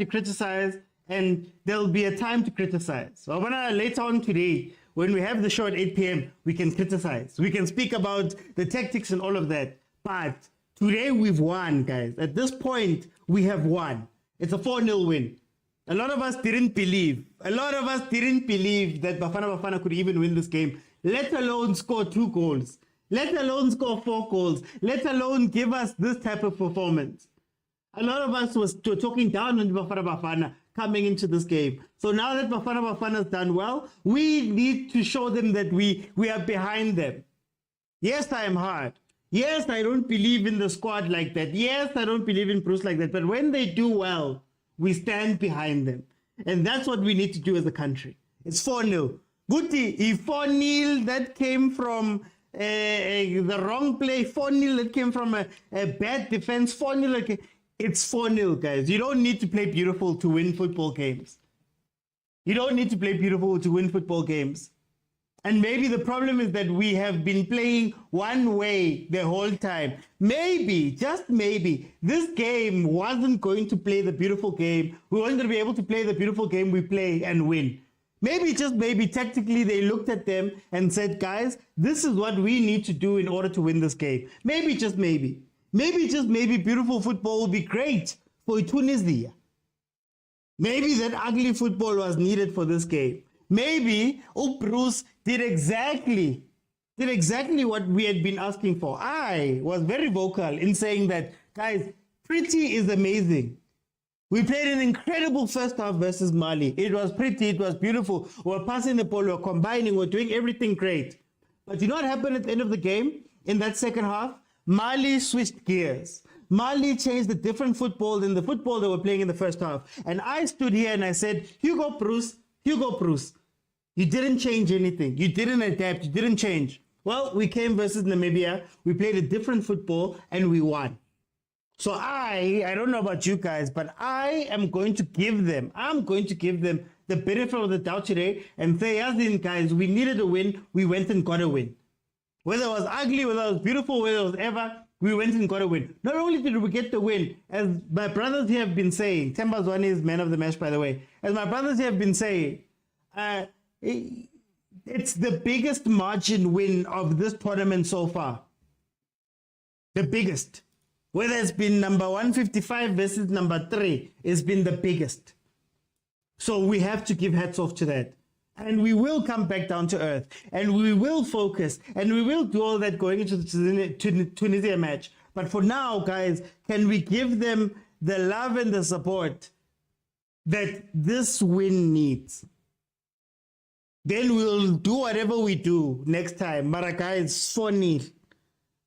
and there'll be a time to criticize. So later on today, when we have the show at 8 p.m., we can criticize. We can speak about the tactics and all of that. But today we've won, guys. At this point, we have won. It's a 4-0 win. A lot of us didn't believe that Bafana Bafana could even win this game, let alone score 2 goals, let alone score 4 goals, let alone give us this type of performance. A lot of us were talking down on Bafana Bafana coming into this game. So now that Bafana Bafana has done well, we need to show them that we are behind them. Yes, I am hard. Yes, I don't believe in the squad like that. Yes, I don't believe in Bruce like that. But when they do well, we stand behind them. And that's what we need to do as a country. It's 4-0. Guti, 4-0 that came from the wrong play, 4-0 that came from a bad defense, 4-0. It's 4-0, guys. You don't need to play beautiful to win football games. You don't need to play beautiful to win football games. And maybe the problem is that we have been playing one way the whole time. Maybe, just maybe, this game wasn't going to play the beautiful game. We weren't going to be able to play the beautiful game we play and win. Maybe, just maybe, tactically they looked at them and said, guys, this is what we need to do in order to win this game. Maybe, just maybe. Maybe, just maybe, beautiful football will be great for Tunisia. Maybe that ugly football was needed for this game. Maybe Bruce did exactly what we had been asking for. I was very vocal in saying that, guys, pretty is amazing. We played an incredible first half versus Mali. It was pretty, it was beautiful. We were passing the ball, we were combining, we were doing everything great. But you know what happened at the end of the game? In that second half, Mali switched gears. Mali changed a different football than the football they were playing in the first half. And I stood here and I said, Hugo Bruce, you didn't change anything. You didn't adapt. You didn't change. Well, we came versus Namibia. We played a different football and we won. So I don't know about you guys, but I'm going to give them the benefit of the doubt today and say, as in guys, we needed a win. We went and got a win. Whether it was ugly, whether it was beautiful, whether it was ever, we went and got a win. Not only did we get the win, as my brothers here have been saying, Temba Zwane is man of the match, by the way. As my brothers here have been saying, it's the biggest margin win of this tournament so far. The biggest. Whether it's been number 155 versus number 3, it's been the biggest. So we have to give hats off to that. And we will come back down to earth. And we will focus. And we will do all that going into the Tunisia match. But for now, guys, can we give them the love and the support that this win needs? Then we'll do whatever we do next time. Maraka is funny.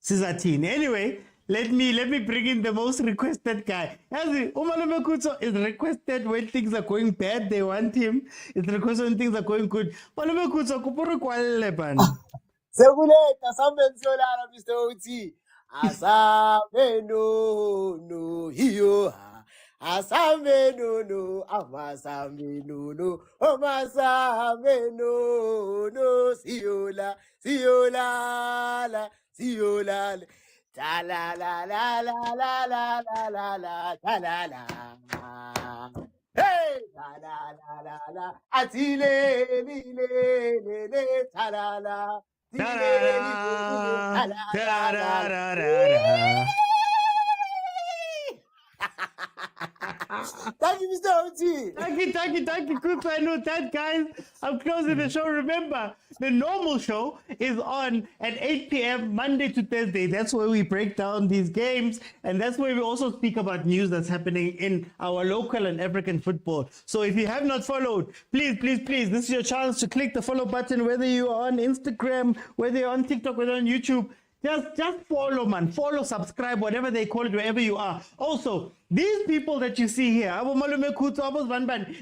Sizatin. Anyway, let me bring in the most requested guy. Umalume Kutso is requested when things are going bad. They want him. It's requested when things are going good. Malume Kutso, kupuru kwalele ban. Sekuleta sambensolana Mr. OT. Asame no hiyo. Asame no amasame no amasame no siola la ta la la la la la la la la la ta la la hey la la la la atile le ta la la ta la la Thank you, Mr. OT. Thank you, Kupa. I know that, guys. I'm closing the show. Remember, the normal show is on at 8 p.m. Monday to Thursday. That's where we break down these games, and that's where we also speak about news that's happening in our local and African football. So if you have not followed, please, this is your chance to click the follow button, whether you are on Instagram, whether you're on TikTok, whether on YouTube. Just follow, man. Follow, subscribe, whatever they call it, wherever you are. Also, these people that you see here,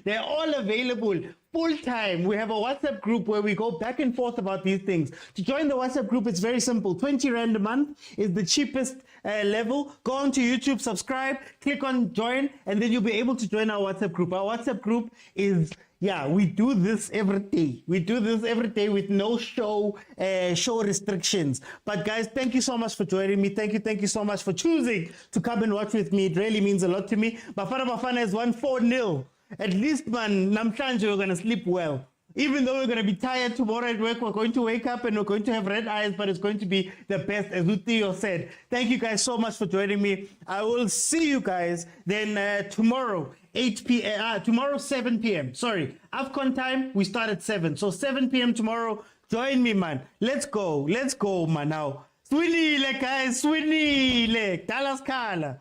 they're all available full time. We have a WhatsApp group where we go back and forth about these things. To join the WhatsApp group, it's very simple. 20 Rand a month is the cheapest level. Go on to YouTube, subscribe, click on join, and then you'll be able to join our WhatsApp group. Our WhatsApp group is... Yeah, we do this every day. We do this every day with no show restrictions. But guys, thank you so much for joining me. Thank you so much for choosing to come and watch with me. It really means a lot to me. Bafana Bafana has won 4-0. At least, man, Namhlanje, we're going to sleep well. Even though we're going to be tired tomorrow at work, we're going to wake up and we're going to have red eyes, but it's going to be the best, as Utio said. Thank you guys so much for joining me. I will see you guys then tomorrow, 8 p.m. Tomorrow, 7 p.m. Sorry, AFCON time, we start at 7. So 7 p.m. tomorrow, join me, man. Let's go, man, now. Swinile, guys, swinile. Dallas Kala.